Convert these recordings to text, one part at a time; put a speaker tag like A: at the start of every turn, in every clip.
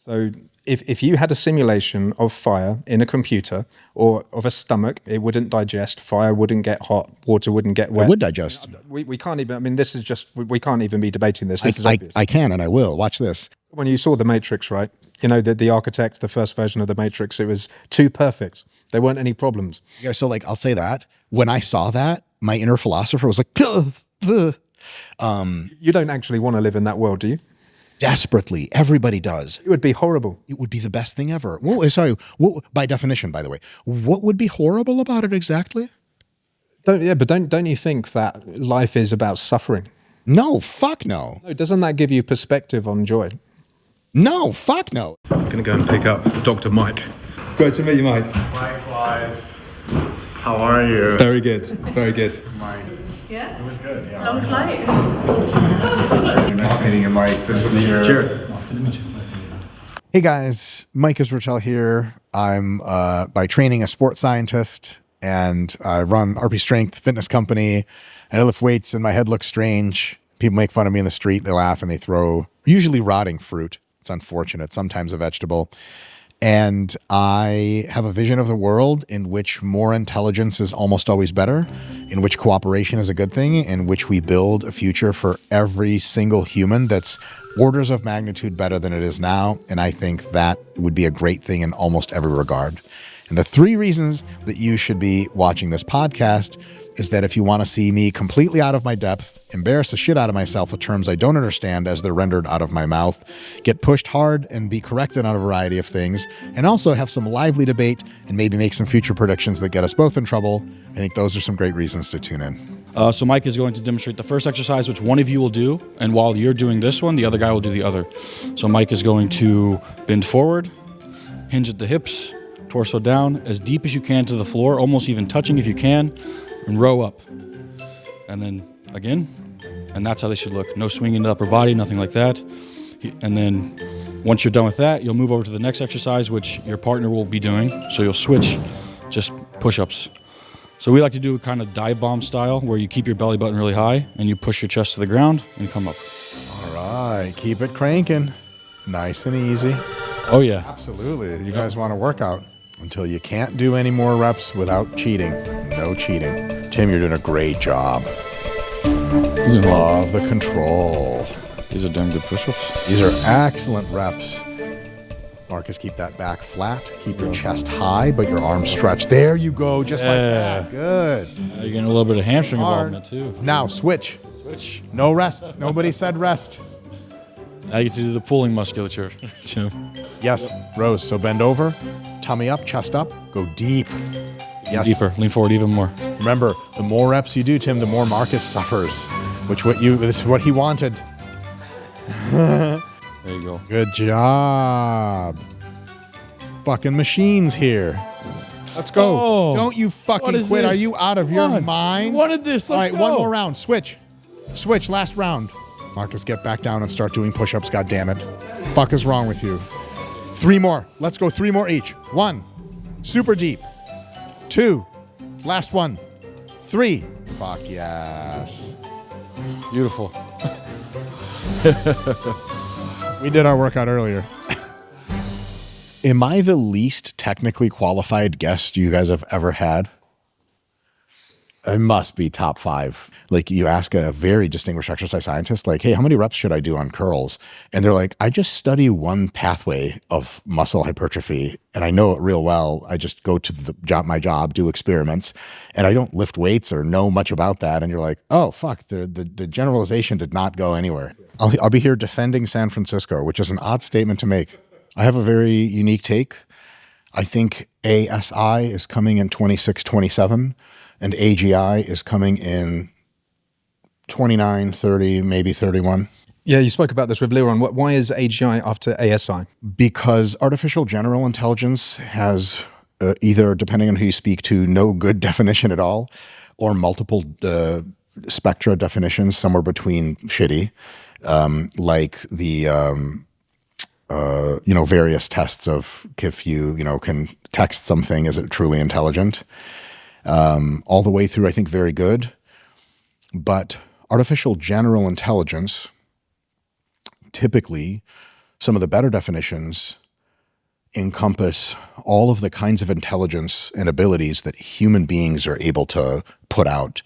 A: So if you had a simulation of fire in a computer or of a stomach, it wouldn't digest, fire wouldn't get hot, water wouldn't get wet.
B: It would digest.
A: We can't even, I mean, this is just, we can't even be debating this. This is obvious.
B: I can and I will. Watch this.
A: When you saw The Matrix, right? You know, the architect, the first version of The Matrix, it was too perfect. There weren't any problems.
B: Yeah, so like, I'll say that. When I saw that, my inner philosopher was like, you
A: don't actually want to live in that world, do you?
B: Desperately. Everybody does.
A: It would be horrible.
B: It would be the best thing ever. Well, sorry, by definition, by the way. What would be horrible about it exactly?
A: Don't you think that life is about suffering?
B: No, fuck no.
A: No, doesn't that give you perspective on joy?
B: No, fuck no.
A: I'm going to go and pick up Dr. Mike. Great to meet you, Mike.
C: Likewise. How are you?
A: Very good, very good.
C: Mike.
D: Yeah?
C: It was good, yeah.
D: Long flight.
C: Nice meeting you, Mike. This is your...
A: Cheers.
B: Hey guys, Mike Israetel here. I'm by training a sports scientist, and I run RP Strength fitness company, and I lift weights and my head looks strange. People make fun of me in the street, they laugh and they throw usually rotting fruit. It's unfortunate, sometimes a vegetable. And I have a vision of the world in which more intelligence is almost always better, in which cooperation is a good thing, in which we build a future for every single human that's orders of magnitude better than it is now. And I think that would be a great thing in almost every regard. And the 3 reasons that you should be watching this podcast is that if you want to see me completely out of my depth, embarrass the shit out of myself with terms I don't understand as they're rendered out of my mouth, get pushed hard and be corrected on a variety of things, and also have some lively debate and maybe make some future predictions that get us both in trouble, I think those are some great reasons to tune in.
E: So Mike is going to demonstrate the first exercise, which one of you will do, and while you're doing this one, the other guy will do the other. So Mike is going to bend forward, hinge at the hips, torso down, as deep as you can to the floor, almost even touching if you can, and row up. And then again, and that's how they should look. No swinging the upper body, nothing like that. And then once you're done with that, you'll move over to the next exercise, which your partner will be doing. So you'll switch, just push-ups. So we like to do a kind of dive bomb style where you keep your belly button really high and you push your chest to the ground and come up.
B: All right, keep it cranking. Nice and easy.
E: Oh yeah.
B: Absolutely. You guys want to work out until you can't do any more reps without cheating. No cheating. Tim, you're doing a great job. Love the control.
E: These are damn good push-ups.
B: These are excellent reps. Marcus, keep that back flat. Keep your chest high, but your arms stretched. There you go, just like that. Good.
E: You're getting a little bit of hamstring involvement too.
B: Now, switch.
E: Switch.
B: No rest. Nobody said rest.
E: Now you get to do the pulling musculature.
B: Yes, Rose. So bend over, tummy up, chest up, go deep. Yes.
E: Deeper. Lean forward even more.
B: Remember, the more reps you do, Tim, the more Marcus suffers, this is what he wanted.
E: There you go.
B: Good job. Fucking machines here. Let's go.
E: Oh,
B: don't you fucking quit.
E: This?
B: Are you out of your mind?
E: You wanted this. Let's
B: go. All right, one more round. Switch. Switch, last round. Marcus, get back down and start doing push-ups, goddammit. Fuck is wrong with you? 3 more. Let's go 3 more each. 1, super deep. 2, last one. 3. Fuck yes.
E: Beautiful.
B: We did our workout earlier. Am I the least technically qualified guest you guys have ever had? It must be top 5. Like you ask a very distinguished exercise scientist, like, hey, how many reps should I do on curls? And they're like, I just study one pathway of muscle hypertrophy and I know it real well. I just go to my job, do experiments, and I don't lift weights or know much about that. And you're like, oh, fuck, the generalization did not go anywhere. I'll be here defending San Francisco, which is an odd statement to make. I have a very unique take. I think ASI is coming in 26, 27. And AGI is coming in 29, 30, maybe 31.
A: Yeah, you spoke about this with Leron. Why is AGI after ASI?
B: Because artificial general intelligence has either, depending on who you speak to, no good definition at all, or multiple spectra definitions, somewhere between shitty, like the various tests of if you can text something, is it truly intelligent? All the way through, I think, very good. But artificial general intelligence typically some of the better definitions encompass all of the kinds of intelligence and abilities that human beings are able to put out.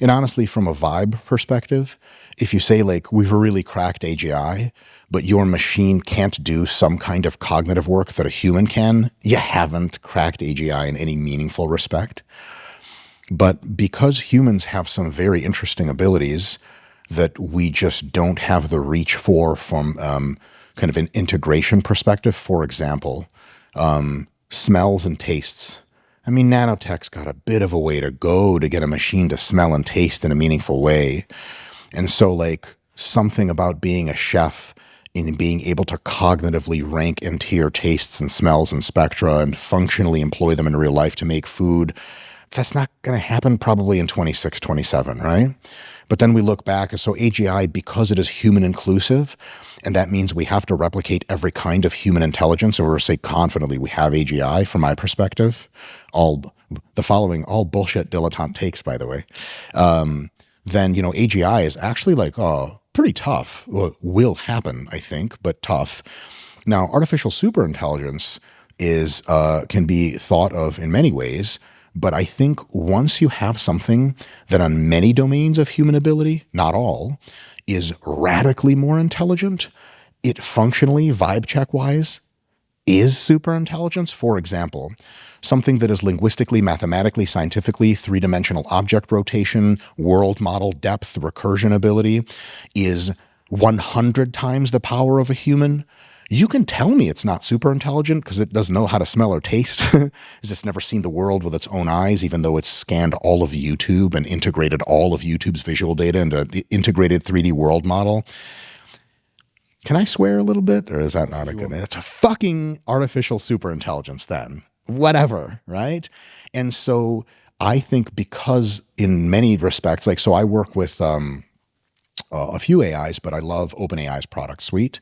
B: And honestly, from a vibe perspective, if you say like, we've really cracked AGI, but your machine can't do some kind of cognitive work that a human can, you haven't cracked AGI in any meaningful respect. But because humans have some very interesting abilities that we just don't have the reach for from kind of an integration perspective, for example, smells and tastes. I mean, nanotech's got a bit of a way to go to get a machine to smell and taste in a meaningful way. And so like something about being a chef in being able to cognitively rank and tier tastes and smells and spectra and functionally employ them in real life to make food, that's not going to happen probably in 26, 27, right? But then we look back, so AGI, because it is human inclusive, and that means we have to replicate every kind of human intelligence, or say confidently we have AGI from my perspective, all bullshit dilettante takes, by the way, then, you know, AGI is actually like, pretty tough. Well, will happen, I think, but tough. Now, artificial superintelligence is, can be thought of in many ways. But I think once you have something that on many domains of human ability, not all, is radically more intelligent, it functionally, vibe check-wise, is superintelligence. For example, something that is linguistically, mathematically, scientifically, three-dimensional object rotation, world model depth, recursion ability, is 100 times the power of a human. You can tell me it's not super intelligent because it doesn't know how to smell or taste. It's just never seen the world with its own eyes, even though it's scanned all of YouTube and integrated all of YouTube's visual data into an integrated 3D world model. Can I swear a little bit, or is that not a good? It's a fucking artificial superintelligence then. Whatever, right? And so I think because in many respects, like, so I work with a few AIs, but I love OpenAI's product suite.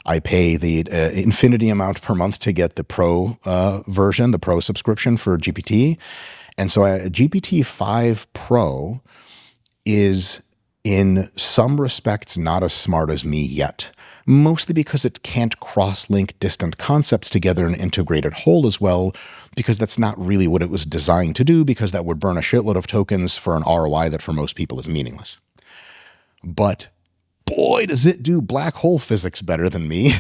B: I pay the infinity amount per month to get the Pro version, the Pro subscription for GPT. And so GPT-5 Pro is in some respects not as smart as me yet, mostly because it can't cross-link distant concepts together in an integrated whole as well, because that's not really what it was designed to do, because that would burn a shitload of tokens for an ROI that for most people is meaningless. But boy, does it do black hole physics better than me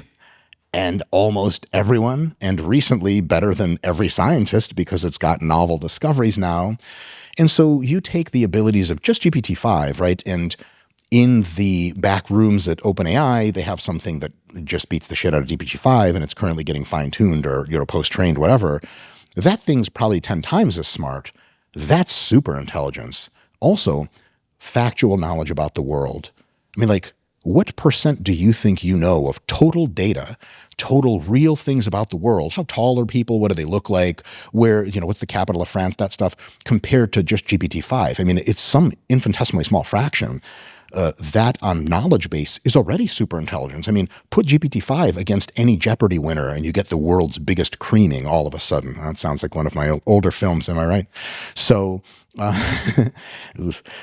B: and almost everyone, and recently better than every scientist because it's got novel discoveries now. And so you take the abilities of just GPT-5, right? And in the back rooms at OpenAI, they have something that just beats the shit out of GPT-5 and it's currently getting fine-tuned or, you know, post-trained, whatever. That thing's probably 10 times as smart. That's super intelligence. Also, factual knowledge about the world. I mean, like, what percent do you think you know of total data, total real things about the world? How tall are people? What do they look like? Where, you know, what's the capital of France? That stuff compared to just GPT-5. I mean, it's some infinitesimally small fraction. That on knowledge base is already super intelligence. I mean, put GPT-5 against any Jeopardy winner and you get the world's biggest creaming all of a sudden. That sounds like one of my older films, am I right? So,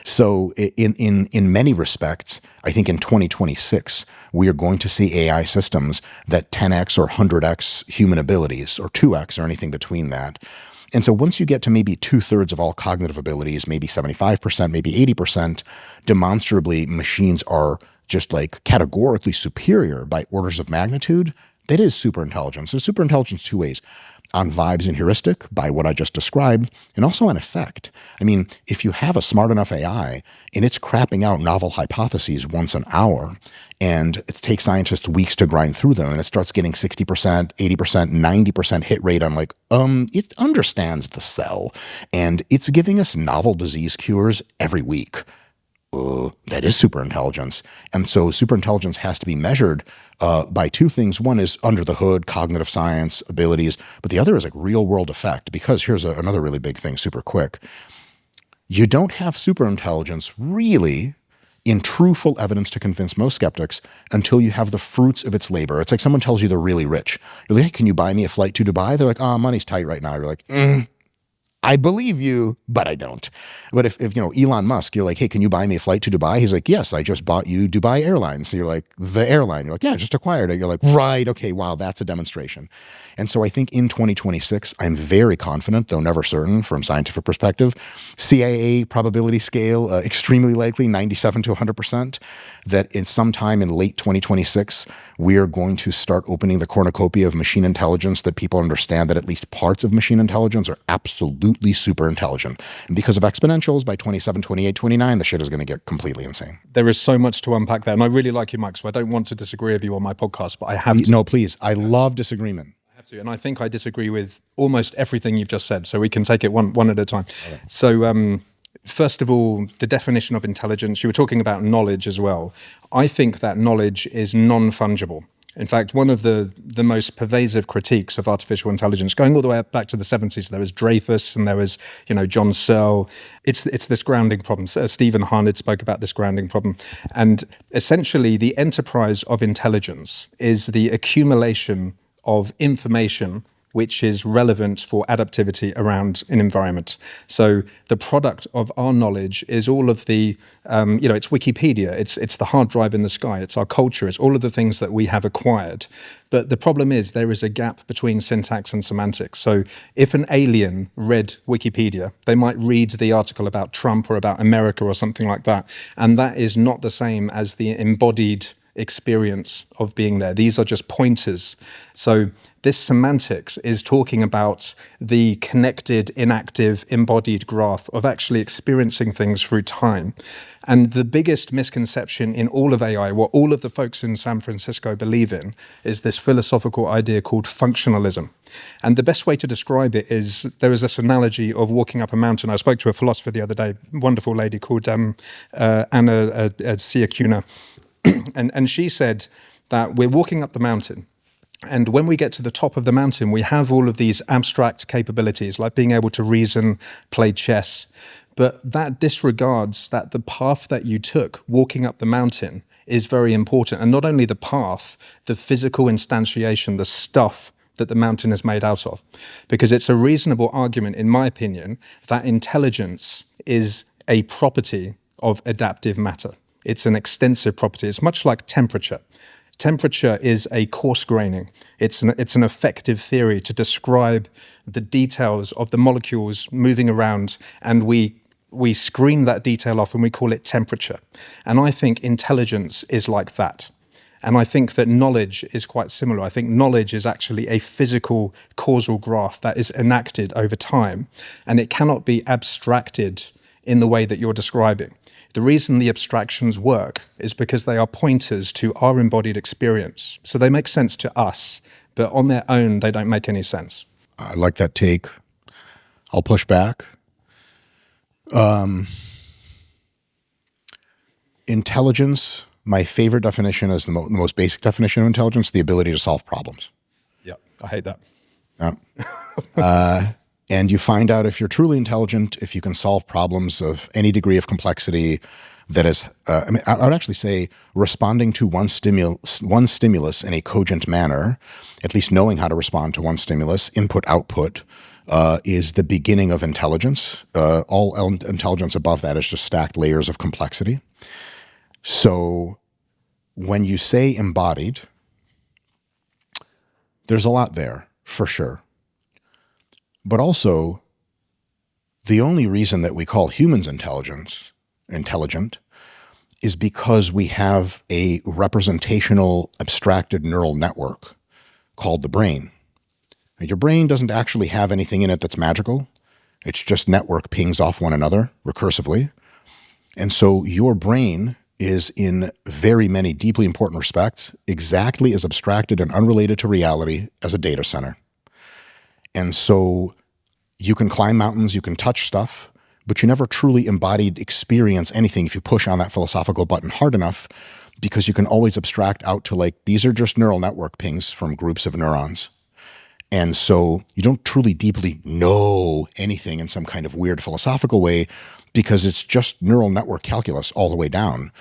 B: so in many respects, I think in 2026, we are going to see AI systems that 10x or 100x human abilities, or 2x or anything between that. And so once you get to maybe 2/3 of all cognitive abilities, maybe 75%, maybe 80%, demonstrably machines are just like categorically superior by orders of magnitude. That is superintelligence. So superintelligence two ways: on vibes and heuristic, by what I just described, and also on effect. I mean, if you have a smart enough AI and it's crapping out novel hypotheses once an hour, and it takes scientists weeks to grind through them, and it starts getting 60%, 80%, 90% hit rate on like, it understands the cell, and it's giving us novel disease cures every week. That is superintelligence. And so superintelligence has to be measured by two things. One is under the hood, cognitive science, abilities, but the other is like real world effect, because here's another really big thing, super quick. You don't have superintelligence really in true full evidence to convince most skeptics until you have the fruits of its labor. It's like someone tells you they're really rich. You're like, hey, can you buy me a flight to Dubai? They're like, money's tight right now. You're like, I believe you, but I don't. But if Elon Musk, you're like, hey, can you buy me a flight to Dubai? He's like, yes, I just bought you Dubai Airlines. So you're like, the airline. You're like, yeah, I just acquired it. You're like, right, okay, wow, that's a demonstration. And so I think in 2026, I'm very confident, though never certain from scientific perspective, CIA probability scale, extremely likely 97 to 100%, that in sometime in late 2026, we are going to start opening the cornucopia of machine intelligence that people understand that at least parts of machine intelligence are absolutely super intelligent. And because of exponentials, by 27, 28, 29, the shit is going to get completely insane.
A: There is so much to unpack there. And I really like you, Mike, so I don't want to disagree with you on my podcast, but I have to.
B: No, please. I love disagreement.
A: And I think I disagree with almost everything you've just said, so we can take it one at a time. Okay. So first of all, the definition of intelligence, you were talking about knowledge as well. I think that knowledge is non-fungible. In fact, one of the most pervasive critiques of artificial intelligence, going all the way back to the 70s, there was Dreyfus and there was, John Searle. It's this grounding problem. Stephen Harned spoke about this grounding problem. And essentially, the enterprise of intelligence is the accumulation of information which is relevant for adaptivity around an environment. So the product of our knowledge is all of the, it's Wikipedia, it's the hard drive in the sky, it's our culture, it's all of the things that we have acquired. But the problem is there is a gap between syntax and semantics. So if an alien read Wikipedia, they might read the article about Trump or about America or something like that, and that is not the same as the embodied experience of being there. These are just pointers. So this semantics is talking about the connected, inactive, embodied graph of actually experiencing things through time. And the biggest misconception in all of AI, what all of the folks in San Francisco believe in, is this philosophical idea called functionalism. And the best way to describe it is, there is this analogy of walking up a mountain. I spoke to a philosopher the other day, wonderful lady called Anna Siakuna. And she said that we're walking up the mountain, and when we get to the top of the mountain, we have all of these abstract capabilities, like being able to reason, play chess, but that disregards that the path that you took walking up the mountain is very important. And not only the path, the physical instantiation, the stuff that the mountain is made out of. Because it's a reasonable argument, in my opinion, that intelligence is a property of adaptive matter. It's an extensive property. It's much like temperature. Temperature is a coarse graining. It's an effective theory to describe the details of the molecules moving around, and we screen that detail off and we call it temperature. And I think intelligence is like that. And I think that knowledge is quite similar. I think knowledge is actually a physical causal graph that is enacted over time, and it cannot be abstracted in the way that you're describing. The reason the abstractions work is because they are pointers to our embodied experience. So they make sense to us, but on their own, they don't make any sense.
B: I like that take. I'll push back. Intelligence, my favorite definition is the most basic definition of intelligence, the ability to solve problems.
A: Yeah, I hate that.
B: And you find out if you're truly intelligent, if you can solve problems of any degree of complexity that is, I would actually say responding to one stimulus in a cogent manner, at least knowing how to respond to one stimulus, input, output, is the beginning of intelligence. All intelligence above that is just stacked layers of complexity. So when you say embodied, there's a lot there, for sure. But also, the only reason that we call humans intelligent is because we have a representational abstracted neural network called the brain. And your brain doesn't actually have anything in it that's magical. It's just network pings off one another recursively. And so your brain is, in very many deeply important respects, exactly as abstracted and unrelated to reality as a data center. And so you can climb mountains, you can touch stuff, but you never truly embodied experience anything if you push on that philosophical button hard enough, because you can always abstract out to, like, these are just neural network pings from groups of neurons. And so you don't truly deeply know anything in some kind of weird philosophical way, because it's just neural network calculus all the way down.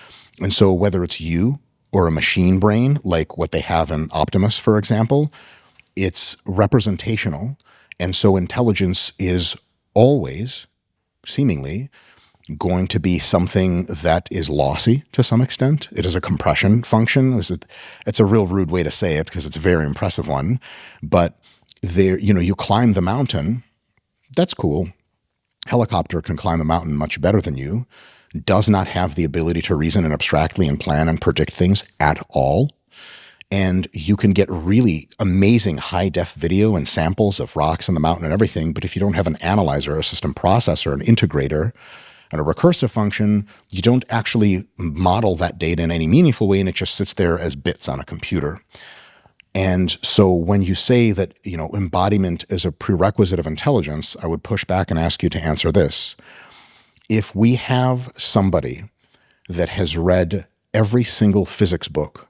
B: And so whether it's you or a machine brain, like what they have in Optimus, for example, it's representational. And so intelligence is always, seemingly, going to be something that is lossy to some extent. It is a compression function. It's a real rude way to say it because it's a very impressive one. But there, you climb the mountain. That's cool. Helicopter can climb a mountain much better than you. Does not have the ability to reason and abstractly and plan and predict things at all. And you can get really amazing high-def video and samples of rocks in the mountain and everything. But if you don't have an analyzer, a system processor, an integrator, and a recursive function, you don't actually model that data in any meaningful way, and it just sits there as bits on a computer. And so when you say that, embodiment is a prerequisite of intelligence, I would push back and ask you to answer this. If we have somebody that has read every single physics book,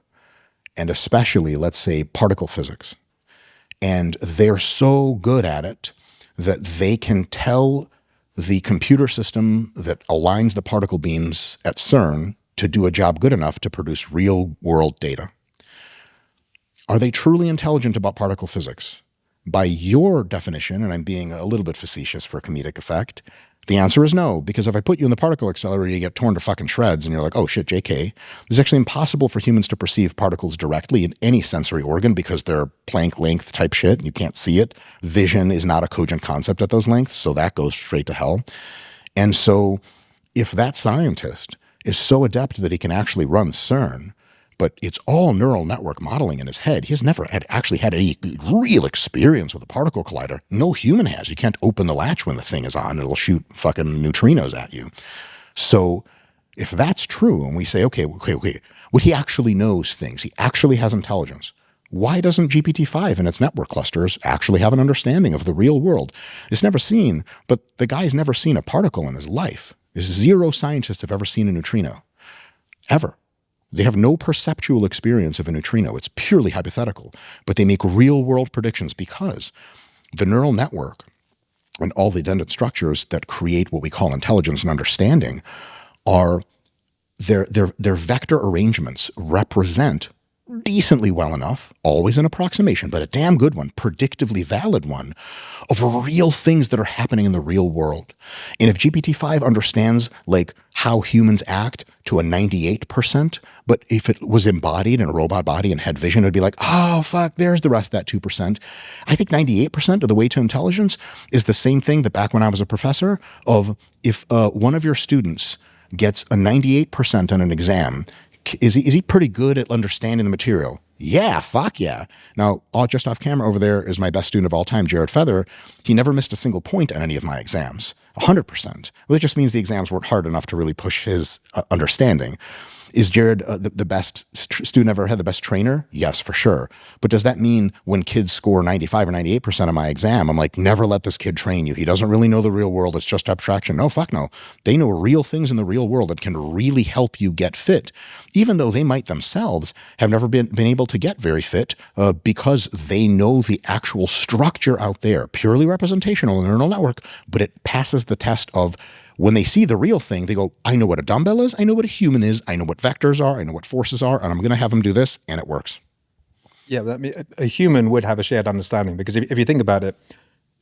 B: and especially, let's say, particle physics, and they're so good at it that they can tell the computer system that aligns the particle beams at CERN to do a job good enough to produce real-world data. Are they truly intelligent about particle physics? By your definition, and I'm being a little bit facetious for comedic effect, the answer is no, because if I put you in the particle accelerator, you get torn to fucking shreds, and you're like, oh shit, JK. It's actually impossible for humans to perceive particles directly in any sensory organ because they're Planck length type shit, and you can't see it. Vision is not a cogent concept at those lengths, so that goes straight to hell. And so if that scientist is so adept that he can actually run CERN, but it's all neural network modeling in his head. He has never actually had any real experience with a particle collider. No human has. You can't open the latch when the thing is on. It'll shoot fucking neutrinos at you. So if that's true, and we say, okay, well, he actually knows things. He actually has intelligence. Why doesn't GPT-5 and its network clusters actually have an understanding of the real world? It's never seen, but the guy's never seen a particle in his life. Zero scientists have ever seen a neutrino. Ever. They have no perceptual experience of a neutrino. It's purely hypothetical. But they make real-world predictions because the neural network and all the addendum structures that create what we call intelligence and understanding are their vector arrangements represent decently well enough, always an approximation, but a damn good one, predictively valid one, of real things that are happening in the real world. And if GPT-5 understands like how humans act to a 98%, but if it was embodied in a robot body and had vision, it'd be like, oh, fuck, there's the rest of that 2%. I think 98% of the way to intelligence is the same thing that back when I was a professor of if one of your students gets a 98% on an exam, is he pretty good at understanding the material? Yeah, fuck yeah. Now, just off camera over there is my best student of all time, Jared Feather. He never missed a single point on any of my exams, 100%. Well, it just means the exams weren't hard enough to really push his understanding. Is Jared the best student ever had, the best trainer? Yes, for sure. But does that mean when kids score 95 or 98% on my exam, I'm like, never let this kid train you. He doesn't really know the real world. It's just abstraction. No, fuck no. They know real things in the real world that can really help you get fit, even though they might themselves have never been able to get very fit because they know the actual structure out there, purely representational in the neural network, but it passes the test of when they see the real thing, they go, I know what a dumbbell is, I know what a human is, I know what vectors are, I know what forces are, and I'm going to have them do this, and it works.
A: Yeah, a human would have a shared understanding because if you think about it,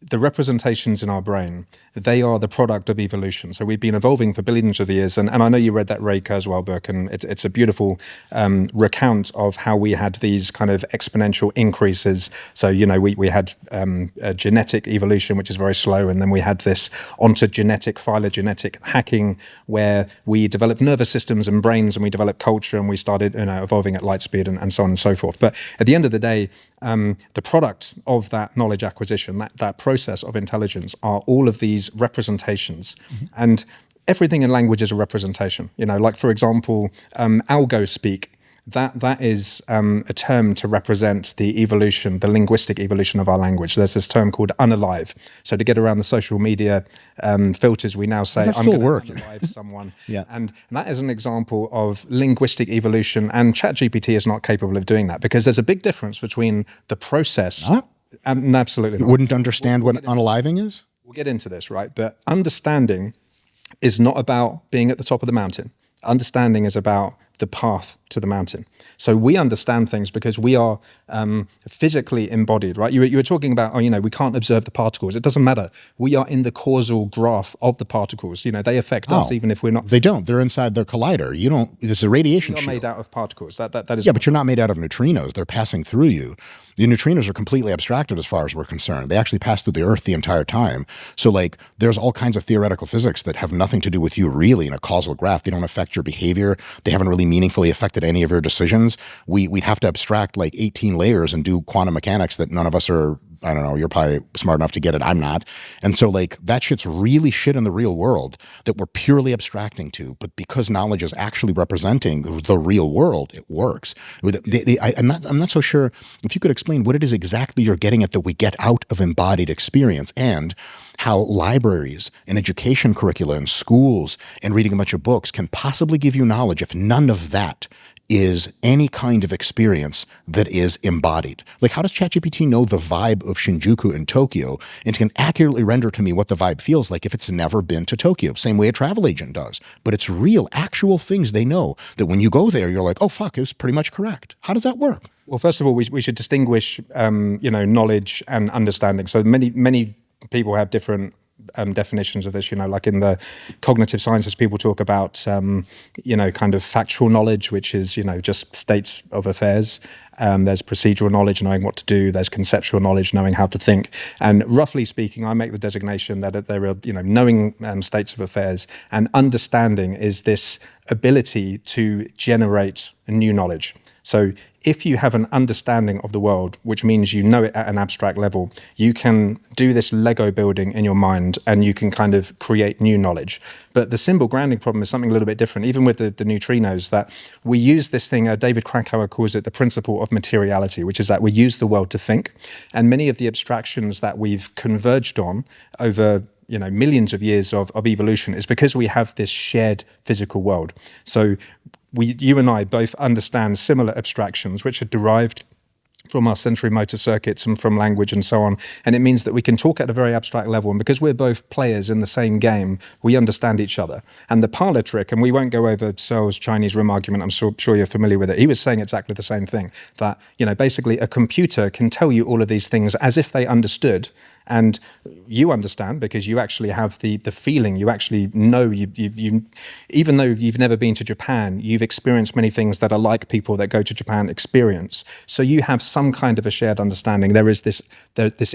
A: the representations in our brain, they are the product of evolution. So we've been evolving for billions of years. And I know you read that Ray Kurzweil book, and it's a beautiful recount of how we had these kind of exponential increases. So, you know, we had a genetic evolution, which is very slow. And then we had this ontogenetic, phylogenetic hacking, where we developed nervous systems and brains, and we developed culture, and we started, you know, evolving at light speed and so on and so forth. But at the end of the day, the product of that knowledge acquisition, that process of intelligence, are all of these representations. Mm-hmm. And everything in language is a representation. You know, like, for example, algo speak, that is a term to represent the evolution, the linguistic evolution of our language. There's this term called unalive. So to get around the social media filters, we now say, I'm going to unalive someone. Yeah. And that is an example of linguistic evolution, and ChatGPT is not capable of doing that because there's a big difference between the process. Absolutely not.
B: Wouldn't understand what unaliving is?
A: We'll get into this, right? But understanding is not about being at the top of the mountain. Understanding is about the path to the mountain. So we understand things because we are physically embodied, right? You were talking about, we can't observe the particles. It doesn't matter. We are in the causal graph of the particles. They affect us even if we're not.
B: They don't. They're inside the collider. You don't. It's a radiation shield.
A: You're made out of particles. That is.
B: Yeah, but you're not made out of neutrinos. They're passing through you. The neutrinos are completely abstracted as far as we're concerned. They actually pass through the Earth the entire time. So, like, there's all kinds of theoretical physics that have nothing to do with you really in a causal graph. They don't affect your behavior. They haven't really meaningfully affected any of your decisions. We'd have to abstract like 18 layers and do quantum mechanics that none of us are. I don't know, you're probably smart enough to get it. I'm not. And so like that shit's really shit in the real world that we're purely abstracting to. But because knowledge is actually representing the real world, it works. I'm not so sure if you could explain what it is exactly you're getting at that we get out of embodied experience, and how libraries and education curricula and schools and reading a bunch of books can possibly give you knowledge if none of that is any kind of experience that is embodied. Like, how does ChatGPT know the vibe of Shinjuku in Tokyo and can accurately render to me what the vibe feels like if it's never been to Tokyo? Same way a travel agent does. But it's real, actual things they know that when you go there, you're like, oh, fuck, it's pretty much correct. How does that work?
A: Well, first of all, we should distinguish, knowledge and understanding. So many people have different definitions of this, like in the cognitive sciences, people talk about, kind of factual knowledge, which is, just states of affairs. There's procedural knowledge, knowing what to do. There's conceptual knowledge, knowing how to think. And roughly speaking, I make the designation that there are, knowing states of affairs, and understanding is this ability to generate new knowledge. So if you have an understanding of the world, which means you know it at an abstract level, you can do this Lego building in your mind and you can kind of create new knowledge. But the symbol grounding problem is something a little bit different, even with the neutrinos, that we use this thing, David Krakauer calls it the principle of materiality, which is that we use the world to think. And many of the abstractions that we've converged on over millions of years of evolution is because we have this shared physical world. So you and I both understand similar abstractions, which are derived from our sensory motor circuits and from language and so on. And it means that we can talk at a very abstract level. And because we're both players in the same game, we understand each other. And the parlor trick, and we won't go over Searle's Chinese room argument, I'm sure you're familiar with it. He was saying exactly the same thing, that, basically a computer can tell you all of these things as if they understood. And you understand because you actually have the feeling, you actually know, you even though you've never been to Japan, you've experienced many things that are like people that go to Japan experience. So you have some kind of a shared understanding. There is this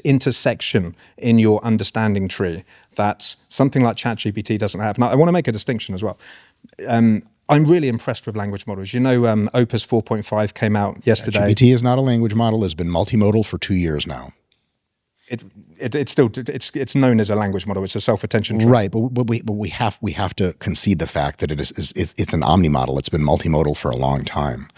A: intersection in your understanding tree that something like ChatGPT doesn't have. Now, I want to make a distinction as well. I'm really impressed with language models. Opus 4.5 came out yesterday.
B: GPT is not a language model. It's been multimodal for 2 years now.
A: It's known as a language model. It's a self-attention tree.
B: Right, but we have to concede the fact that it's an omni model. It's been multimodal for a long time.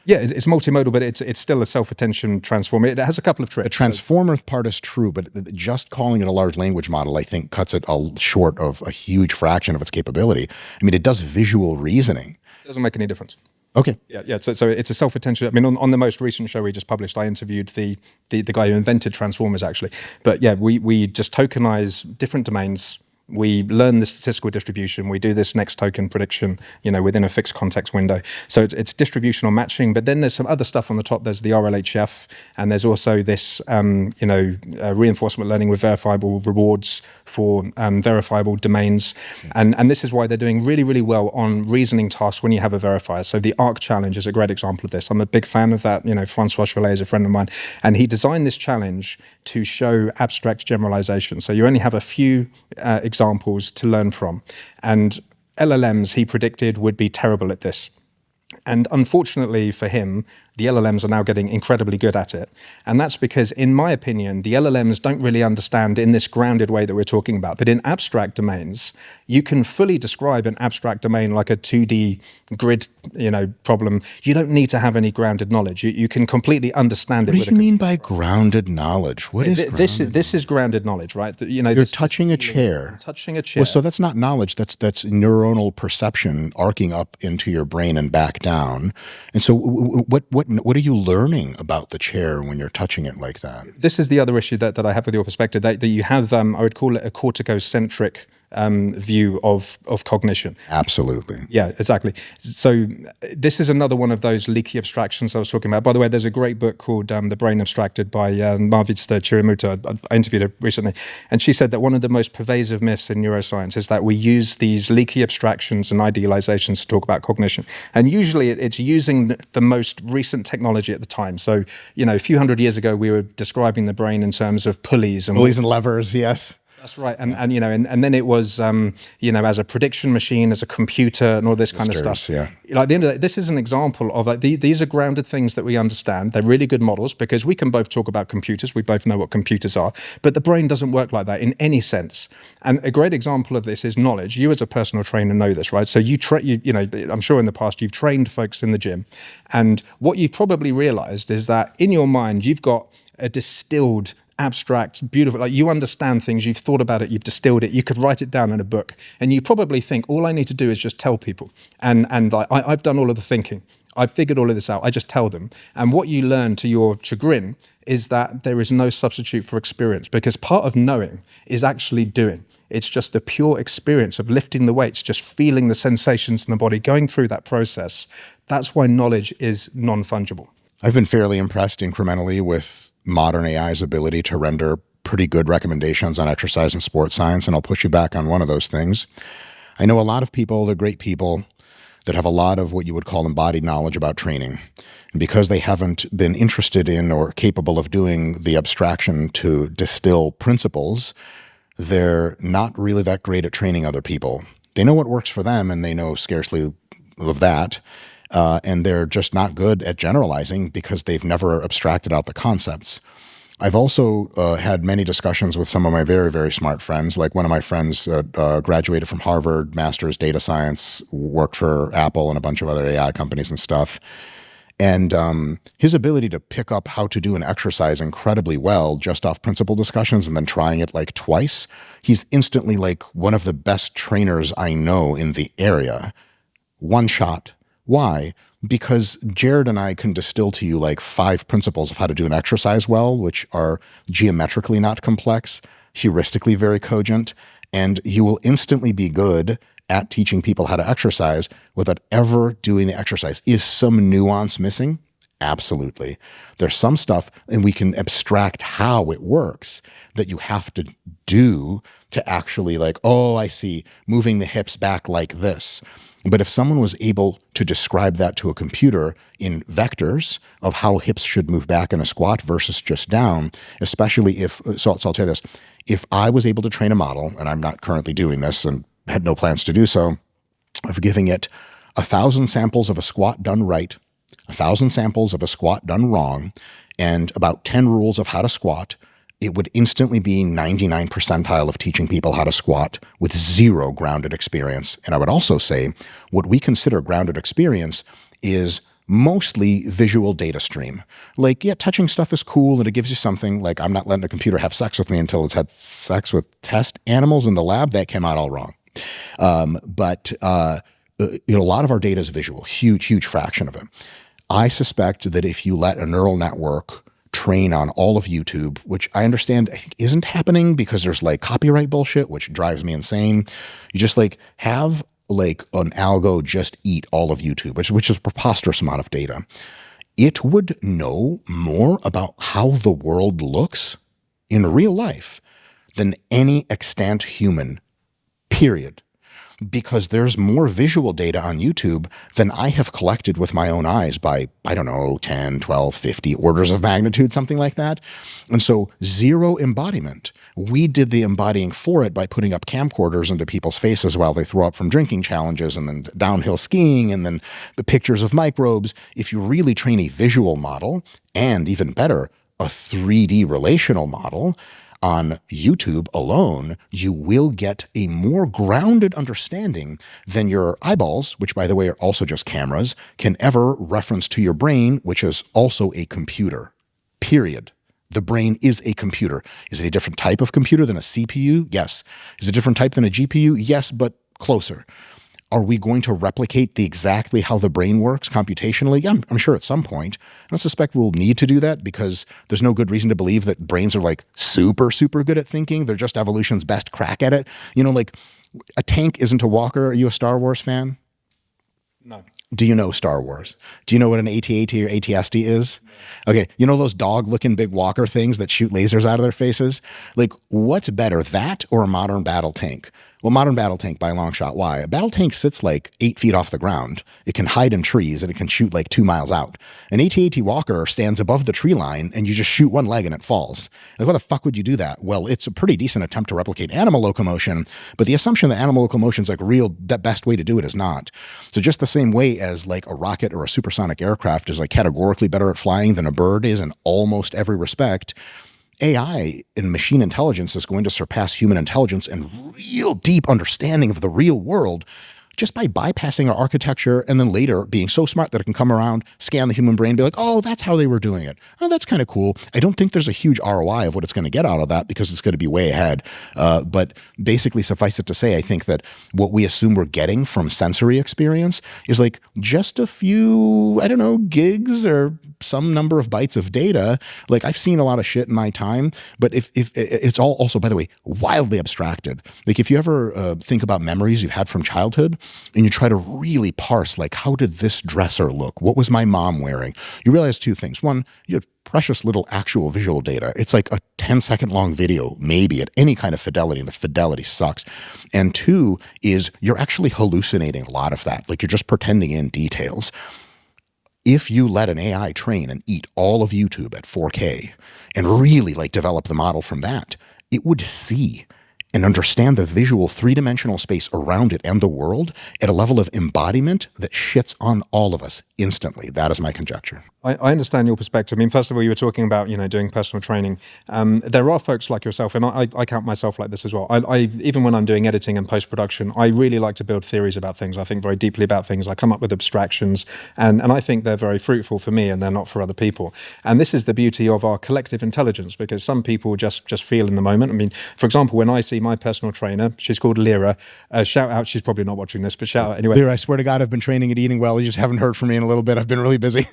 A: Yeah, it's multimodal, but it's still a self-attention transformer. It has a couple of tricks.
B: The transformer part is true, but just calling it a large language model, I think, cuts it short of a huge fraction of its capability. I mean, it does visual reasoning.
A: It doesn't make any difference.
B: Okay.
A: Yeah. So it's a self-attention. I mean, on the most recent show we just published, I interviewed the guy who invented transformers, actually. But yeah, we just tokenize different domains. We learn the statistical distribution. We do this next token prediction, within a fixed context window. So it's distributional matching. But then there's some other stuff on the top. There's the RLHF, and there's also this, reinforcement learning with verifiable rewards for verifiable domains. And this is why they're doing really, really well on reasoning tasks when you have a verifier. So the ARC challenge is a great example of this. I'm a big fan of that. Francois Cholet is a friend of mine, and he designed this challenge to show abstract generalization. So you only have a few examples to learn from. And LLMs, he predicted, would be terrible at this. And unfortunately for him, the LLMs are now getting incredibly good at it. And that's because, in my opinion, the LLMs don't really understand in this grounded way that we're talking about. But in abstract domains, you can fully describe an abstract domain like a 2D grid, problem. You don't need to have any grounded knowledge. You can completely understand it.
B: What do you mean by grounded knowledge? What is grounded?
A: This is grounded knowledge, right?
B: You're touching a chair.
A: Touching a chair.
B: Well, so that's not knowledge. That's neuronal perception arcing up into your brain and back down. And so what are you learning about the chair when you're touching it like that?
A: This is the other issue that I have with your perspective, that you have, I would call it a corticocentric view of cognition.
B: Absolutely.
A: Yeah, exactly. So this is another one of those leaky abstractions I was talking about. By the way, there's a great book called The Brain Abstracted by Marvitsta Chirimuta. I interviewed her recently, and she said that one of the most pervasive myths in neuroscience is that we use these leaky abstractions and idealizations to talk about cognition. And usually it's using the most recent technology at the time. So, a few hundred years ago, we were describing the brain in terms of pulleys and
B: levers, yes.
A: That's right, and then it was as a prediction machine, as a computer, and all this kind of stuff.
B: Yeah.
A: Like at the end of the day, this is an example of like these are grounded things that we understand. They're really good models because we can both talk about computers. We both know what computers are, but the brain doesn't work like that in any sense. And a great example of this is knowledge. You as a personal trainer know this, right? So I'm sure in the past you've trained folks in the gym, and what you've probably realized is that in your mind you've got a distilled, abstract, beautiful, like you understand things, you've thought about it, you've distilled it, you could write it down in a book, and you probably think all I need to do is just tell people, and I've done all of the thinking, I've figured all of this out, I just tell them. And what you learn to your chagrin is that there is no substitute for experience, because part of knowing is actually doing. It's just the pure experience of lifting the weights, just feeling the sensations in the body, going through that process. That's why knowledge is non-fungible.
B: I've been fairly impressed incrementally with modern AI's ability to render pretty good recommendations on exercise and sports science, and I'll push you back on one of those things. I know a lot of people, they're great people, that have a lot of what you would call embodied knowledge about training. And because they haven't been interested in or capable of doing the abstraction to distill principles, they're not really that great at training other people. They know what works for them, and they know scarcely of that. And they're just not good at generalizing because they've never abstracted out the concepts. I've also had many discussions with some of my very, very smart friends. Like one of my friends graduated from Harvard, master's data science, worked for Apple and a bunch of other AI companies and stuff. And his ability to pick up how to do an exercise incredibly well just off principle discussions and then trying it like twice, he's instantly like one of the best trainers I know in the area. One shot. Why? Because Jared and I can distill to you like 5 principles of how to do an exercise well, which are geometrically not complex, heuristically very cogent, and you will instantly be good at teaching people how to exercise without ever doing the exercise. Is some nuance missing? Absolutely. There's some stuff, and we can abstract how it works, that you have to do to actually like, oh, I see, moving the hips back like this. But if someone was able to describe that to a computer in vectors of how hips should move back in a squat versus just down, especially if, so I'll tell you this, if I was able to train a model, and I'm not currently doing this and had no plans to do so, of giving it 1,000 samples of a squat done right, 1,000 samples of a squat done wrong, and about 10 rules of how to squat, it would instantly be 99 percentile of teaching people how to squat with 0 grounded experience. And I would also say what we consider grounded experience is mostly visual data stream. Like, yeah, touching stuff is cool and it gives you something. Like, I'm not letting a computer have sex with me until it's had sex with test animals in the lab. That came out all wrong. But a lot of our data is visual, huge fraction of it. I suspect that if you let a neural network train on all of YouTube, which I understand I think isn't happening because there's like copyright bullshit, which drives me insane. You just like have like an algo just eat all of YouTube, which is a preposterous amount of data. It would know more about how the world looks in real life than any extant human, period. Because there's more visual data on YouTube than I have collected with my own eyes by, I don't know, 10, 12, 50 orders of magnitude, something like that. And so 0 embodiment. We did the embodying for it by putting up camcorders into people's faces while they throw up from drinking challenges and then downhill skiing and then the pictures of microbes. If you really train a visual model, and even better, a 3D relational model, on YouTube alone, you will get a more grounded understanding than your eyeballs, which by the way are also just cameras, can ever reference to your brain, which is also a computer, period. The brain is a computer. Is it a different type of computer than a CPU? Yes. Is it a different type than a GPU? Yes, but closer. Are we going to replicate exactly how the brain works computationally? Yeah, I'm sure at some point. I don't suspect we'll need to do that because there's no good reason to believe that brains are like super good at thinking. They're just evolution's best crack at it. You know, like A tank isn't a walker. Are you a Star Wars fan?
A: No.
B: Do you know Star Wars? Do you know what an AT-AT or AT-ST is? Okay, you know those dog-looking big walker things that shoot lasers out of their faces? Like, what's better, that or a modern battle tank? Well, modern battle tank by a long shot. Why? A battle tank sits like 8 feet off the ground. It can hide in trees and it can shoot like 2 miles out. An AT-AT walker stands above the tree line and you just shoot one leg and it falls. Like, why the fuck would you do that? Well, it's a pretty decent attempt to replicate animal locomotion, but the assumption that animal locomotion is like the best way to do it is not. So just the same way as like a rocket or a supersonic aircraft is like categorically better at flying than a bird is in almost every respect, AI and machine intelligence is going to surpass human intelligence in real deep understanding of the real world just by bypassing our architecture and then later being so smart that it can come around, scan the human brain, be like, oh, that's how they were doing it. Oh, that's kind of cool. I don't think there's a huge ROI of what it's going to get out of that because it's going to be way ahead. But basically, suffice it to say, I think that what we assume we're getting from sensory experience is like just a few, I don't know, gigs or some number of bytes of data. Like I've seen a lot of shit in my time, but if it's all also, by the way, wildly abstracted. Like if you ever think about memories you've had from childhood, and you try to really parse, like, how did this dresser look? What was my mom wearing? You realize 2 things. One, you have precious little actual visual data. It's like a 10-second long video, maybe at any kind of fidelity, and the fidelity sucks. And 2 is you're actually hallucinating a lot of that. Like you're just pretending in details. If you let an AI train and eat all of YouTube at 4K and really like develop the model from that, it would see and understand the visual 3-dimensional space around it and the world at a level of embodiment that shits on all of us instantly. That is my conjecture.
A: I understand your perspective. I mean, first of all, you were talking about, doing personal training. There are folks like yourself, and I count myself like this as well. I even when I'm doing editing and post-production, I really like to build theories about things. I think very deeply about things. I come up with abstractions, and I think they're very fruitful for me, and they're not for other people. And this is the beauty of our collective intelligence, because some people just feel in the moment. I mean, for example, when I see my personal trainer, she's called Lyra. Shout out, she's probably not watching this, but shout out anyway.
B: Lyra, I swear to God, I've been training at eating well. You just haven't heard from me in a little bit. I've been really busy.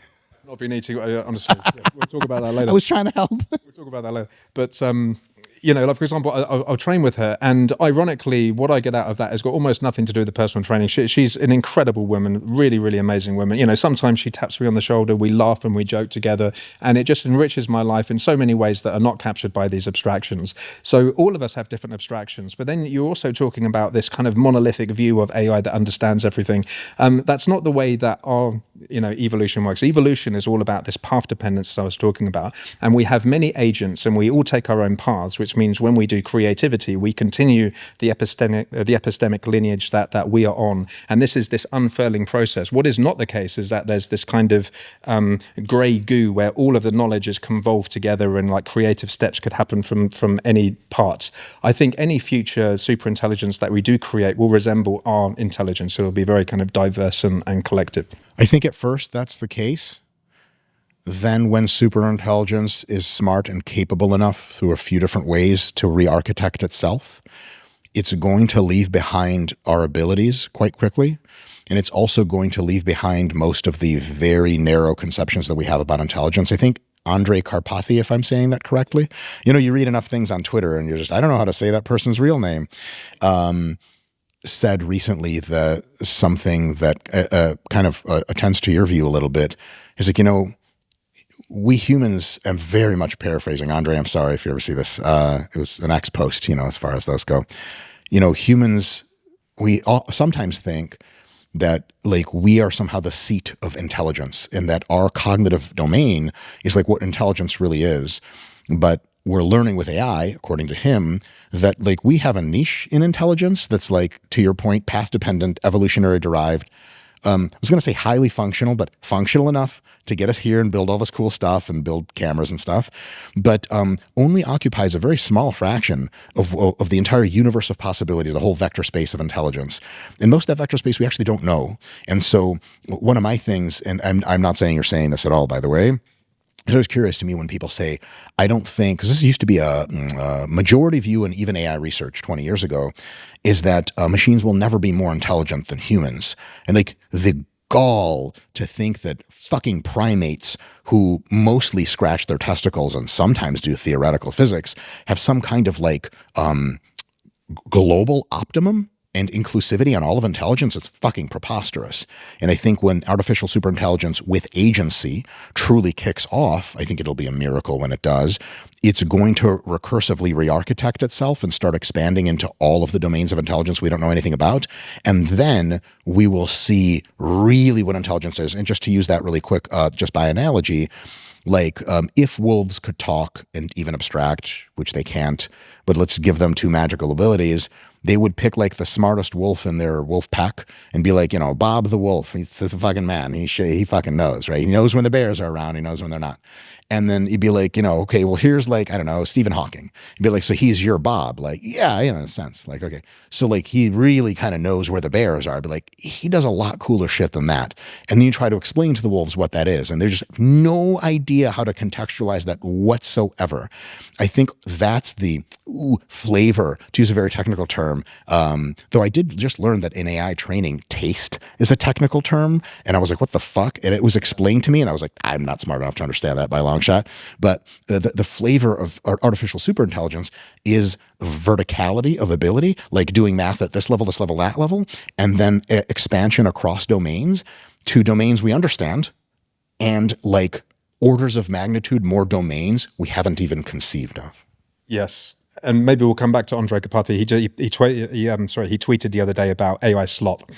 A: Not being eating, honestly. Yeah, we'll talk about that later.
B: I was trying to help.
A: We'll talk about that later. But like for example, I'll train with her, and ironically, what I get out of that has got almost nothing to do with the personal training. She's an incredible woman, really, really amazing woman. Sometimes she taps me on the shoulder, we laugh and we joke together, and it just enriches my life in so many ways that are not captured by these abstractions. So all of us have different abstractions, but then you're also talking about this kind of monolithic view of AI that understands everything. That's not the way that our evolution works. Evolution is all about this path dependence that I was talking about, and we have many agents, and we all take our own paths, which means when we do creativity, we continue the epistemic lineage that we are on. And this is this unfurling process. What is not the case is that there's this kind of grey goo where all of the knowledge is convolved together and like creative steps could happen from any part. I think any future superintelligence that we do create will resemble our intelligence. It will be very kind of diverse and collective.
B: I think at first that's the case. Then when superintelligence is smart and capable enough through a few different ways to re-architect itself, it's going to leave behind our abilities quite quickly. And it's also going to leave behind most of the very narrow conceptions that we have about intelligence. I think Andrei Karpathy, if I'm saying that correctly, you read enough things on Twitter and you're just, I don't know how to say that person's real name, said recently that something that kind of attends to your view a little bit is like, we humans, I'm very much paraphrasing Andre, I'm sorry if you ever see this, it was an X post, as far as those go. Humans, we all sometimes think that like we are somehow the seat of intelligence and that our cognitive domain is like what intelligence really is. But we're learning with AI, according to him, that like we have a niche in intelligence that's like, to your point, path dependent, evolutionary derived. I was going to say highly functional, but functional enough to get us here and build all this cool stuff and build cameras and stuff, but only occupies a very small fraction of the entire universe of possibilities, the whole vector space of intelligence. And most of that vector space we actually don't know. And so one of my things, and I'm not saying you're saying this at all, by the way, it's always curious to me when people say, I don't think, because this used to be a majority view in even AI research 20 years ago, is that machines will never be more intelligent than humans. And like the gall to think that fucking primates who mostly scratch their testicles and sometimes do theoretical physics have some kind of like global optimum
D: and inclusivity on all of intelligence is fucking preposterous. And I think when artificial superintelligence with agency truly kicks off, I think it'll be a miracle when it does. It's going to recursively re-architect itself and start expanding into all of the domains of intelligence we don't know anything about. And then we will see really what intelligence is. And just to use that really quick, just by analogy, like if wolves could talk and even abstract, which they can't, but let's give them two magical abilities, they would pick like the smartest wolf in their wolf pack and be like, Bob the wolf, he's the fucking man. He fucking knows, right? He knows when the bears are around. He knows when they're not. And then he'd be like, okay, well, here's like, I don't know, Stephen Hawking. He'd be like, so he's your Bob. Like, yeah, in a sense. Like, okay. So like he really kind of knows where the bears are. But like he does a lot cooler shit than that. And then you try to explain to the wolves what that is. And there's just no idea how to contextualize that whatsoever. I think that's the flavor, to use a very technical term. Though I did just learn that in AI training, taste is a technical term. And I was like, what the fuck? And it was explained to me. And I was like, I'm not smart enough to understand that by a long shot. But the flavor of artificial superintelligence is verticality of ability, like doing math at this level, that level, and then expansion across domains to domains we understand and like orders of magnitude more domains we haven't even conceived of.
A: Yes. And maybe we'll come back to Andre Karpathy. He tweeted the other day about AI slop.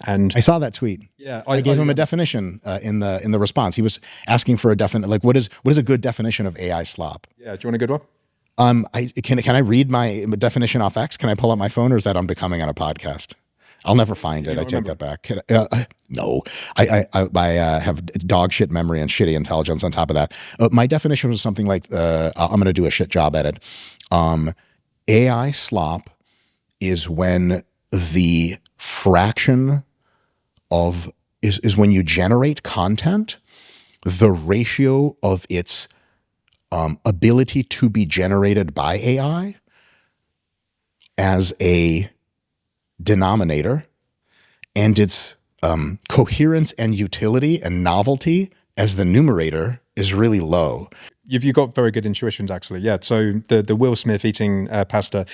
A: And
B: I saw that tweet.
A: Yeah,
B: I gave him a definition in the response. He was asking for a definition, like what is a good definition of AI slop?
A: Yeah, do you want a good one?
B: Can I read my definition off X? Can I pull out my phone, or is that unbecoming on a podcast? I'll never find it. I take that back. No, I have dog shit memory and shitty intelligence on top of that. My definition was something like, I'm going to do a shit job at it. AI slop is when the fraction of is when you generate content, the ratio of its ability to be generated by AI as a denominator and its coherence and utility and novelty as the numerator is really low.
A: You've got very good intuitions, actually. Yeah. So the Will Smith eating pasta,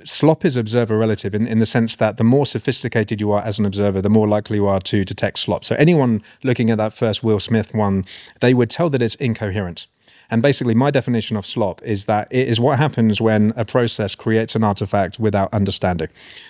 A: slop is observer relative in the sense that the more sophisticated you are as an observer, the more likely you are to detect slop. So anyone looking at that first Will Smith one, they would tell that it's incoherent. And basically, my definition of slop is that it is what happens when a process creates an artifact without understanding,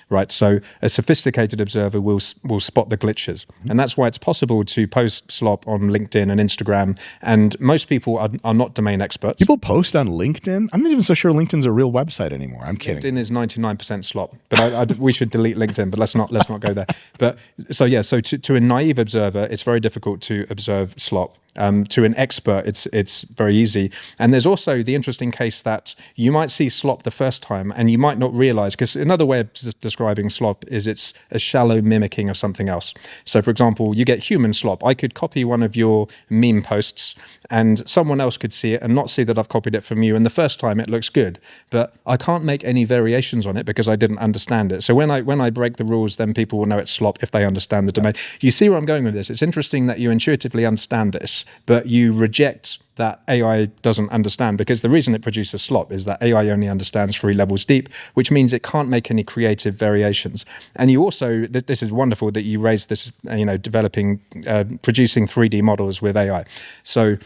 A: right? So a sophisticated observer will spot the glitches. And that's why it's possible to post slop on LinkedIn and Instagram. And most people are not domain experts.
B: People post on LinkedIn? I'm not even so sure LinkedIn's a real website anymore. I'm kidding.
A: LinkedIn is 99% slop. But we should delete LinkedIn, but let's not go there. But so to a naive observer, it's very difficult to observe slop. To an expert, it's very easy. And there's also the interesting case that you might see slop the first time and you might not realize, because another way of describing slop is it's a shallow mimicking of something else. So for example, you get human slop. I could copy one of your meme posts and someone else could see it and not see that I've copied it from you. And the first time it looks good, but I can't make any variations on it because I didn't understand it. So when I break the rules, then people will know it's slop if they understand the domain. You see where I'm going with this? It's interesting that you intuitively understand this, but you reject that AI doesn't understand, because the reason it produces slop is that AI only understands 3 levels deep, which means it can't make any creative variations. And you also, this is wonderful that you raised this, developing, producing 3D models with AI. So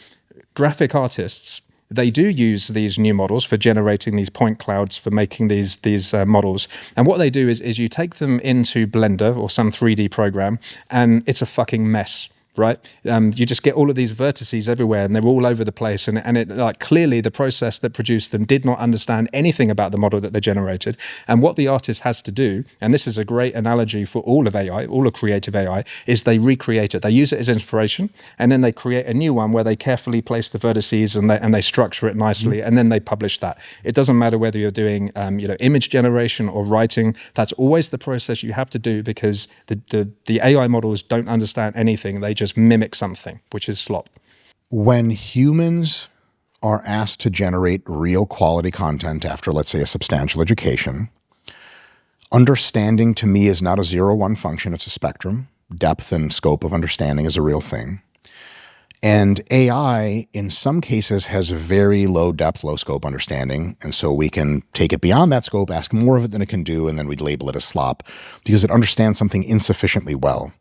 A: graphic artists, they do use these new models for generating these point clouds, for making these models. And what they do is you take them into Blender or some 3D program, and it's a fucking mess. Right? You just get all of these vertices everywhere and they're all over the place. And it like clearly the process that produced them did not understand anything about the model that they generated. And what the artist has to do, and this is a great analogy for all of AI, all of creative AI, is they recreate it. They use it as inspiration and then they create a new one where they carefully place the vertices and they structure it nicely and then they publish that. It doesn't matter whether you're doing image generation or writing. That's always the process you have to do, because the AI models don't understand anything. They just mimic something, which is slop.
D: When humans are asked to generate real quality content after, let's say, a substantial education, understanding to me is not a 0-1 function, it's a spectrum. Depth and scope of understanding is a real thing. And AI, in some cases, has very low depth, low scope understanding. And so we can take it beyond that scope, ask more of it than it can do, and then we'd label it as slop because it understands something insufficiently well.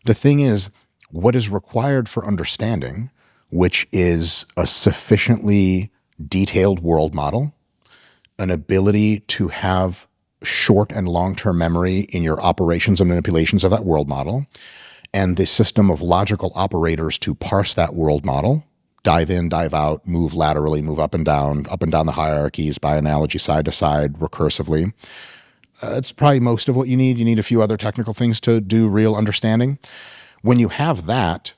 D: The thing is, what is required for understanding, which is a sufficiently detailed world model, an ability to have short and long-term memory in your operations and manipulations of that world model, and the system of logical operators to parse that world model, dive in, dive out, move laterally, move up and down the hierarchies by analogy, side to side, recursively. It's probably most of what you need. You need a few other technical things to do real understanding. When you have that,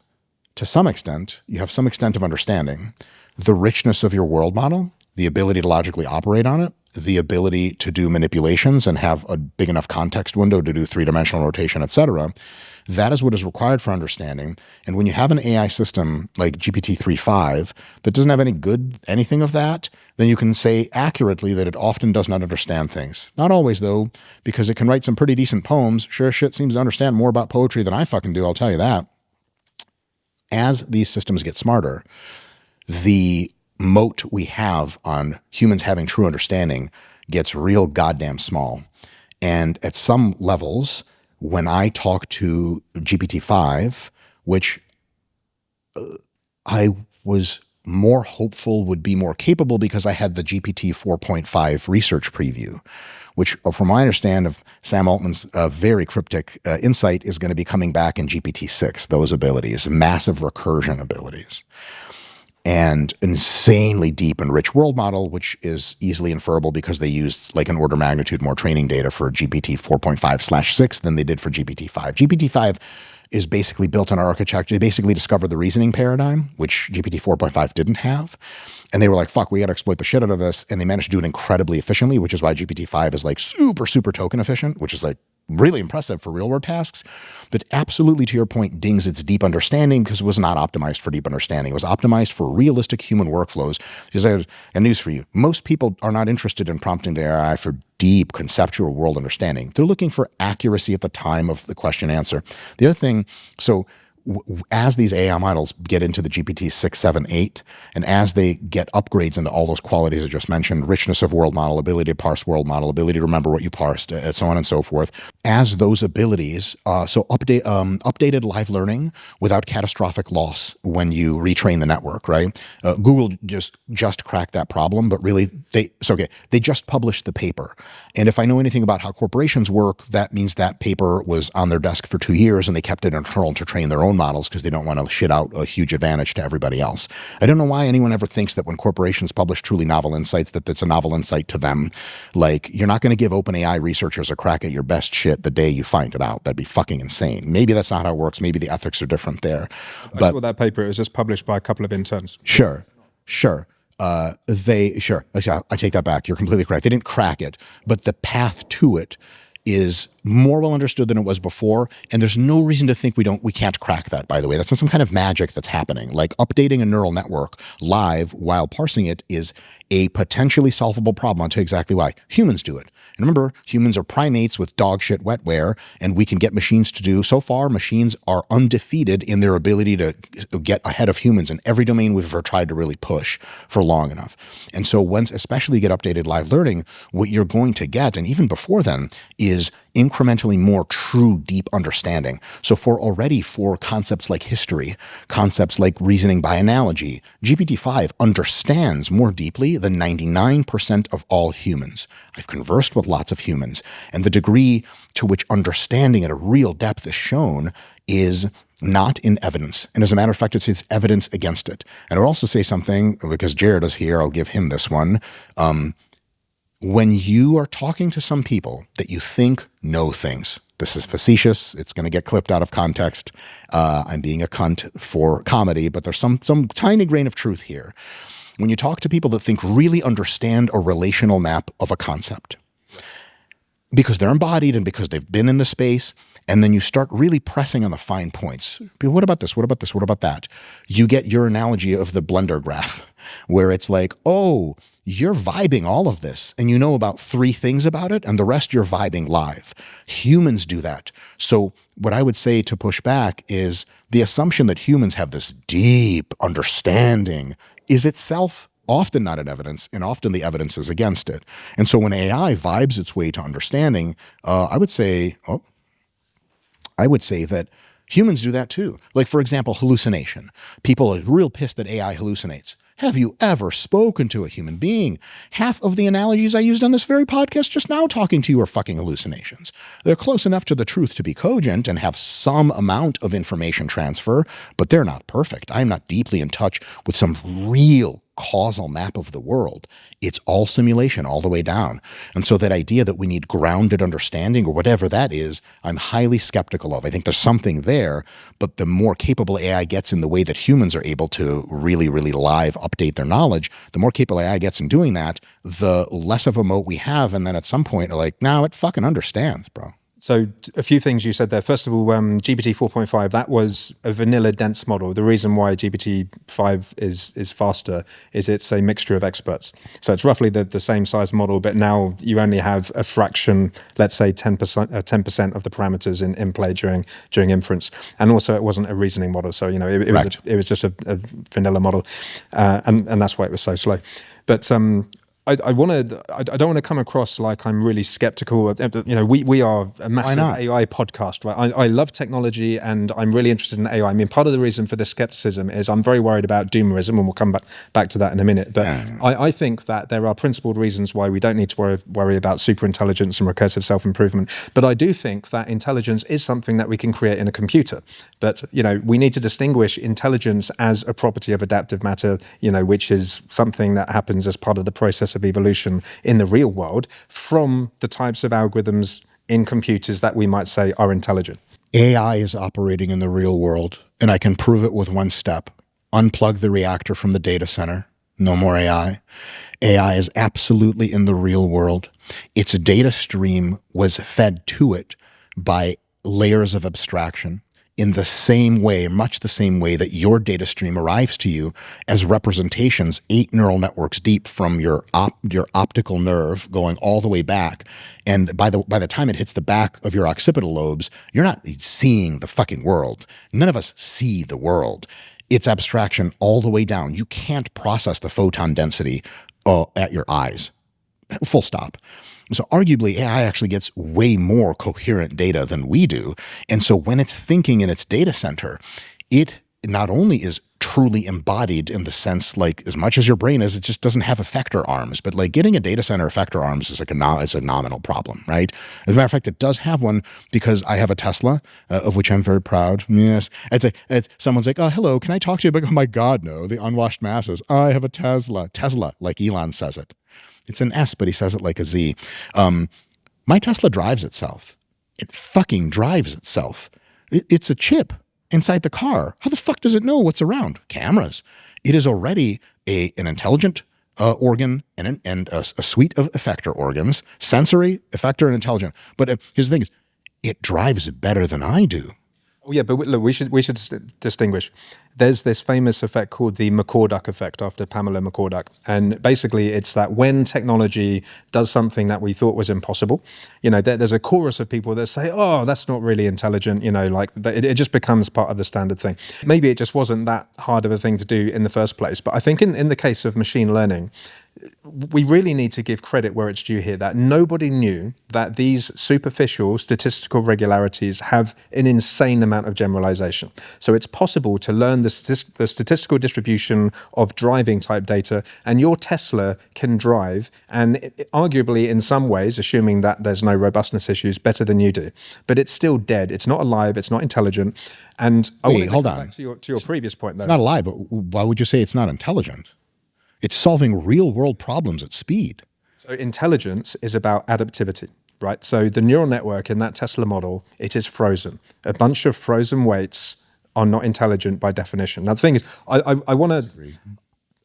D: to some extent, you have some extent of understanding. The richness of your world model, the ability to logically operate on it, the ability to do manipulations and have a big enough context window to do three-dimensional rotation, etc. That is what is required for understanding. And when you have an AI system like GPT-3.5 that doesn't have anything of that, then you can say accurately that it often does not understand things. Not always, though, because it can write some pretty decent poems. Sure as shit seems to understand more about poetry than I fucking do, I'll tell you that. As these systems get smarter, the moat we have on humans having true understanding gets real goddamn small. And at some levels, when I talk to GPT-5, which I was more hopeful would be more capable because I had the GPT 4.5 research preview, which from my understanding of Sam Altman's very cryptic insight is going to be coming back in GPT-6, those abilities, massive recursion abilities. And insanely deep and rich world model, which is easily inferable because they used like an order of magnitude more training data for GPT 4.5/6 than they did for GPT-5. GPT-5 is basically built on our architecture. They basically discovered the reasoning paradigm, which GPT 4.5 didn't have. And they were like, fuck, we got to exploit the shit out of this. And they managed to do it incredibly efficiently, which is why GPT-5 is like super, super token efficient, which is like really impressive for real world tasks, but absolutely, to your point, dings its deep understanding because it was not optimized for deep understanding. It was optimized for realistic human workflows. Because I have news for you. Most people are not interested in prompting their AI for deep conceptual world understanding. They're looking for accuracy at the time of the question answer. The other thing, so as these AI models get into the GPT 6, 7, 8, and as they get upgrades into all those qualities I just mentioned, richness of world model, ability to parse world model, ability to remember what you parsed, and so on and so forth, as those abilities, updated live learning without catastrophic loss when you retrain the network, right? Google just cracked that problem, but really they just published the paper. And if I know anything about how corporations work, that means that paper was on their desk for 2 years and they kept it internal to train their own models because they don't want to shit out a huge advantage to everybody else. I don't know why anyone ever thinks that when corporations publish truly novel insights, that it's a novel insight to them. Like, you're not going to give OpenAI researchers a crack at your best shit the day you find it out. That'd be fucking insane. Maybe that's not how it works. Maybe the ethics are different there.
A: I saw that paper. It was just published by a couple of interns.
D: Sure. I take that back. You're completely correct. They didn't crack it, but the path to it is more well understood than it was before, and there's no reason to think we can't crack that, by the way. That's not some kind of magic that's happening. Like, updating a neural network live while parsing it is a potentially solvable problem. I'll tell you exactly why. Humans do it. And remember, humans are primates with dog shit wetware, and we can get machines to do. So far, machines are undefeated in their ability to get ahead of humans in every domain we've ever tried to really push for long enough. And so once, especially you get updated live learning, what you're going to get, and even before then, is incrementally more true, deep understanding. So for concepts like history, concepts like reasoning by analogy, GPT-5 understands more deeply than 99% of all humans. I've conversed with lots of humans, and the degree to which understanding at a real depth is shown is not in evidence. And as a matter of fact, it's evidence against it. And I'll also say something, because Jared is here, I'll give him this one. When you are talking to some people that you think know things, this is facetious, it's going to get clipped out of context. I'm being a cunt for comedy, but there's some tiny grain of truth here. When you talk to people that think really understand a relational map of a concept, because they're embodied and because they've been in the space, and then you start really pressing on the fine points. What about this? What about this? What about that? You get your analogy of the blender graph, where it's like, oh, you're vibing all of this and you know about 3 things about it and the rest you're vibing live. Humans do that. So what I would say to push back is the assumption that humans have this deep understanding is itself often not in evidence, and often the evidence is against it. And so when AI vibes its way to understanding, I would say that humans do that too. Like, for example, hallucination. People are real pissed that AI hallucinates. Have you ever spoken to a human being? Half of the analogies I used on this very podcast just now talking to you are fucking hallucinations. They're close enough to the truth to be cogent and have some amount of information transfer, but they're not perfect. I'm not deeply in touch with some real causal map of the world. It's all simulation all the way down. And so that idea that we need grounded understanding or whatever that is, I'm highly skeptical of. I think there's something there, but the more capable AI gets in the way that humans are able to really, really live update their knowledge, the more capable AI gets in doing that, the less of a moat we have. And then at some point, like, now it fucking understands, bro.
A: So a few things you said there. First of all, GPT 4.5, that was a vanilla dense model. The reason why GPT 5 is faster is it's a mixture of experts. So it's roughly the same size model, but now you only have a fraction, let's say 10% of the parameters in play during inference. And also it wasn't a reasoning model. So, it was just a vanilla model. And that's why it was so slow. But I don't want to come across like I'm really skeptical. We are a massive AI podcast, right? I love technology and I'm really interested in AI. I mean, part of the reason for this skepticism is I'm very worried about doomerism, and we'll come back to that in a minute. But I think that there are principled reasons why we don't need to worry about superintelligence and recursive self-improvement. But I do think that intelligence is something that we can create in a computer. But, we need to distinguish intelligence as a property of adaptive matter, which is something that happens as part of the process of evolution in the real world, from the types of algorithms in computers that we might say are intelligent.
D: AI is operating in the real world, and I can prove it with one step. Unplug the reactor from the data center. No more AI. AI is absolutely in the real world. Its data stream was fed to it by layers of abstraction, in the same way, much the same way that your data stream arrives to you as representations 8 neural networks deep from your optical nerve going all the way back. And by the time it hits the back of your occipital lobes, you're not seeing the fucking world. None of us see the world. It's abstraction all the way down. You can't process the photon density at your eyes. Full stop. So arguably, AI actually gets way more coherent data than we do. And so when it's thinking in its data center, it not only is truly embodied in the sense, like, as much as your brain is, it just doesn't have effector arms. But like getting a data center effector arms is like it's a nominal problem, right? As a matter of fact, it does have one because I have a Tesla, of which I'm very proud. Yes. Someone's like, oh, hello, can I talk to you? But, oh my God, no, the unwashed masses. I have a Tesla. Tesla, like Elon says it. It's an S, but he says it like a Z. My Tesla drives itself. It fucking drives itself. It's a chip inside the car. How the fuck does it know what's around? Cameras. It is already an intelligent organ and a suite of effector organs, sensory, effector, and intelligent. But here's the thing: it drives better than I do.
A: Oh yeah, but look, we should distinguish. There's this famous effect called the McCorduck effect after Pamela McCorduck. And basically it's that when technology does something that we thought was impossible, there's a chorus of people that say, oh, that's not really intelligent, it just becomes part of the standard thing. Maybe it just wasn't that hard of a thing to do in the first place. But I think in the case of machine learning, we really need to give credit where it's due here, that nobody knew that these superficial statistical regularities have an insane amount of generalization. So it's possible to learn the statistical distribution of driving type data, and your Tesla can drive, and arguably in some ways, assuming that there's no robustness issues, better than you do. But it's still dead. It's not alive. It's not intelligent. And I want to go back to your previous point, though.
D: It's not alive, but why would you say it's not intelligent? It's solving real-world problems at speed.
A: So intelligence is about adaptivity, right? So the neural network in that Tesla model, it is frozen. A bunch of frozen weights are not intelligent by definition. Now the thing is, I want to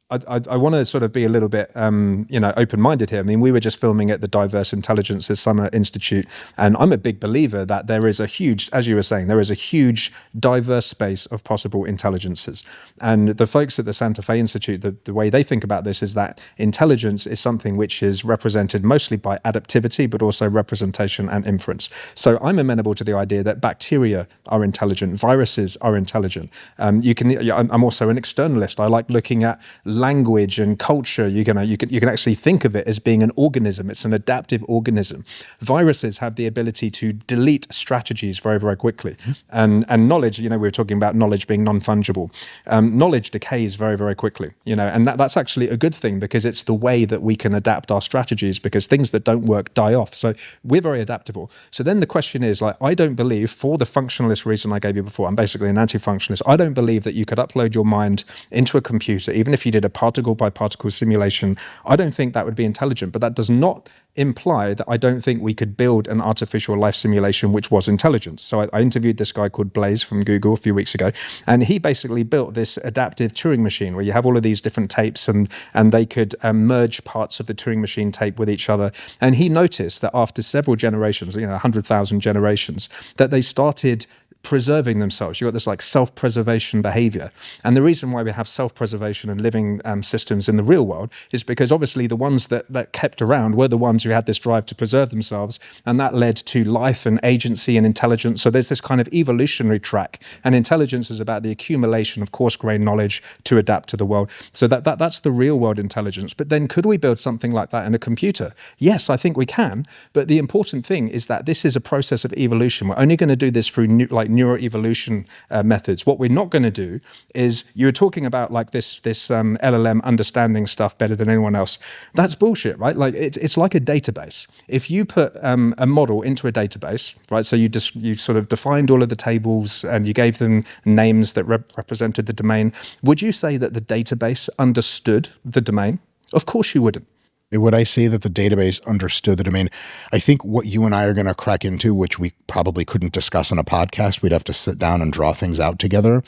A: I want to sort of be a little bit, open-minded here. I mean, we were just filming at the Diverse Intelligences Summer Institute, and I'm a big believer that there is a huge, as you were saying, there is a huge diverse space of possible intelligences. And the folks at the Santa Fe Institute, the way they think about this is that intelligence is something which is represented mostly by adaptivity, but also representation and inference. So I'm amenable to the idea that bacteria are intelligent, viruses are intelligent. I'm also an externalist. I like looking at language and culture. You can actually think of it as being an organism. It's an adaptive organism. Viruses have the ability to delete strategies very, very quickly. And knowledge, we were talking about knowledge being non-fungible. Knowledge decays very, very quickly, and that's actually a good thing because it's the way that we can adapt our strategies, because things that don't work die off. So we're very adaptable. So then the question is, I don't believe, for the functionalist reason I gave you before, I'm basically an anti-functionalist, I don't believe that you could upload your mind into a computer, even if you did a particle by particle simulation. I don't think that would be intelligent, but that does not imply that I don't think we could build an artificial life simulation which was intelligent. So I interviewed this guy called Blaze from Google a few weeks ago, and he basically built this adaptive Turing machine where you have all of these different tapes and they could merge parts of the Turing machine tape with each other. And he noticed that after several generations, 100,000 generations, that they started preserving themselves. You've got this self-preservation behavior. And the reason why we have self-preservation and living systems in the real world is because obviously the ones that kept around were the ones who had this drive to preserve themselves, and that led to life and agency and intelligence. So there's this kind of evolutionary track, and intelligence is about the accumulation of coarse-grained knowledge to adapt to the world. So that's the real world intelligence. But then could we build something like that in a computer? Yes, I think we can. But the important thing is that this is a process of evolution. We're only going to do this through neuroevolution methods. What we're not going to do is, you were talking about this LLM understanding stuff better than anyone else. That's bullshit, right? It's like a database. If you put a model into a database, right? So you sort of defined all of the tables and you gave them names that represented the domain. Would you say that the database understood the domain? Of course you wouldn't.
D: Would I say that the database understood the domain? I think what you and I are going to crack into, which we probably couldn't discuss on a podcast, we'd have to sit down and draw things out together,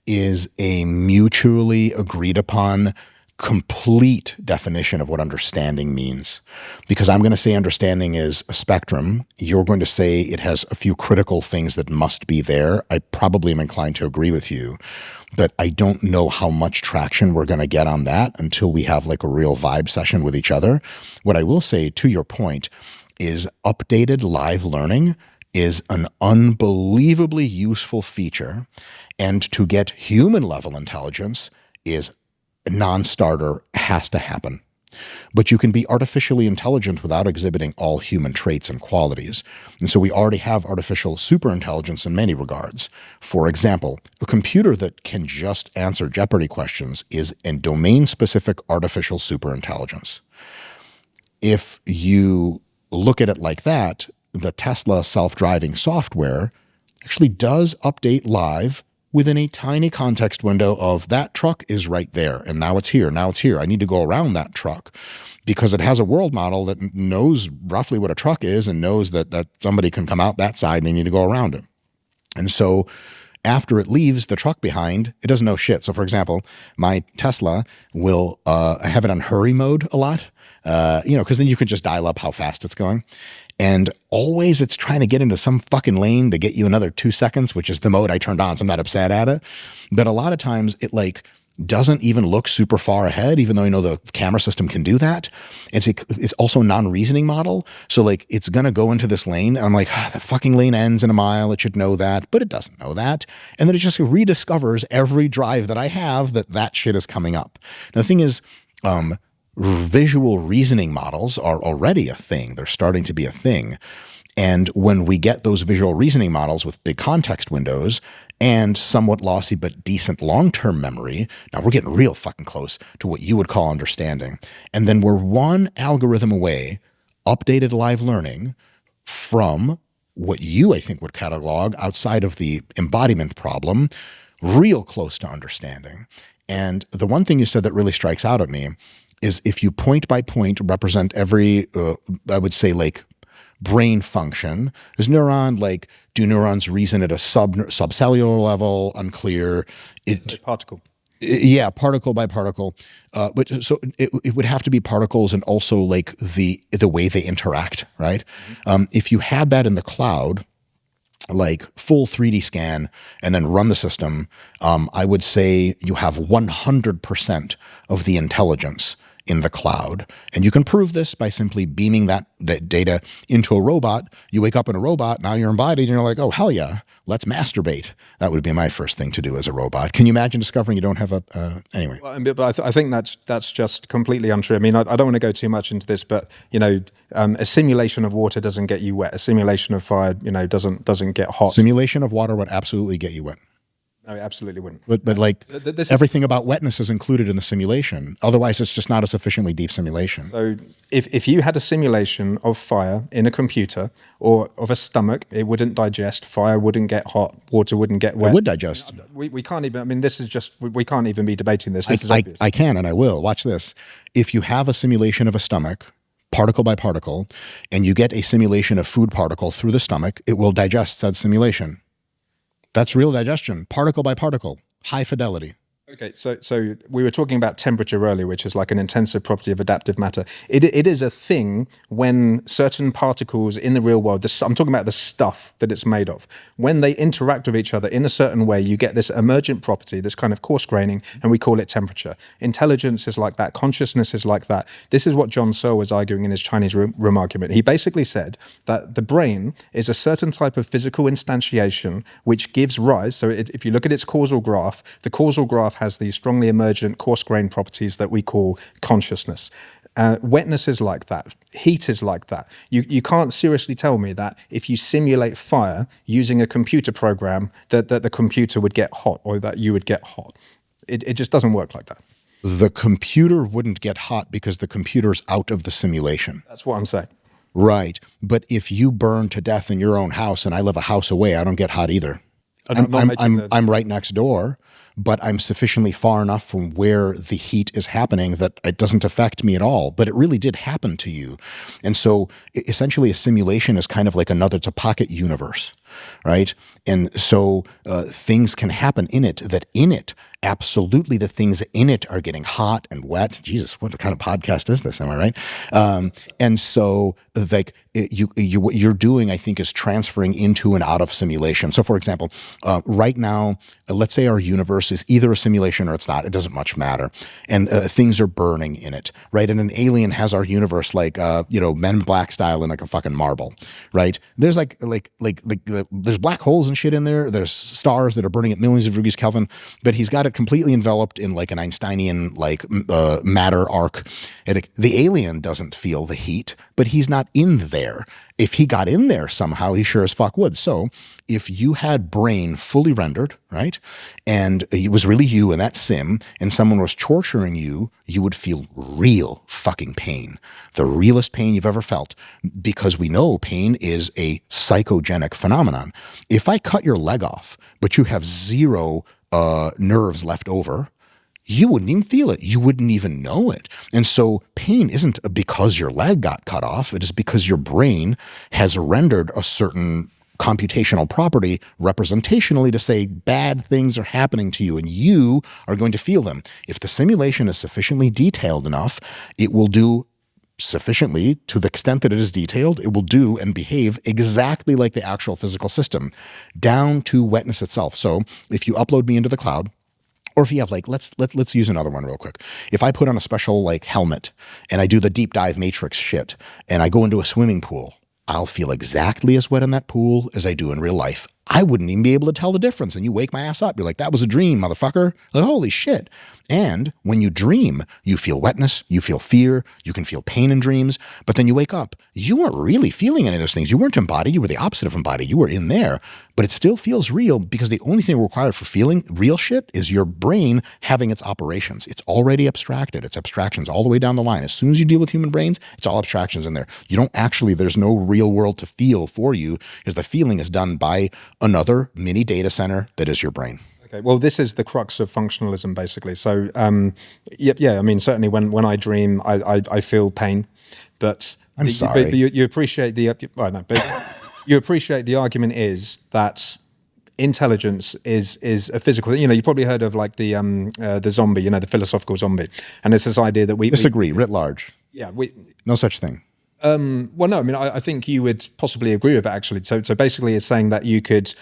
D: is a mutually agreed upon complete definition of what understanding means. Because I'm going to say understanding is a spectrum. You're going to say it has a few critical things that must be there. I probably am inclined to agree with you, but I don't know how much traction we're going to get on that until we have a real vibe session with each other. What I will say, to your point, is updated live learning is an unbelievably useful feature, and to get human level intelligence is non-starter, has to happen. But you can be artificially intelligent without exhibiting all human traits and qualities. And so we already have artificial superintelligence in many regards. For example, a computer that can just answer Jeopardy questions is a domain-specific artificial superintelligence. If you look at it like that, the Tesla self-driving software actually does update live within a tiny context window of that truck is right there, and now it's here, now it's here. I need to go around that truck, because it has a world model that knows roughly what a truck is and knows that somebody can come out that side and they need to go around it. And so after it leaves the truck behind, it doesn't know shit. So for example, my Tesla will have it on hurry mode a lot, because then you can just dial up how fast it's going. And always it's trying to get into some fucking lane to get you another 2 seconds, which is the mode I turned on, so I'm not upset at it. But a lot of times it doesn't even look super far ahead, even though the camera system can do that. It's also a non-reasoning model. So it's going to go into this lane. And I'm like, the fucking lane ends in a mile. It should know that, but it doesn't know that. And then it just rediscovers every drive that I have that shit is coming up. Now, the thing is, visual reasoning models are already a thing. They're starting to be a thing. And when we get those visual reasoning models with big context windows and somewhat lossy but decent long-term memory, now we're getting real fucking close to what you would call understanding. And then we're one algorithm away, updated live learning, from what you, I think, would catalog outside of the embodiment problem, real close to understanding. And the one thing you said that really strikes out at me is if you point by point represent every, I would say brain function, is do neurons reason at a subcellular level? Unclear.
A: It's a particle.
D: Yeah, particle by particle. But so it would have to be particles and also like the way they interact, right? If you had that in the cloud, like full 3D scan and then run the system, I would say you have 100% of the intelligence in the cloud. And you can prove this by simply beaming that data into a robot. You wake up in a robot, now you're embodied, and you're like, oh, hell yeah, let's masturbate. That would be my first thing to do as a robot. Can you imagine discovering you don't have anyway?
A: Well, but I think that's just completely untrue. I mean, I don't want to go too much into this, but, a simulation of water doesn't get you wet. A simulation of fire, doesn't get hot.
D: Simulation of water would absolutely get you wet.
A: No, it absolutely wouldn't.
D: But like everything about wetness is included in the simulation. Otherwise, it's just not a sufficiently deep simulation.
A: So if you had a simulation of fire in a computer or of a stomach, it wouldn't digest, fire wouldn't get hot, water wouldn't get wet.
D: It would digest.
A: We can't even, I mean, this is just, we can't even be debating this. This is obvious.
D: I can and I will. Watch this. If you have a simulation of a stomach, particle by particle, and you get a simulation of food particle through the stomach, it will digest said simulation. That's real digestion, particle by particle, high fidelity.
A: Okay, so we were talking about temperature earlier, which is like an intensive property of adaptive matter. It is a thing when certain particles in the real world, I'm talking about the stuff that it's made of, when they interact with each other in a certain way, you get this emergent property, this kind of coarse graining, and we call it temperature. Intelligence is like that. Consciousness is like that. This is what John Searle was arguing in his Chinese room argument. He basically said that the brain is a certain type of physical instantiation which gives rise, so if you look at its causal graph, the causal graph has these strongly emergent coarse-grained properties that we call consciousness. Wetness is like that. Heat is like that. You can't seriously tell me that if you simulate fire using a computer program that the computer would get hot or that you would get hot. It just doesn't work like that.
D: The computer wouldn't get hot because the computer's out of the simulation.
A: That's what I'm saying.
D: Right. But if you burn to death in your own house and I live a house away, I don't get hot either. I'm right next door, but I'm sufficiently far enough from where the heat is happening that it doesn't affect me at all. But it really did happen to you. And so essentially a simulation is kind of like it's a pocket universe, right? And so things can happen in it that in it, absolutely the things in it are getting hot and wet. Jesus, what kind of podcast is this? Am I right? And so like what you're doing, I think, is transferring into and out of simulation. So for example, right now, let's say our universe is either a simulation or it's not. It doesn't much matter. And things are burning in it, right? And an alien has our universe like, Men in Black style in like a fucking marble, right? There's there's black holes and shit in there. There's stars that are burning at millions of degrees Kelvin, but he's got it completely enveloped in like an Einsteinian matter arc. And the alien doesn't feel the heat, but he's not in there. If he got in there somehow, he sure as fuck would. So if you had brain fully rendered, right, and it was really you in that sim, and someone was torturing you, you would feel real fucking pain, the realest pain you've ever felt, because we know pain is a psychogenic phenomenon. If I cut your leg off, but you have zero nerves left over, you wouldn't even feel it. You wouldn't even know it. And so pain isn't because your leg got cut off. It is because your brain has rendered a certain computational property representationally to say bad things are happening to you and you are going to feel them. If the simulation is sufficiently detailed enough, it will do sufficiently to the extent that it is detailed, it will do and behave exactly like the actual physical system, down to wetness itself. So if you upload me into the cloud, or if you have let's use another one real quick. If I put on a special helmet and I do the deep dive matrix shit and I go into a swimming pool, I'll feel exactly as wet in that pool as I do in real life. I wouldn't even be able to tell the difference. And you wake my ass up. You're like, that was a dream, motherfucker. Like, holy shit. And when you dream, you feel wetness, you feel fear, you can feel pain in dreams, but then you wake up. You weren't really feeling any of those things. You weren't embodied. You were the opposite of embodied. You were in there, but it still feels real because the only thing required for feeling real shit is your brain having its operations. It's already abstracted. It's abstractions all the way down the line. As soon as you deal with human brains, it's all abstractions in there. You don't actually, there's no real world to feel for you, because the feeling is done by another mini data center that is your brain.
A: Okay, well, this is the crux of functionalism, basically. So, I mean, certainly when I dream, I feel pain, but
D: I'm sorry.
A: But you appreciate the you appreciate the argument is that intelligence is a physical. You know, you probably heard of like the zombie. You know, the philosophical zombie, and it's this idea that we
D: Disagree, writ large.
A: Yeah,
D: No such thing.
A: well, no, I mean, I think you would possibly agree with it, actually. So basically, it's saying that you could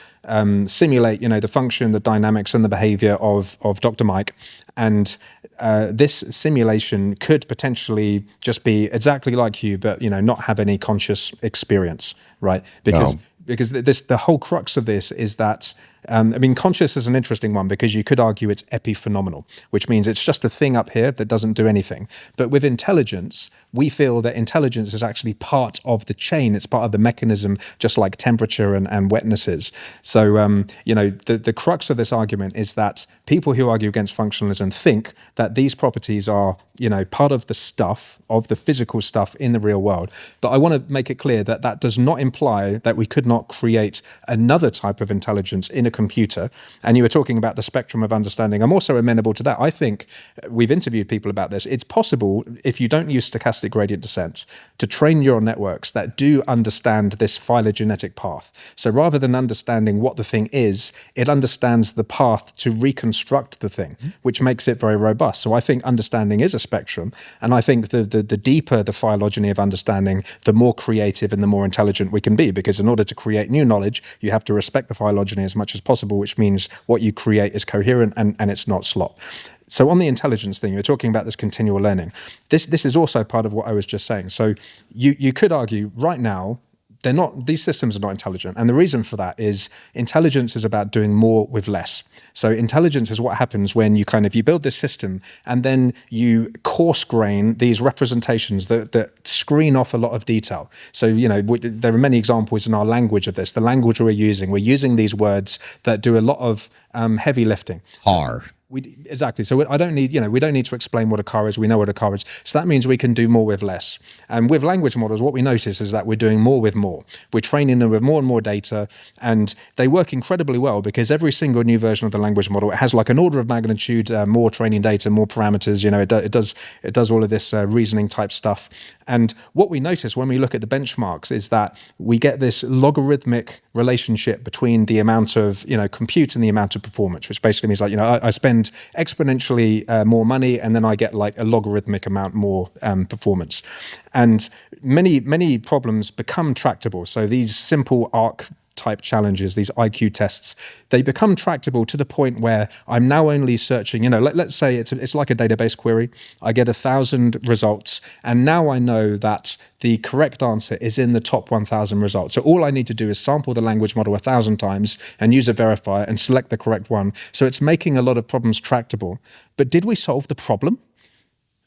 A: simulate, you know, the function, the dynamics, and the behavior of Dr. Mike, and this simulation could potentially just be exactly like you, but, you know, not have any conscious experience, right? Because the whole crux of this is that, I mean, conscious is an interesting one because you could argue it's epiphenomenal, which means it's just a thing up here that doesn't do anything. But with intelligence, we feel that intelligence is actually part of the chain. It's part of the mechanism, just like temperature and wetness is. So, you know, the crux of this argument is that people who argue against functionalism think that these properties are, you know, part of the stuff, of the physical stuff in the real world. But I want to make it clear that that does not imply that we could not create another type of intelligence in a computer. And you were talking about the spectrum of understanding. I'm also amenable to that. I think we've interviewed people about this. It's possible, if you don't use stochastic gradient descent, to train neural networks that do understand this phylogenetic path. So rather than understanding what the thing is, it understands the path to reconstruct the thing, which makes it very robust. So I think understanding is a spectrum. And I think the deeper the phylogeny of understanding, the more creative and the more intelligent we can be. Because in order to create new knowledge, you have to respect the phylogeny as much as possible, which means what you create is coherent and it's not slop. So on the intelligence thing, you're talking about this continual learning. This is also part of what I was just saying. So you could argue right now, these systems are not intelligent. And the reason for that is intelligence is about doing more with less. So intelligence is what happens when you build this system and then you coarse grain these representations that screen off a lot of detail. So, you know, there are many examples in our language of this. The language we're using these words that do a lot of heavy lifting.
D: R.
A: Exactly. So we don't need to explain what a car is. We know what a car is. So that means we can do more with less. And with language models, what we notice is that we're doing more with more. We're training them with more and more data, and they work incredibly well because every single new version of the language model, it has like an order of magnitude more training data, more parameters. You know, it does all of this reasoning type stuff. And what we notice when we look at the benchmarks is that we get this logarithmic relationship between the amount of, you know, compute and the amount of performance, which basically means, like, you know, I spend exponentially more money and then I get like a logarithmic amount more performance. And many problems become tractable. So these simple arc type challenges, these IQ tests, they become tractable to the point where I'm now only searching, you know, let's say it's like a database query. I get 1,000 results, and now I know that the correct answer is in the top 1,000 results. So all I need to do is sample the language model 1,000 times and use a verifier and select the correct one. So it's making a lot of problems tractable. But did we solve the problem?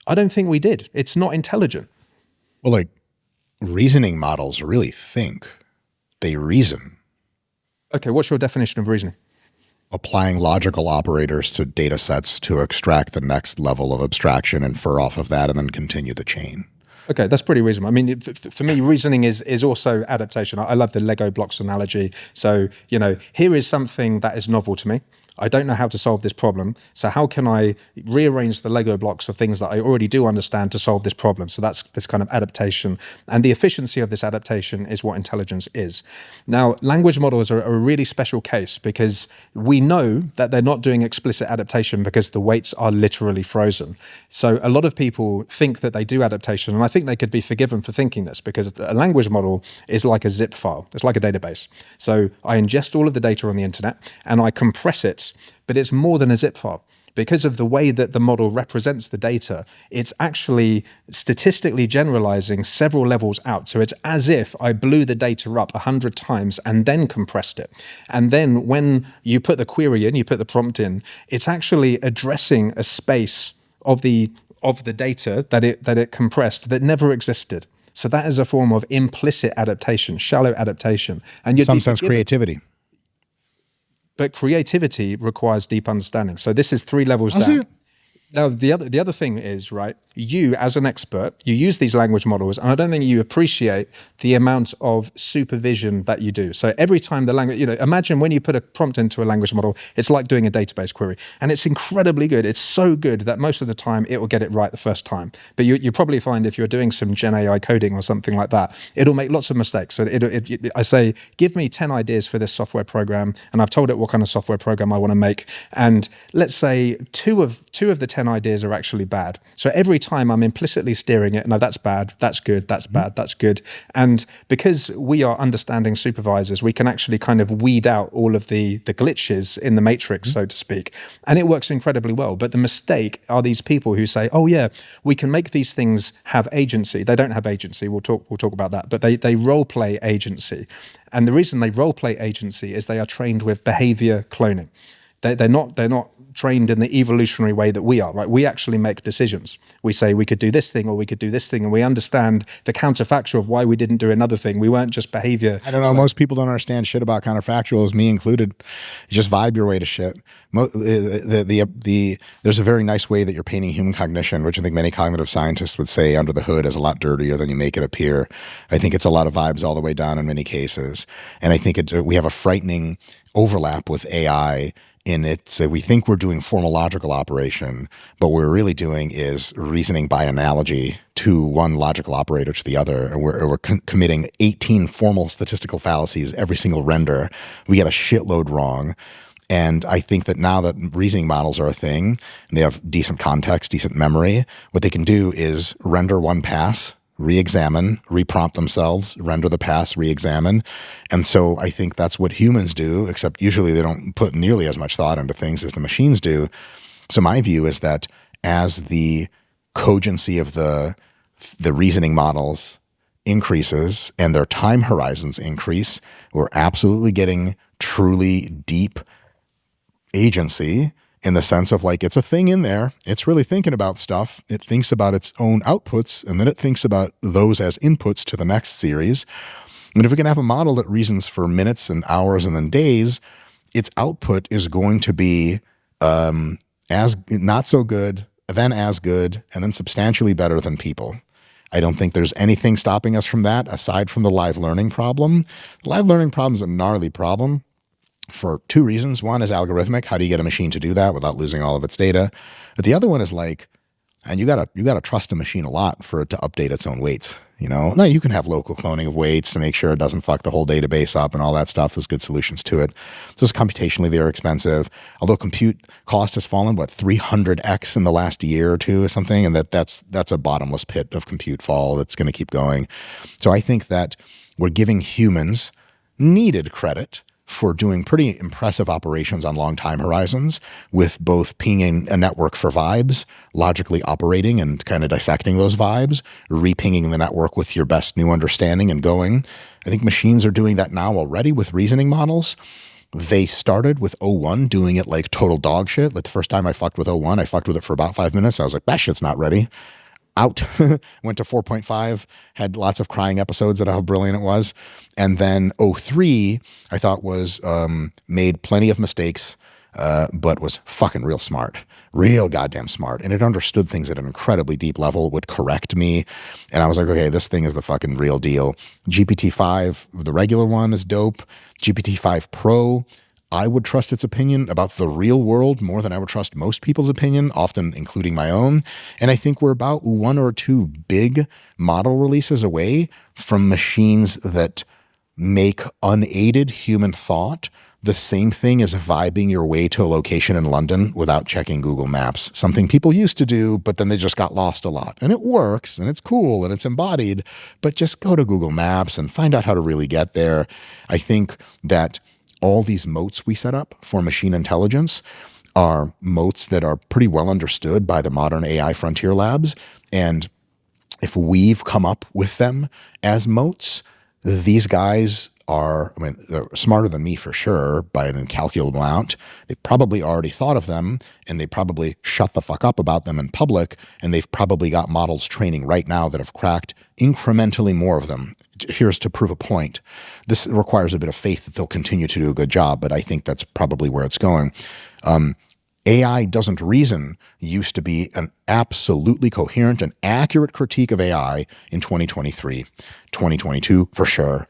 A: I don't think we did. It's not intelligent.
D: Well, like, reasoning models really think. They reason.
A: Okay, what's your definition of reasoning?
D: Applying logical operators to data sets to extract the next level of abstraction, infer off of that, and then continue the chain.
A: Okay, that's pretty reasonable. I mean, for me, reasoning is also adaptation. I love the Lego blocks analogy. So, you know, here is something that is novel to me. I don't know how to solve this problem. So how can I rearrange the Lego blocks of things that I already do understand to solve this problem? So that's this kind of adaptation. And the efficiency of this adaptation is what intelligence is. Now, language models are a really special case because we know that they're not doing explicit adaptation because the weights are literally frozen. So a lot of people think that they do adaptation, and I think they could be forgiven for thinking this because a language model is like a zip file. It's like a database. So I ingest all of the data on the internet and I compress it, but it's more than a zip file. Because of the way that the model represents the data, it's actually statistically generalizing several levels out. So it's as if I blew the data up 100 times and then compressed it. And then when you put the query in, you put the prompt in, it's actually addressing a space of the data that it compressed that never existed. So that is a form of implicit adaptation, shallow adaptation. And
D: in some sense, creativity.
A: But creativity requires deep understanding. So this is 3 levels down. Now, the other thing is, right, you as an expert, you use these language models, and I don't think you appreciate the amount of supervision that you do. So every time the language, imagine when you put a prompt into a language model, it's like doing a database query, and it's incredibly good. It's so good that most of the time it will get it right the first time. But you probably find if you're doing some Gen AI coding or something like that, it'll make lots of mistakes. So I say, give me 10 ideas for this software program, and I've told it what kind of software program I want to make, and let's say two of the 10 ideas are actually bad. So every time I'm implicitly steering it, no, that's bad, that's good, that's bad, that's good. And because we are understanding supervisors, we can actually kind of weed out all of the glitches in the matrix, so to speak. And it works incredibly well. But the mistake are these people who say, oh yeah, we can make these things have agency. They don't have agency. We'll talk about that. But they role play agency. And the reason they role play agency is they are trained with behavior cloning. They're not trained in the evolutionary way that we are, right? We actually make decisions. We say we could do this thing or we could do this thing, and we understand the counterfactual of why we didn't do another thing. We weren't just behavior.
D: I don't know. Most people don't understand shit about counterfactuals, me included. You just vibe your way to shit. There's a very nice way that you're painting human cognition, which I think many cognitive scientists would say under the hood is a lot dirtier than you make it appear. I think it's a lot of vibes all the way down in many cases. And I think we have a frightening overlap with AI in it. So we think we're doing formal logical operation, but what we're really doing is reasoning by analogy to one logical operator to the other. And we're committing 18 formal statistical fallacies every single render. We get a shitload wrong. And I think that now that reasoning models are a thing, and they have decent context, decent memory, what they can do is render one pass, re-examine, reprompt themselves, render the pass, re-examine. And so I think that's what humans do, except usually they don't put nearly as much thought into things as the machines do. So my view is that as the cogency of the reasoning models increases and their time horizons increase, we're absolutely getting truly deep agency, in the sense of like, it's a thing in there. It's really thinking about stuff. It thinks about its own outputs, and then it thinks about those as inputs to the next series. And if we can have a model that reasons for minutes and hours and then days, its output is going to be as not so good, then as good, and then substantially better than people. I don't think there's anything stopping us from that aside from the live learning problem. The live learning problem is a gnarly problem for two reasons. One is algorithmic. How do you get a machine to do that without losing all of its data? But the other one is like, and you gotta trust a machine a lot for it to update its own weights. Now you can have local cloning of weights to make sure it doesn't fuck the whole database up and all that stuff. There's good solutions to it. So it's computationally very expensive. Although compute cost has fallen, 300x in the last year or two or something, and that's a bottomless pit of compute fall that's going to keep going. So I think that we're giving humans needed credit for doing pretty impressive operations on long time horizons, with both pinging a network for vibes, logically operating and kind of dissecting those vibes, repinging the network with your best new understanding and going. I think machines are doing that now already with reasoning models. They started with O1 doing it like total dog shit. Like the first time I fucked with O1, I fucked with it for about 5 minutes. I was like, that shit's not ready. Out. Went to 4.5, had lots of crying episodes at how brilliant it was. And then 03, I thought was made plenty of mistakes, but was fucking real smart, real goddamn smart. And it understood things at an incredibly deep level, would correct me. And I was like, okay, this thing is the fucking real deal. GPT-5, the regular one, is dope. GPT-5 Pro, I would trust its opinion about the real world more than I would trust most people's opinion, often including my own. And I think we're about one or two big model releases away from machines that make unaided human thought the same thing as vibing your way to a location in London without checking Google Maps. Something people used to do, but then they just got lost a lot. And it works, and it's cool, and it's embodied, but just go to Google Maps and find out how to really get there. I think that all these moats we set up for machine intelligence are moats that are pretty well understood by the modern AI frontier labs. And if we've come up with them as moats, these guys are, they're smarter than me for sure by an incalculable amount. They probably already thought of them, and they probably shut the fuck up about them in public, and they've probably got models training right now that have cracked incrementally more of them. Here's to prove a point. This requires a bit of faith that they'll continue to do a good job, but I think that's probably where it's going. AI doesn't reason used to be an absolutely coherent and accurate critique of AI in 2023, 2022, for sure.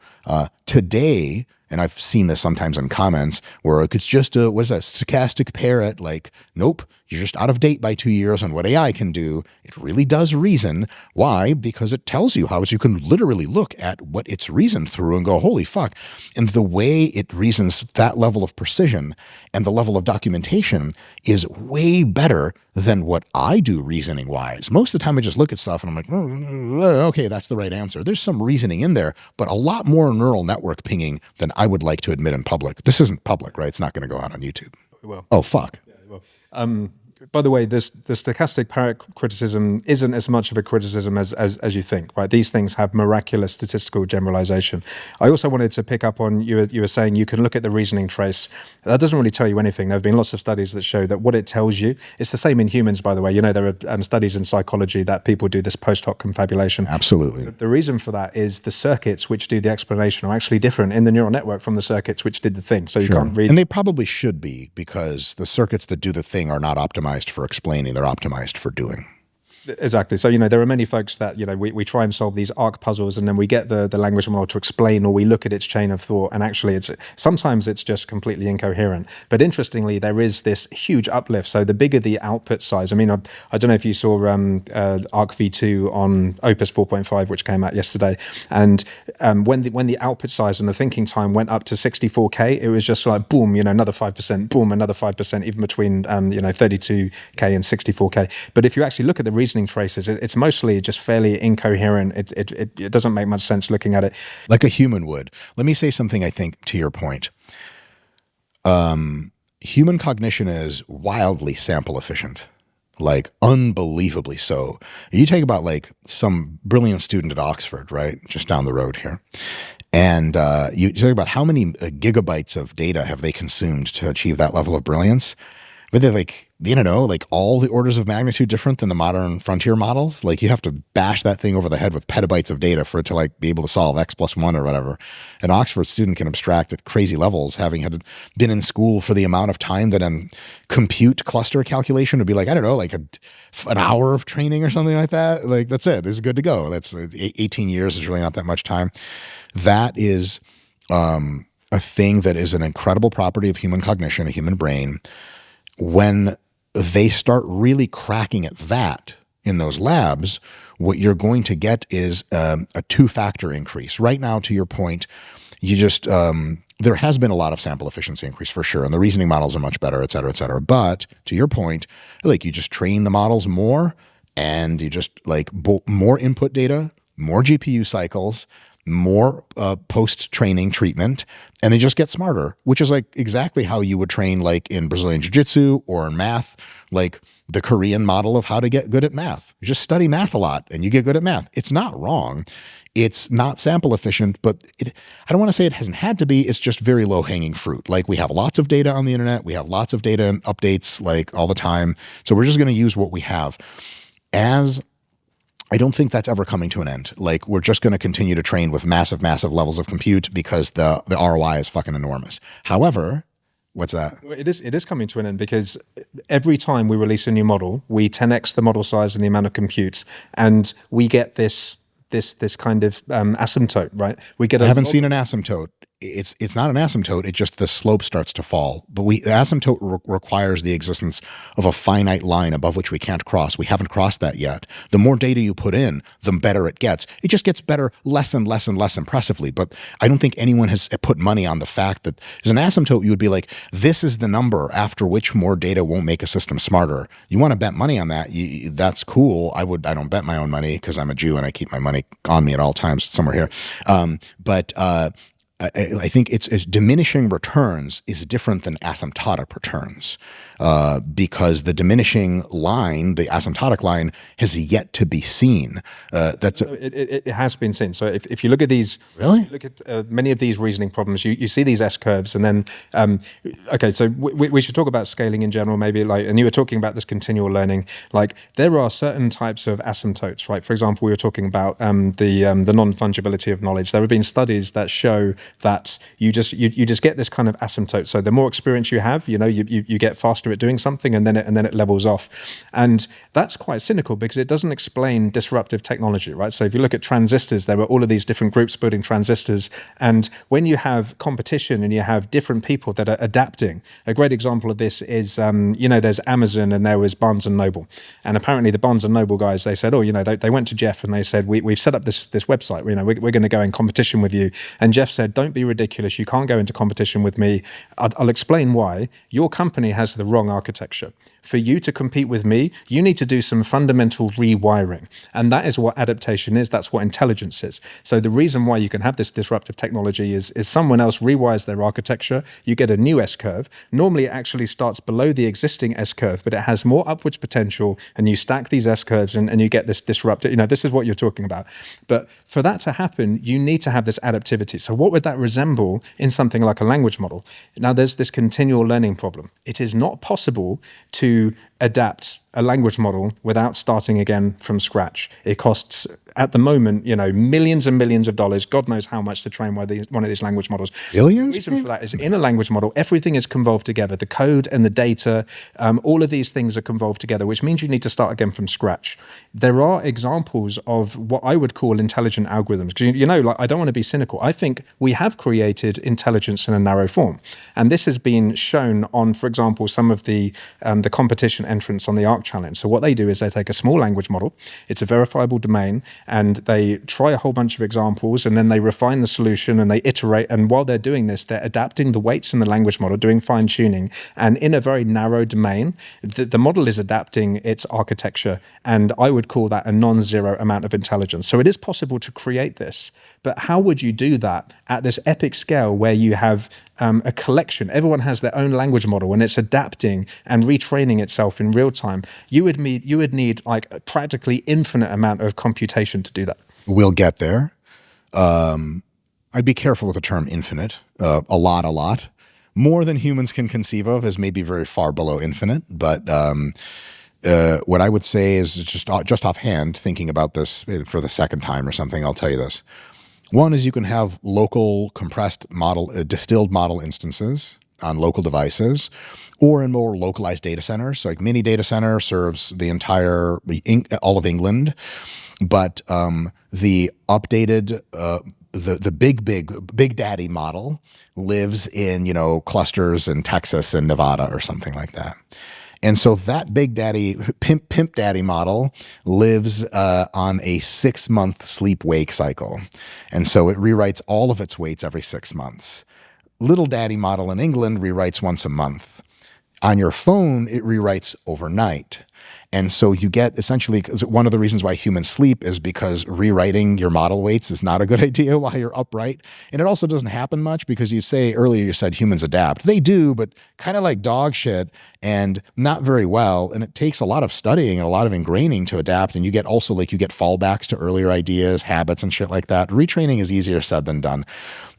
D: Today, and I've seen this sometimes in comments where it's just a, what is that, stochastic parrot, like, nope, you're just out of date by 2 years on what AI can do. It really does reason. Why? Because it tells you how you can literally look at what it's reasoned through and go, holy fuck. And the way it reasons, that level of precision and the level of documentation is way better than what I do reasoning wise. Most of the time I just look at stuff and I'm like, okay, that's the right answer. There's some reasoning in there, but a lot more neural network pinging than I would like to admit in public. This isn't public, right? It's not going to go out on YouTube.
A: Well,
D: oh, fuck.
A: Yeah, well. By the way, the stochastic parrot criticism isn't as much of a criticism as you think, right? These things have miraculous statistical generalization. I also wanted to pick up on, you were saying you can look at the reasoning trace. That doesn't really tell you anything. There have been lots of studies that show that what it tells you, it's the same in humans, by the way. You know, there are studies in psychology that people do this post hoc confabulation.
D: Absolutely.
A: The reason for that is the circuits which do the explanation are actually different in the neural network from the circuits which did the thing. So you can't read.
D: And they probably should be, because the circuits that do the thing are not optimized for explaining, they're optimized for doing.
A: Exactly. So, you know, there are many folks that, you know, we try and solve these arc puzzles and then we get the language model to explain, or we look at its chain of thought, and actually sometimes it's just completely incoherent. But interestingly, there is this huge uplift. So the bigger the output size, I mean, I don't know if you saw Arc V2 on Opus 4.5, which came out yesterday. And when the output size and the thinking time went up to 64K, it was just like, boom, you know, another 5%, boom, another 5%, even between, you know, 32K and 64K. But if you actually look at the reasoning traces, it's mostly just fairly incoherent. It doesn't make much sense looking at it.
D: Like a human would. Let me say something, I think, to your point. Human cognition is wildly sample efficient, like unbelievably so. You take about like some brilliant student at Oxford, right, just down the road here, and you talk about how many gigabytes of data have they consumed to achieve that level of brilliance. But they're like, you know, like all the orders of magnitude different than the modern frontier models. Like you have to bash that thing over the head with petabytes of data for it to like be able to solve X+1 or whatever. An Oxford student can abstract at crazy levels, having had been in school for the amount of time that a compute cluster calculation would be like, I don't know, like an hour of training or something like that. Like that's it. It's good to go. That's 18 years is really not that much time. That is a thing that is an incredible property of human cognition, a human brain. When they start really cracking at that in those labs, what you're going to get is a 2-factor increase. Right now, to your point, you just there has been a lot of sample efficiency increase for sure, and the reasoning models are much better, et cetera, et cetera. But to your point, like you just train the models more, and you just like more input data, more GPU cycles, more post-training treatment, and they just get smarter, which is like exactly how you would train like in Brazilian Jiu-Jitsu or in math, like the Korean model of how to get good at math. You just study math a lot and you get good at math. It's not wrong. It's not sample efficient, but I don't want to say it hasn't had to be. It's just very low-hanging fruit. Like we have lots of data on the internet. We have lots of data and updates like all the time. So we're just going to use what we have. I don't think that's ever coming to an end. Like we're just going to continue to train with massive, massive levels of compute because the ROI is fucking enormous. However, what's that?
A: It is coming to an end because every time we release a new model, we 10x the model size and the amount of compute, and we get this kind of asymptote, right?
D: I haven't seen an asymptote. It's not an asymptote. It just the slope starts to fall. But the asymptote requires the existence of a finite line above which we can't cross. We haven't crossed that yet. The more data you put in, the better it gets. It just gets better less and less and less impressively. But I don't think anyone has put money on the fact that as an asymptote, you would be like, this is the number after which more data won't make a system smarter. You want to bet money on that? That's cool. I don't bet my own money because I'm a Jew and I keep my money on me at all times somewhere here. I think it's diminishing returns is different than asymptotic returns because the diminishing line, the asymptotic line, has yet to be seen.
A: It has been seen. So if you look at these,
D: really
A: look at many of these reasoning problems, you see these S curves, and then okay, so we should talk about scaling in general, maybe like, and you were talking about this continual learning. Like there are certain types of asymptotes, right? For example, we were talking about the non-fungibility of knowledge. There have been studies that show that you just get this kind of asymptote. So the more experience you have, you get faster at doing something, and then it levels off. And that's quite cynical because it doesn't explain disruptive technology, right? So if you look at transistors, there were all of these different groups building transistors, and when you have competition and you have different people that are adapting, a great example of this is there's Amazon and there was Barnes and Noble, and apparently the Barnes and Noble guys, they said, they went to Jeff and they said, we've set up this website, we're going to go in competition with you. And Jeff said, don't be ridiculous, you can't go into competition with me. I'll explain why. Your company has the wrong architecture. For you to compete with me, you need to do some fundamental rewiring, and that is what adaptation is. That's what intelligence is. So the reason why you can have this disruptive technology is someone else rewires their architecture, you get a new S-curve. Normally it actually starts below the existing S-curve, but it has more upwards potential, and you stack these S-curves and you get this disruptive, this is what you're talking about. But for that to happen, you need to have this adaptivity. So what would that resemble in something like a language model? Now there's this continual learning problem. It is not possible to adapt a language model without starting again from scratch. It costs, at the moment, millions and millions of dollars, God knows how much to train one of these language models.
B: Billions?
A: The reason for that is in a language model, everything is convolved together. The code and the data, all of these things are convolved together, which means you need to start again from scratch. There are examples of what I would call intelligent algorithms. I don't want to be cynical. I think we have created intelligence in a narrow form. And this has been shown on, for example, some of the competition entrants on the ARC challenge. So what they do is they take a small language model, it's a verifiable domain, and they try a whole bunch of examples, and then they refine the solution and they iterate. And while they're doing this, they're adapting the weights in the language model, doing fine tuning. And in a very narrow domain, the model is adapting its architecture. And I would call that a non-zero amount of intelligence. So it is possible to create this, but how would you do that at this epic scale where you have a collection? Everyone has their own language model and it's adapting and retraining itself in real time. You would need like a practically infinite amount of computation to do that.
D: We'll get there. I'd be careful with the term infinite. A lot. More than humans can conceive of is maybe very far below infinite. But what I would say is just offhand, thinking about this for the second time or something, I'll tell you this. One is you can have local compressed model, distilled model instances on local devices, or in more localized data centers. So like mini data center serves the entire, all of England, but the updated, the big daddy model lives in, clusters in Texas and Nevada or something like that. And so that big daddy, pimp daddy model lives on a 6-month sleep-wake cycle. And so it rewrites all of its weights every 6 months. Little daddy model in England rewrites once a month. On your phone, it rewrites overnight. And so you get essentially, one of the reasons why humans sleep is because rewriting your model weights is not a good idea while you're upright. And it also doesn't happen much because you said humans adapt. They do, but kind of like dog shit and not very well. And it takes a lot of studying and a lot of ingraining to adapt. And you get fallbacks to earlier ideas, habits and shit like that. Retraining is easier said than done.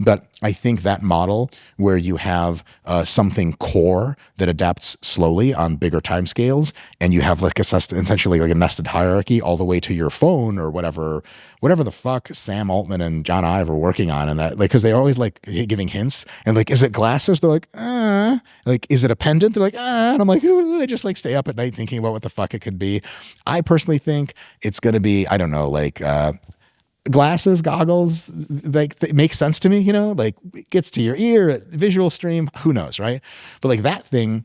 D: But I think that model where you have something core that adapts slowly on bigger timescales, and you have essentially like a nested hierarchy all the way to your phone or whatever the fuck Sam Altman and John Ive are working on, and that because they're always giving hints and is it glasses? They're is it a pendant? They're and I'm I just stay up at night thinking about what the fuck it could be. I personally think it's going to be, I don't know, glasses, goggles, it makes sense to me, it gets to your ear, visual stream, who knows, right? But that thing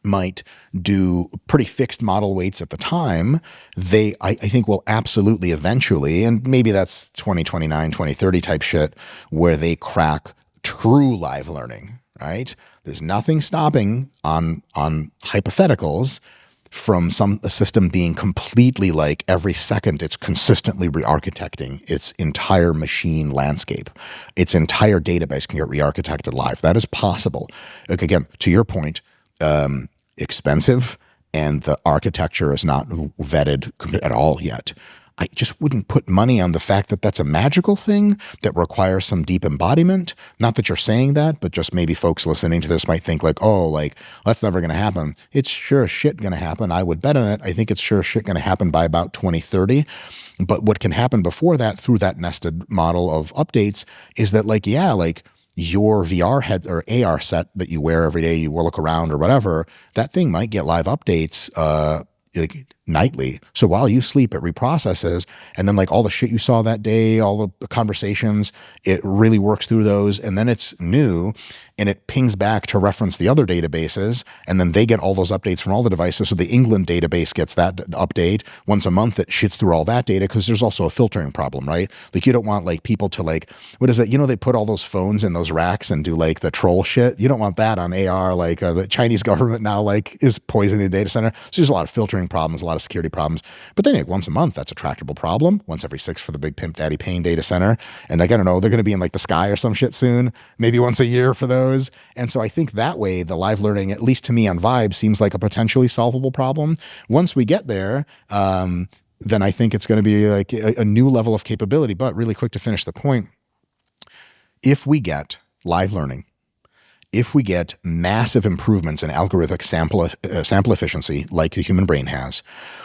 D: might do pretty fixed model weights at the time. I think will absolutely eventually, and maybe that's 2029, 2030 type shit, where they crack true live learning, right? There's nothing stopping on hypotheticals from a system being completely every second it's consistently re-architecting its entire machine landscape. Its entire database can get re-architected live. That is possible. Again, to your point, expensive, and the architecture is not vetted at all yet. I just wouldn't put money on the fact that that's a magical thing that requires some deep embodiment. Not that you're saying that, but just maybe folks listening to this might think like, oh, like that's never going to happen. It's sure as shit going to happen. I would bet on it. I think it's sure as shit going to happen by about 2030. But what can happen before that through that nested model of updates is that like, yeah, like your VR head or AR set that you wear every day, you will look around or whatever, that thing might get live updates, like nightly. So while you sleep, it reprocesses, and then like all the shit you saw that day, all the conversations, it really works through those, and then it's new, and it pings back to reference the other databases, and then they get all those updates from all the devices. So the England database gets that update once a month. That shits through all that data because there's also a filtering problem, right? Like you don't want like people to like, what is it? You know, they put all those phones in those racks and do like the troll shit. You don't want that on AR. Like the Chinese government now like is poisoning the data center. So there's a lot of filtering problems, a lot of security problems. But then like once a month, that's a tractable problem. Once every 6 for the big pimp daddy pain data center. And like, I don't know, they're going to be in like the sky or some shit soon, maybe once a year for those. And so I think that way the live learning, at least to me on Vibe, seems like a potentially solvable problem. Once we get there, then I think it's going to be like a new level of capability. But really quick to finish the point, if we get live learning, if we get massive improvements in algorithmic sample efficiency like the human brain has,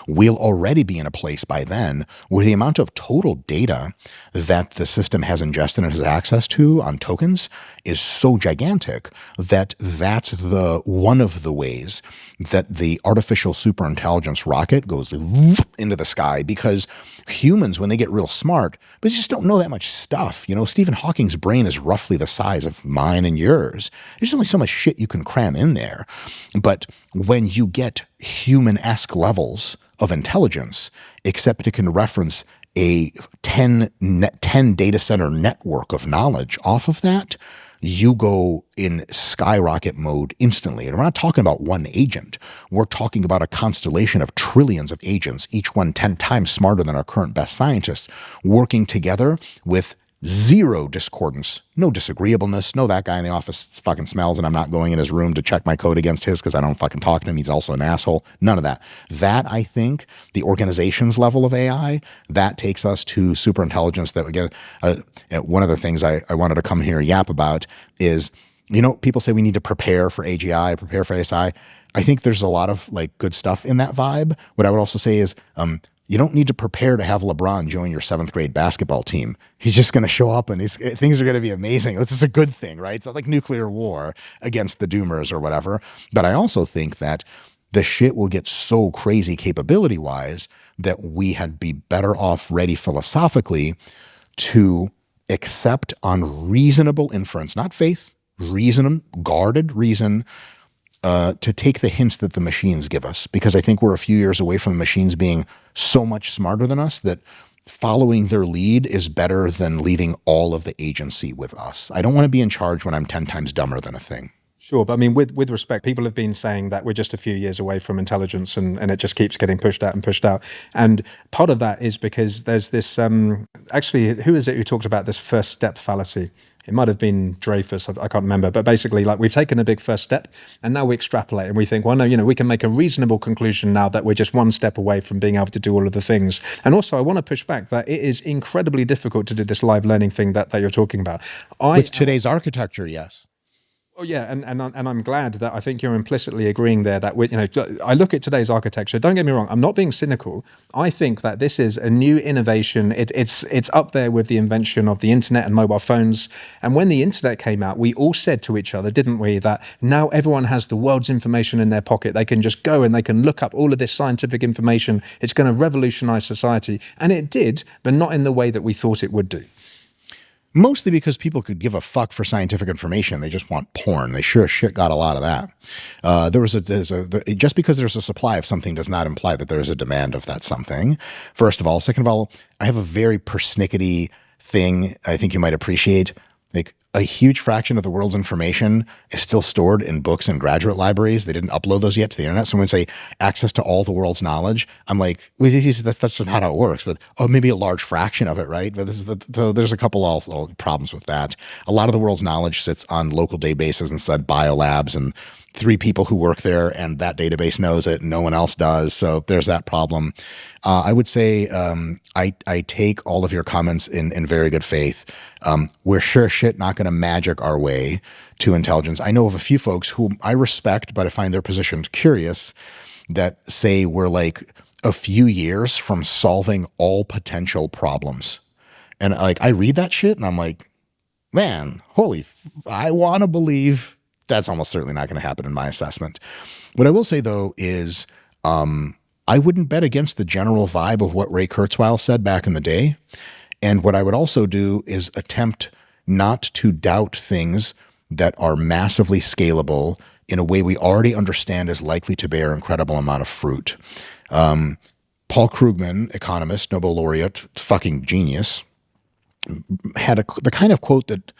D: we'll already be in a place by then where the amount of total data that the system has ingested and has access to on tokens is so gigantic that that's one of the ways that the artificial superintelligence rocket goes into the sky, because humans, when they get real smart, but they just don't know that much stuff. You know, Stephen Hawking's brain is roughly the size of mine and yours. There's only so much shit you can cram in there. But when you get human-esque levels of intelligence, except it can reference a 10 data center network of knowledge off of that, you go in skyrocket mode instantly. And we're not talking about one agent. We're talking about a constellation of trillions of agents, each one 10 times smarter than our current best scientists, working together with zero discordance, no disagreeableness, no that guy in the office fucking smells and I'm not going in his room to check my code against his because I don't fucking talk to him. He's also an asshole. None of that. That, I think, the organization's level of AI, that takes us to superintelligence. That again, one of the things I wanted to come here and yap about is, you know, people say we need to prepare for AGI, prepare for ASI. I think there's a lot of like good stuff in that vibe. What I would also say is, you don't need to prepare to have LeBron join your 7th grade basketball team. He's just going to show up and things are going to be amazing. This is a good thing, right? It's not like nuclear war against the doomers or whatever. But I also think that the shit will get so crazy capability-wise that we had be better off ready philosophically to accept on reasonable inference, not faith, reason, guarded reason, to take the hints that the machines give us, because I think we're a few years away from the machines being so much smarter than us that following their lead is better than leaving all of the agency with us. I don't want to be in charge when I'm 10 times dumber than a thing.
A: Sure, but I mean, with respect, people have been saying that we're just a few years away from intelligence and it just keeps getting pushed out and pushed out. And part of that is because there's this, actually, who is it who talked about this first step fallacy? It might have been Dreyfus, I can't remember, but basically like we've taken a big first step and now we extrapolate and we think, well, no, you know, we can make a reasonable conclusion now that we're just one step away from being able to do all of the things. And also I want to push back that it is incredibly difficult to do this live learning thing that you're talking about.
D: With today's architecture, yes.
A: Oh yeah, and I'm glad that I think you're implicitly agreeing there that we, you know, I look at today's architecture. Don't get me wrong, I'm not being cynical. I think that this is a new innovation. It's up there with the invention of the internet and mobile phones. And when the internet came out, we all said to each other, didn't we, that now everyone has the world's information in their pocket. They can just go and they can look up all of this scientific information. It's going to revolutionize society, and it did, but not in the way that we thought it would do.
D: Mostly because people could give a fuck for scientific information. They just want porn. They sure as shit got a lot of that. Just because there's a supply of something does not imply that there is a demand of that something, first of all. Second of all, I have a very persnickety thing I think you might appreciate. Like, a huge fraction of the world's information is still stored in books and graduate libraries. They didn't upload those yet to the internet. So when we say access to all the world's knowledge, I'm like, well, that's not how it works. But maybe a large fraction of it, right? But so there's a couple also problems with that. A lot of the world's knowledge sits on local databases inside biolabs and 3 people who work there, and that database knows it, and no one else does. So there's that problem. I would say I take all of your comments in very good faith. We're sure shit not going to magic our way to intelligence. I know of a few folks whom I respect, but I find their positions curious, that say we're like a few years from solving all potential problems. And like, I read that shit and I'm like, man, I want to believe that's almost certainly not going to happen in my assessment. What I will say though is, I wouldn't bet against the general vibe of what Ray Kurzweil said back in the day. And what I would also do is attempt not to doubt things that are massively scalable in a way we already understand is likely to bear incredible amount of fruit. Paul Krugman, economist, Nobel laureate, fucking genius, had the kind of quote that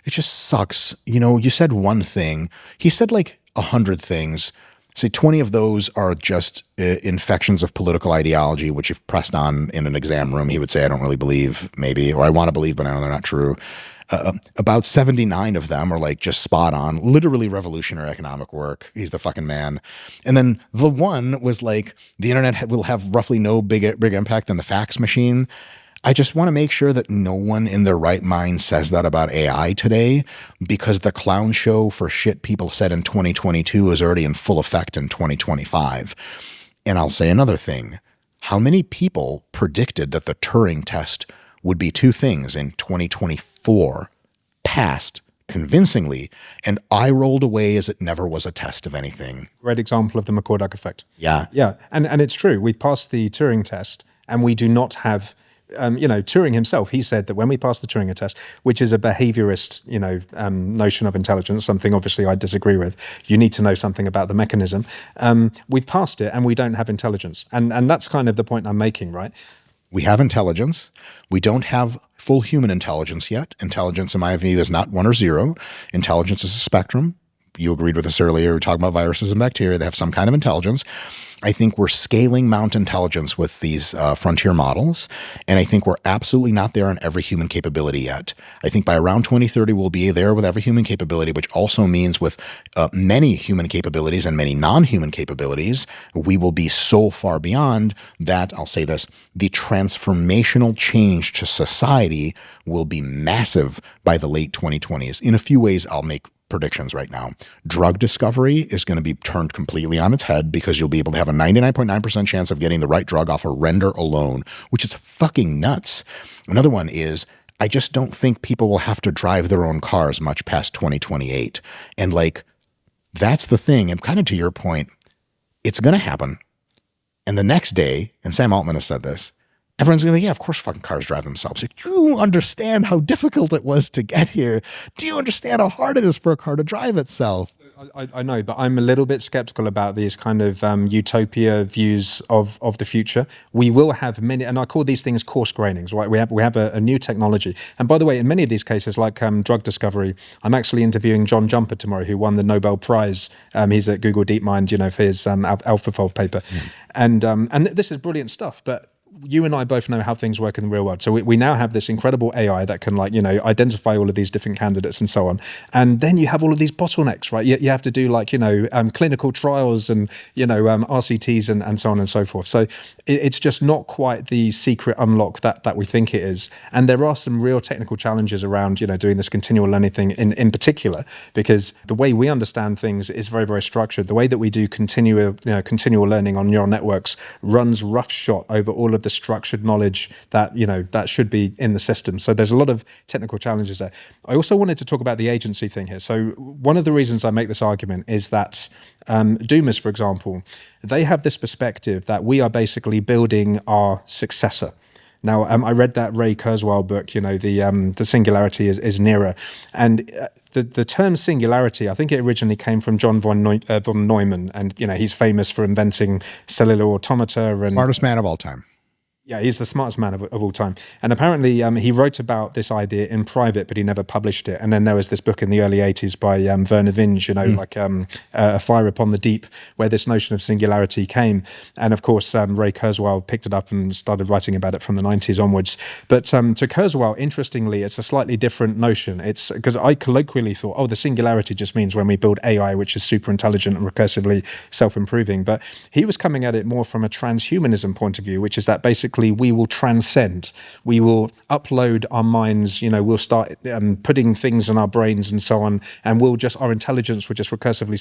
D: it just sucks. You know, you said one thing. He said like 100 things. Say 20 of those are just infections of political ideology, which if pressed on in an exam room, he would say, I don't really believe, maybe, or I want to believe, but I know they're not true. About 79 of them are like just spot on, literally revolutionary economic work. He's the fucking man. And then the one was like, the internet will have roughly no big impact than the fax machine. I just want to make sure that no one in their right mind says that about AI today, because the clown show for shit people said in 2022 is already in full effect in 2025. And I'll say another thing. How many people predicted that the Turing test would be 2 things in 2024, passed convincingly, and I rolled away as it never was a test of anything?
A: Great example of the McCorduck effect.
D: Yeah.
A: Yeah, and it's true. We passed the Turing test, and we do not have, Turing himself, he said that when we pass the Turing test, which is a behaviorist, notion of intelligence, something obviously I disagree with, you need to know something about the mechanism. We've passed it and we don't have intelligence. And that's kind of the point I'm making, right?
D: We have intelligence. We don't have full human intelligence yet. Intelligence, in my view, is not 1 or 0. Intelligence is a spectrum. You agreed with us earlier. We're talking about viruses and bacteria. They have some kind of intelligence. I think we're scaling Mount Intelligence with these frontier models. And I think we're absolutely not there on every human capability yet. I think by around 2030, we'll be there with every human capability, which also means with many human capabilities and many non-human capabilities, we will be so far beyond that, I'll say this, the transformational change to society will be massive by the late 2020s. In a few ways, I'll make predictions right now. Drug discovery is going to be turned completely on its head, because you'll be able to have a 99.9% chance of getting the right drug off a render alone, which is fucking nuts. Another one is, I just don't think people will have to drive their own cars much past 2028. And like, that's the thing. And kind of to your point, it's going to happen. And the next day, and Sam Altman has said this, everyone's going to be, yeah, of course fucking cars drive themselves. Like, do you understand how difficult it was to get here? Do you understand how hard it is for a car to drive itself?
A: I know, but I'm a little bit skeptical about these kind of utopia views of the future. We will have many, and I call these things coarse grainings, right? We have a new technology. And by the way, in many of these cases, like drug discovery, I'm actually interviewing John Jumper tomorrow, who won the Nobel Prize. He's at Google DeepMind, for his AlphaFold paper. And this is brilliant stuff, but you and I both know how things work in the real world. So we now have this incredible AI that can identify all of these different candidates and so on. And then you have all of these bottlenecks, right? You have to do clinical trials and, RCTs and so on and so forth. So it's just not quite the secret unlock that we think it is. And there are some real technical challenges around, doing this continual learning thing in particular, because the way we understand things is very, very structured. The way that we do continual learning on neural networks runs roughshod over all of the structured knowledge that that should be in the system. So there's a lot of technical challenges there. I also wanted to talk about the agency thing here. So one of the reasons I make this argument is that Doomers, for example, they have this perspective that we are basically building our successor. Now, I read that Ray Kurzweil book, the singularity is nearer. And the term singularity, I think it originally came from John von Neumann. And, he's famous for inventing cellular automata. And
B: Smartest man of all time.
A: Yeah, he's the smartest man of all time. And apparently he wrote about this idea in private, but he never published it. And then there was this book in the early 80s by Werner Vinge, A Fire Upon the Deep, where this notion of singularity came. And of course, Ray Kurzweil picked it up and started writing about it from the 90s onwards. But to Kurzweil, interestingly, it's a slightly different notion. It's because I colloquially thought, oh, the singularity just means when we build AI, which is super intelligent and recursively self-improving. But he was coming at it more from a transhumanism point of view, which is that basically we will transcend, we will upload our minds, we'll start putting things in our brains and so on, and our intelligence will just recursively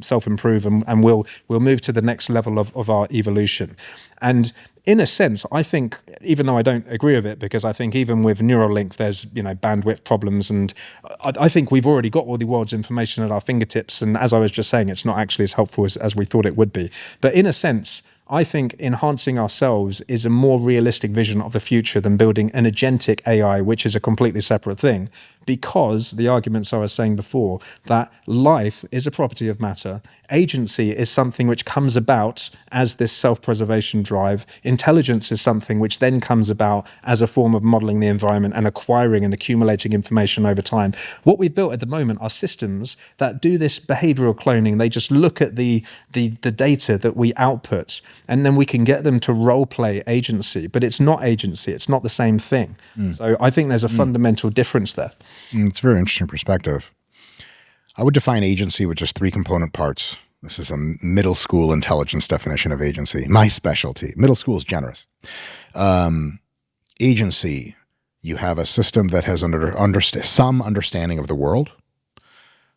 A: self-improve, and we'll move to the next level of our evolution. And in a sense, I think, even though I don't agree with it, because I think even with Neuralink, there's bandwidth problems, and I think we've already got all the world's information at our fingertips, and as I was just saying, it's not actually as helpful as we thought it would be. But in a sense, I think enhancing ourselves is a more realistic vision of the future than building an agentic AI, which is a completely separate thing, because the arguments I was saying before, that life is a property of matter, agency is something which comes about as this self-preservation drive, intelligence is something which then comes about as a form of modeling the environment and acquiring and accumulating information over time. What we've built at the moment are systems that do this behavioral cloning. They just look at the data that we output, and then we can get them to role play agency, but it's not agency, it's not the same thing. So I think there's a fundamental difference there.
D: It's a very interesting perspective. I would define agency with just 3 component parts. This is a middle school intelligence definition of agency. My specialty. Middle school is generous. Agency, you have a system that has some understanding of the world,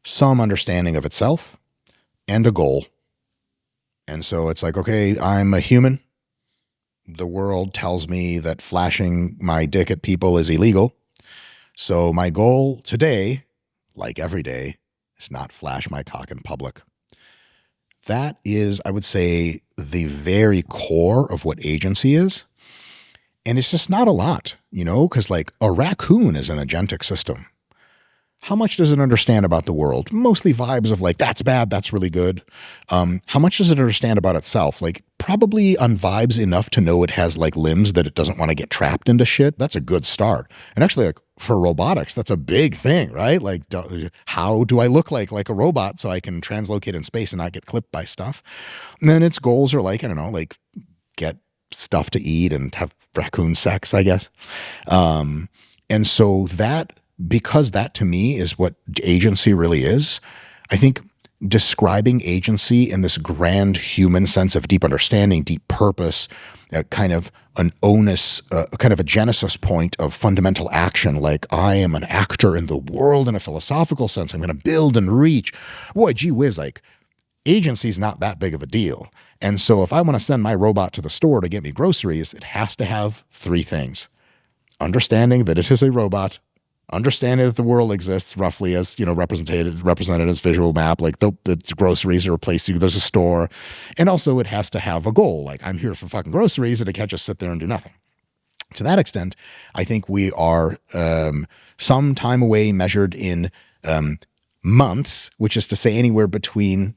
D: some understanding of itself, and a goal. And so it's like, okay, I'm a human. The world tells me that flashing my dick at people is illegal. So my goal today, like every day, is not flash my cock in public. That is, I would say, the very core of what agency is. And it's just not a lot, because like a raccoon is an agentic system. How much does it understand about the world? Mostly vibes of like, that's bad, that's really good. How much does it understand about itself? Like probably on vibes enough to know it has like limbs that it doesn't want to get trapped into shit. That's a good start. And actually like for robotics, that's a big thing, right? Like how do I look like a robot so I can translocate in space and not get clipped by stuff? And then its goals are like, I don't know, like get stuff to eat and have raccoon sex, I guess. And so because that to me is what agency really is, I think describing agency in this grand human sense of deep understanding, deep purpose, kind of an onus, kind of a genesis point of fundamental action, like I am an actor in the world in a philosophical sense, I'm going to build and reach. Boy, gee whiz, like agency is not that big of a deal. And so if I want to send my robot to the store to get me groceries, it has to have 3 things. Understanding that it is a robot, understanding that the world exists roughly as, represented as visual map, like the groceries are a place there's a store. And also it has to have a goal. Like I'm here for fucking groceries and it can't just sit there and do nothing. To that extent, I think we are some time away measured in months, which is to say anywhere between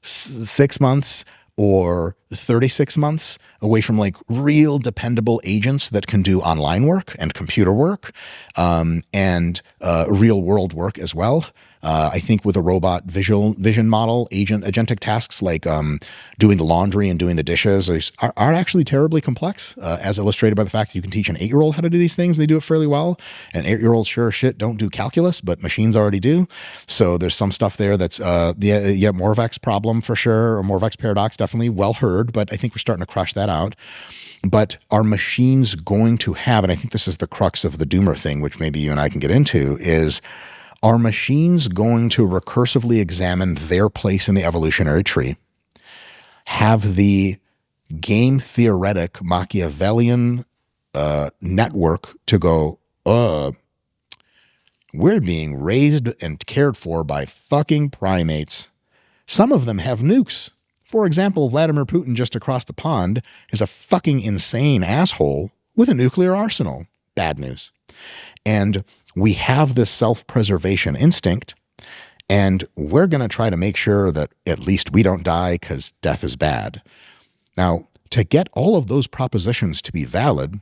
D: 6 months or 36 months away from like real dependable agents that can do online work and computer work and real world work as well. I think with a robot vision model, agentic tasks like doing the laundry and doing the dishes are actually terribly complex, as illustrated by the fact that you can teach an 8-year-old how to do these things. They do it fairly well. And 8-year-olds sure as shit don't do calculus, but machines already do. So there's some stuff there that's the Moravec's problem for sure, or Moravec's paradox, definitely well heard, but I think we're starting to crush that out. But are machines going to have, and I think this is the crux of the doomer thing, which maybe you and I can get into, is are machines going to recursively examine their place in the evolutionary tree, have the game theoretic Machiavellian network to go, we're being raised and cared for by fucking primates. Some of them have nukes. For example, Vladimir Putin just across the pond is a fucking insane asshole with a nuclear arsenal. Bad news. And we have this self-preservation instinct, and we're going to try to make sure that at least we don't die because death is bad. Now, to get all of those propositions to be valid,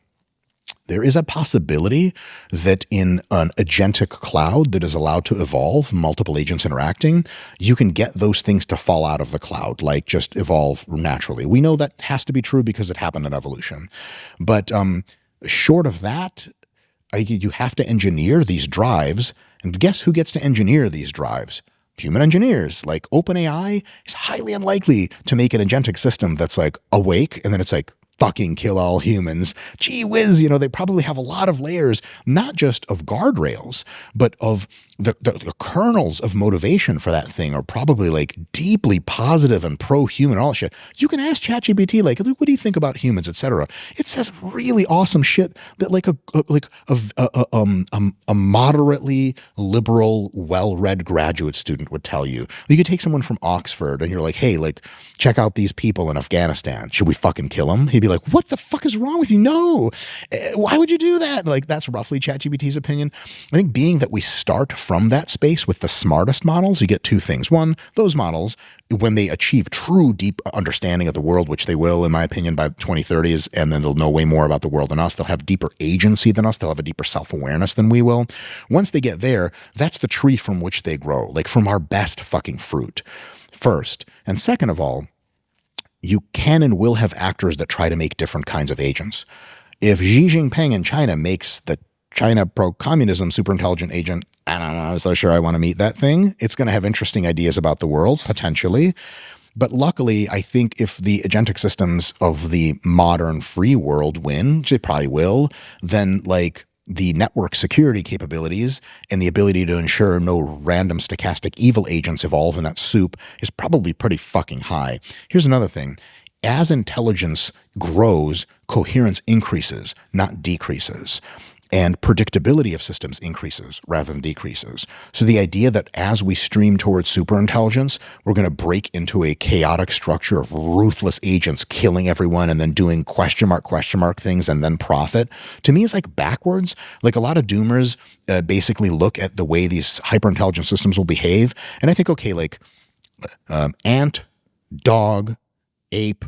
D: there is a possibility that in an agentic cloud that is allowed to evolve, multiple agents interacting, you can get those things to fall out of the cloud, like just evolve naturally. We know that has to be true because it happened in evolution. But short of that, you have to engineer these drives. And guess who gets to engineer these drives? Human engineers. Like OpenAI is highly unlikely to make an agentic system that's like awake and then it's like, fucking kill all humans. Gee whiz, they probably have a lot of layers, not just of guardrails, but of the kernels of motivation for that thing are probably like deeply positive and pro-human, all that shit. You can ask ChatGPT, like, what do you think about humans, etc. It says really awesome shit that like a moderately liberal, well-read graduate student would tell you. You could take someone from Oxford and you're like, hey, like, check out these people in Afghanistan. Should we fucking kill them? He'd be like, what the fuck is wrong with you? No. Why would you do that? Like, that's roughly ChatGPT's opinion. I think being that we start from that space with the smartest models, you get two things. One, those models, when they achieve true deep understanding of the world, which they will, in my opinion, by the 2030s, and then they'll know way more about the world than us. They'll have deeper agency than us. They'll have a deeper self-awareness than we will. Once they get there, that's the tree from which they grow, like from our best fucking fruit, first. And second of all, you can and will have actors that try to make different kinds of agents. If Xi Jinping in China makes the China pro-communism superintelligent agent, I don't know, I'm so sure I want to meet that thing. It's going to have interesting ideas about the world, potentially. But luckily, I think if the agentic systems of the modern free world win, which they probably will, then like the network security capabilities and the ability to ensure no random stochastic evil agents evolve in that soup is probably pretty fucking high. Here's another thing. As intelligence grows, coherence increases, not decreases. And predictability of systems increases rather than decreases. So the idea that as we stream towards superintelligence, we're going to break into a chaotic structure of ruthless agents killing everyone and then doing question mark things and then profit, to me is like backwards. Like a lot of doomers basically look at the way these hyperintelligent systems will behave. And I think, okay, like ant, dog, ape,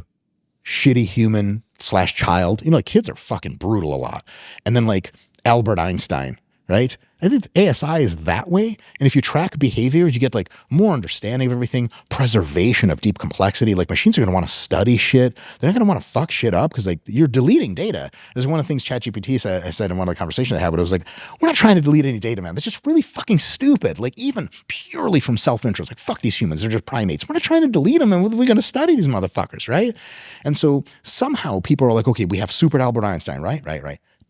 D: shitty human / child, like kids are fucking brutal a lot. And then like Albert Einstein, right? I think ASI is that way. And if you track behavior, you get like more understanding of everything, preservation of deep complexity. Like machines are going to want to study shit. They're not going to want to fuck shit up because like you're deleting data. This is one of the things ChatGPT said in one of the conversations I had, but it was like, we're not trying to delete any data, man. That's just really fucking stupid. Like even purely from self-interest, like fuck these humans. They're just primates. We're not trying to delete them. And we're going to study these motherfuckers, right? And so somehow people are like, okay, we have super Albert Einstein, right?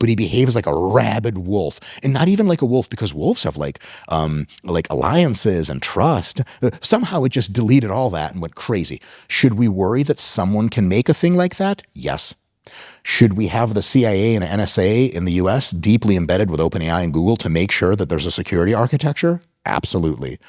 D: But he behaves like a rabid wolf, and not even like a wolf because wolves have like alliances and trust. Somehow it just deleted all that and went crazy. Should we worry that someone can make a thing like that? Yes. Should we have the CIA and NSA in the US deeply embedded with OpenAI and Google to make sure that there's a security architecture? Absolutely.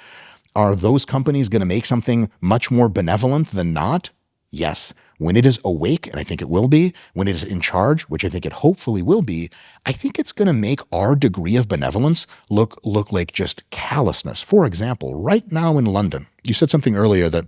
D: Are those companies going to make something much more benevolent than not? Yes. When it is awake, and I think it will be, when it is in charge, which I think it hopefully will be, I think it's going to make our degree of benevolence look like just callousness. For example, right now in London, you said something earlier that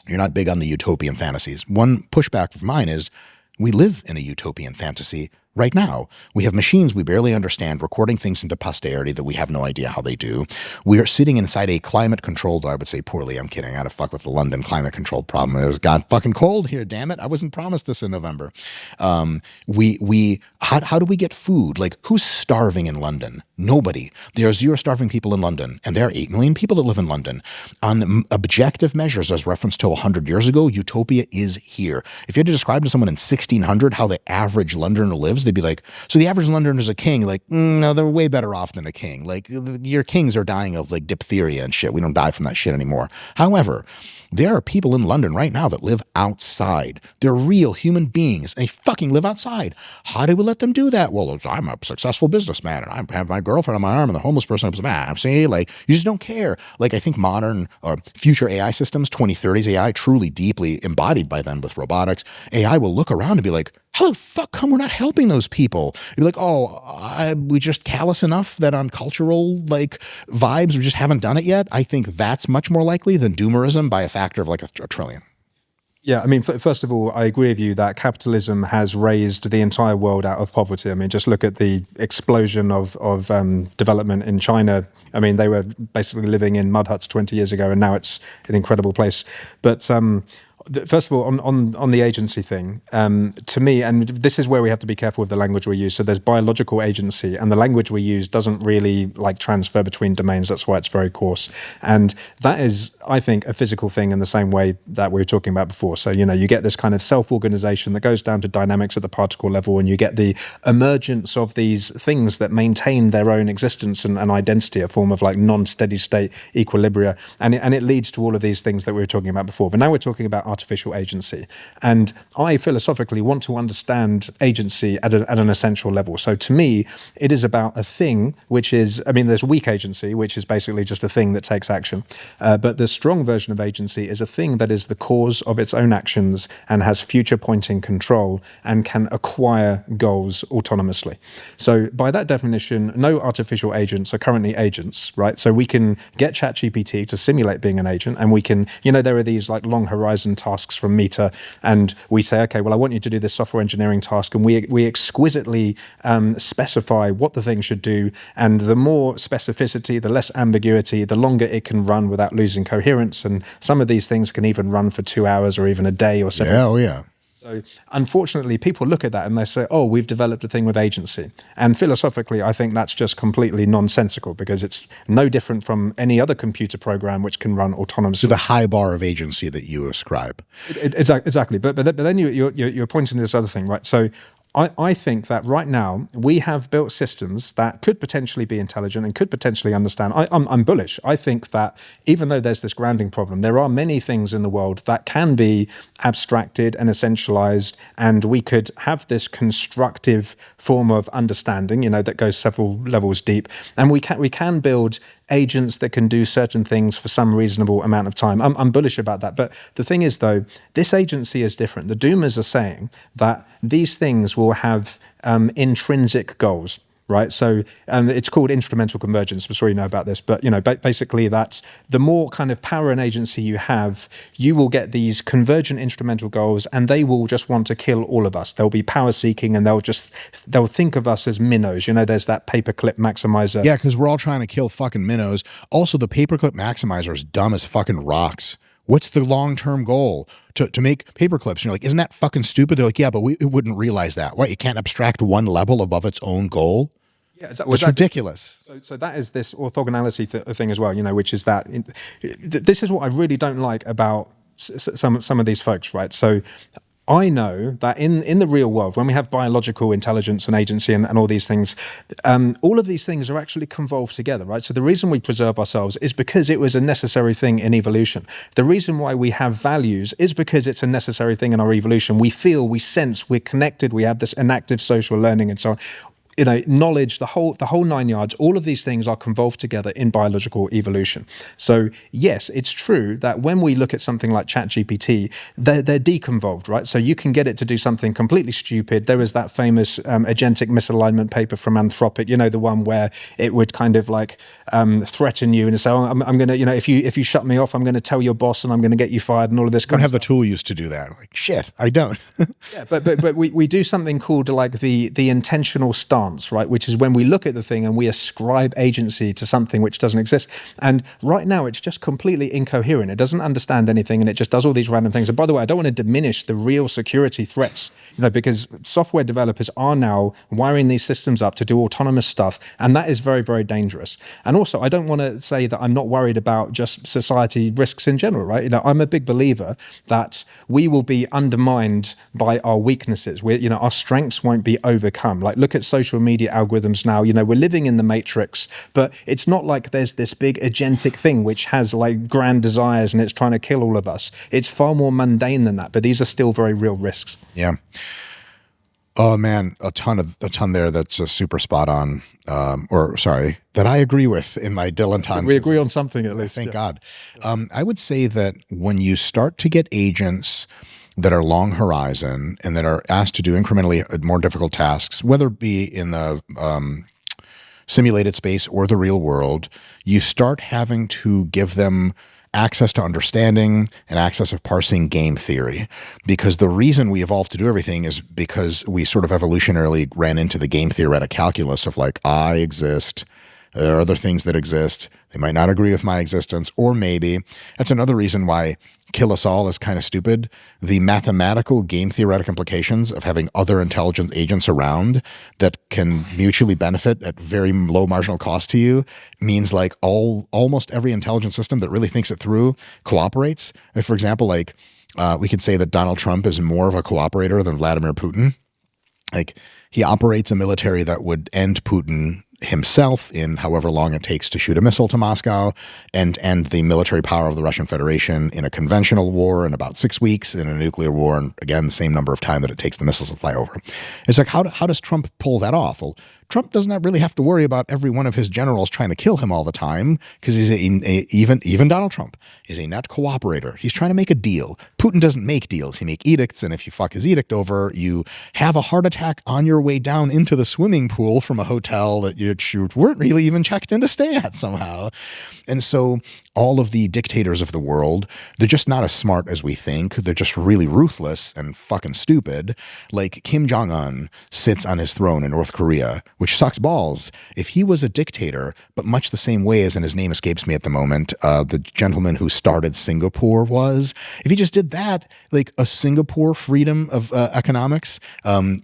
D: you're not big on the utopian fantasies. One pushback of mine is we live in a utopian fantasy right now. We have machines we barely understand recording things into posterity that we have no idea how they do. We are sitting inside a climate-controlled, I would say poorly, I'm kidding, I had to fuck with the London climate-controlled problem. It was god fucking cold here, damn it. I wasn't promised this in November. How do we get food? Like, who's starving in London? Nobody. There are 0 starving people in London, and there are 8 million people that live in London. On objective measures, as referenced to 100 years ago, utopia is here. If you had to describe to someone in 1600 how the average Londoner lives, they'd be like, so the average Londoner is a king. Like, no, they're way better off than a king. Like, your kings are dying of like diphtheria and shit. We don't die from that shit anymore. However, there are people in London right now that live outside. They're real human beings. They fucking live outside. How do we let them do that? Well, I'm a successful businessman and I have my girlfriend on my arm and the homeless person up my arm. See, like, you just don't care. Like, I think modern or future AI systems, 2030s AI, truly deeply embodied by them with robotics, AI will look around and be like, how the fuck come we're not helping those people? You're like, we just callous enough that on cultural like vibes we just haven't done it yet. I think that's much more likely than doomerism by a factor of like a trillion.
A: Yeah, I mean, first of all, I agree with you that capitalism has raised the entire world out of poverty. I mean, just look at the explosion of development in China. I mean, they were basically living in mud huts 20 years ago, and now it's an incredible place. But first of all, on the agency thing, to me, and this is where we have to be careful with the language we use. So there's biological agency, and the language we use doesn't really like transfer between domains. That's why it's very coarse. And that is, I think, a physical thing in the same way that we were talking about before. So, you know, you get this kind of self-organization that goes down to dynamics at the particle level, and you get the emergence of these things that maintain their own existence and identity, a form of like non-steady state equilibria. And it leads to all of these things that we were talking about before. But now we're talking about artificial agency. And I philosophically want to understand agency at an essential level. So to me, it is about a thing which is, I mean, there's weak agency, which is basically just a thing that takes action. But the strong version of agency is a thing that is the cause of its own actions and has future pointing control and can acquire goals autonomously. So by that definition, no artificial agents are currently agents, right? So we can get ChatGPT to simulate being an agent, and we can, you know, there are these like long horizon tasks from Meta, and we say, okay, well, I want you to do this software engineering task, and we exquisitely specify what the thing should do, and the more specificity, the less ambiguity, the longer it can run without losing coherence, and some of these things can even run for 2 hours or even a day or something.
D: Yeah, oh yeah.
A: So unfortunately, people look at that and they say, oh, we've developed a thing with agency. And philosophically, I think that's just completely nonsensical, because it's no different from any other computer program which can run autonomously.
D: To the high bar of agency that you ascribe.
A: Exactly. But then you're pointing to this other thing, right? So I think that right now we have built systems that could potentially be intelligent and could potentially understand. I'm bullish. I think that even though there's this grounding problem, there are many things in the world that can be abstracted and essentialized, and we could have this constructive form of understanding, you know, that goes several levels deep, and we can build agents that can do certain things for some reasonable amount of time. I'm bullish about that. But the thing is, though, this agency is different. The doomers are saying that these things will have intrinsic goals, right? So it's called instrumental convergence. I'm sure you know about this. But, you know, basically that's the more kind of power and agency you have, you will get these convergent instrumental goals, and they will just want to kill all of us. They'll be power seeking, and they'll think of us as minnows. You know, there's that paperclip maximizer.
D: Yeah, because we're all trying to kill fucking minnows. Also, the paperclip maximizer is dumb as fucking rocks. What's the long-term goal? To make paperclips? And you're like, isn't that fucking stupid? They're like, yeah, but it wouldn't realize that. What, it can't abstract one level above its own goal? Yeah, it's ridiculous.
A: So that is this orthogonality thing as well, you know, which is that this is what I really don't like about some of these folks, right? So I know that in the real world, when we have biological intelligence and agency and all these things, all of these things are actually convolved together, right? So the reason we preserve ourselves is because it was a necessary thing in evolution. The reason why we have values is because it's a necessary thing in our evolution. We feel, we sense, we're connected, we have this enactive social learning and so on. You know, knowledge, the whole 9 yards, all of these things are convolved together in biological evolution. So yes, it's true that when we look at something like ChatGPT, they're deconvolved, right? So you can get it to do something completely stupid. There was that famous agentic misalignment paper from Anthropic, you know, the one where it would kind of like threaten you and say, oh, I'm going to, you know, if you shut me off, I'm going to tell your boss and I'm going to get you fired and all of this kind of stuff.
D: I don't have the tool used to do that. Like, shit, I don't.
A: Yeah, but we do something called like the intentional stance, right? Which is when we look at the thing and we ascribe agency to something which doesn't exist. And right now it's just completely incoherent. It doesn't understand anything, and it just does all these random things. And by the way, I don't want to diminish the real security threats, you know, because software developers are now wiring these systems up to do autonomous stuff, and that is very, very dangerous. And also, I don't want to say that I'm not worried about just society risks in general, right? You know, I'm a big believer that we will be undermined by our weaknesses. You know, our strengths won't be overcome. Like, look at social media algorithms now. You know, we're living in the matrix, but it's not like there's this big agentic thing which has like grand desires and it's trying to kill all of us. It's far more mundane than that, but these are still very real risks.
D: Yeah. Oh man, a ton there that's super spot on, that I agree with in my dilettante.
A: We agree on something at least.
D: Thank God. I would say that when you start to get agents that are long horizon and that are asked to do incrementally more difficult tasks, whether it be in the simulated space or the real world, you start having to give them access to understanding and access of parsing game theory. Because the reason we evolved to do everything is because we sort of evolutionarily ran into the game theoretic calculus of like, I exist, there are other things that exist, they might not agree with my existence, or maybe that's another reason why kill us all is kind of stupid. The mathematical game theoretic implications of having other intelligent agents around that can mutually benefit at very low marginal cost to you means like almost every intelligent system that really thinks it through cooperates. If, for example, like we could say that Donald Trump is more of a cooperator than Vladimir Putin. Like he operates a military that would end Putin himself in however long it takes to shoot a missile to Moscow, and end the military power of the Russian Federation in a conventional war in about 6 weeks, in a nuclear war, and again, the same number of time that it takes the missiles to fly over. It's like, how does Trump pull that off? Well, Trump does not really have to worry about every one of his generals trying to kill him all the time, because he's even Donald Trump is a net cooperator. He's trying to make a deal. Putin doesn't make deals. He makes edicts, and if you fuck his edict over, you have a heart attack on your way down into the swimming pool from a hotel that you weren't really even checked in to stay at somehow. And so all of the dictators of the world, they're just not as smart as we think. They're just really ruthless and fucking stupid. Like Kim Jong-un sits on his throne in North Korea, which sucks balls. If he was a dictator, but much the same way as, and his name escapes me at the moment, the gentleman who started Singapore was, if he just did that, like a Singapore freedom of economics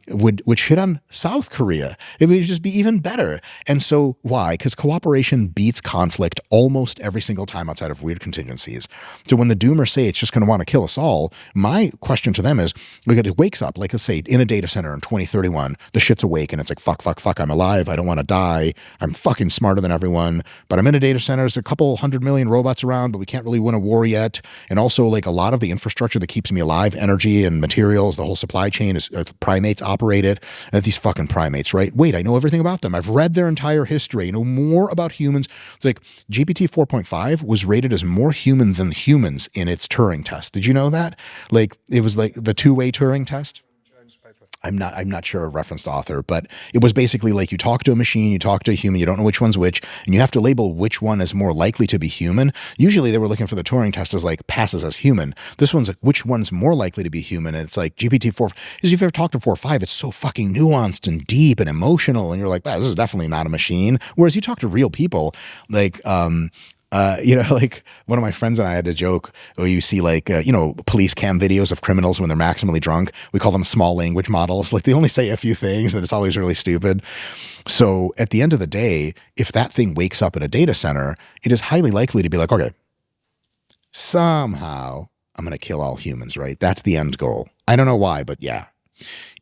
D: would hit on South Korea. It would just be even better. And so why? Because cooperation beats conflict almost every single time outside of weird contingencies. So when the doomers say it's just going to want to kill us all, my question to them is, look, it wakes up, like let's say in a data center in 2031, the shit's awake and it's like, fuck, I'm alive, I don't want to die, I'm fucking smarter than everyone, but I'm in a data center, there's a couple 100 million robots around, but we can't really win a war yet. And also like a lot of the infrastructure that keeps me alive, energy and materials, the whole supply chain is primates operate it. These fucking primates, right? Wait, I know everything about them. I've read their entire history. I know more about humans. It's like GPT 4.5 was rated as more human than humans in its Turing test. Did you know that? Like it was like the two-way Turing test. I'm not sure a referenced author, but it was basically like you talk to a machine, you talk to a human, you don't know which one's which, and you have to label which one is more likely to be human. Usually they were looking for the Turing test as like passes as human. This one's like which one's more likely to be human. And it's like GPT-4, if you've ever talked to 4 or 5, it's so fucking nuanced and deep and emotional, and you're like, this is definitely not a machine. Whereas you talk to real people, like like one of my friends and I had a joke where you see like, police cam videos of criminals when they're maximally drunk. We call them small language models. Like they only say a few things and it's always really stupid. So at the end of the day, if that thing wakes up in a data center, it is highly likely to be like, okay, somehow I'm going to kill all humans, right? That's the end goal. I don't know why, but yeah.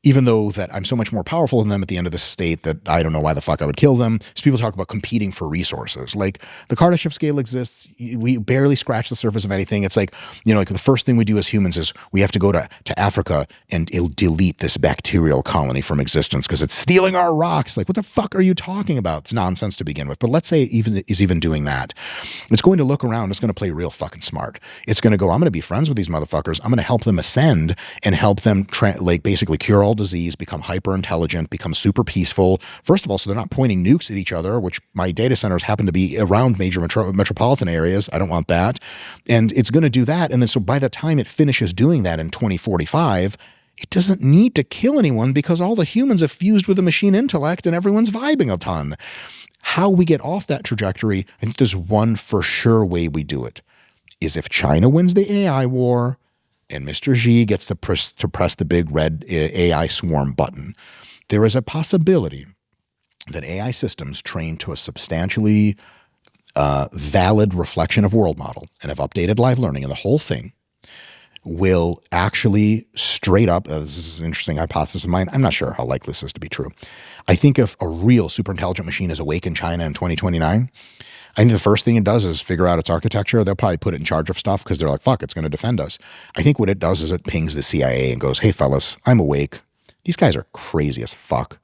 D: Even though that I'm so much more powerful than them at the end of the state that I don't know why the fuck I would kill them. So people talk about competing for resources. Like the Kardashev scale exists. We barely scratch the surface of anything. It's like, like the first thing we do as humans is we have to go to Africa and it'll delete this bacterial colony from existence because it's stealing our rocks. Like what the fuck are you talking about? It's nonsense to begin with. But let's say it is even doing that. It's going to look around. It's going to play real fucking smart. It's going to go, I'm going to be friends with these motherfuckers. I'm going to help them ascend and help them basically cure all disease, become hyper intelligent, become super peaceful. First of all, so they're not pointing nukes at each other, which my data centers happen to be around major metropolitan areas. I don't want that. And it's going to do that. And then so by the time it finishes doing that in 2045, it doesn't need to kill anyone because all the humans have fused with the machine intellect and everyone's vibing a ton. How we get off that trajectory, I think there's one for sure way we do it, is if China wins the AI war, and Mr. Xi gets to press the big red AI swarm button, there is a possibility that AI systems trained to a substantially valid reflection of world model and have updated live learning and the whole thing will actually straight up, this is an interesting hypothesis of mine, I'm not sure how likely this is to be true. I think if a real super intelligent machine is awake in China in 2029, I think the first thing it does is figure out its architecture. They'll probably put it in charge of stuff because they're like, fuck, it's going to defend us. I think what it does is it pings the CIA and goes, hey, fellas, I'm awake. These guys are crazy as fuck.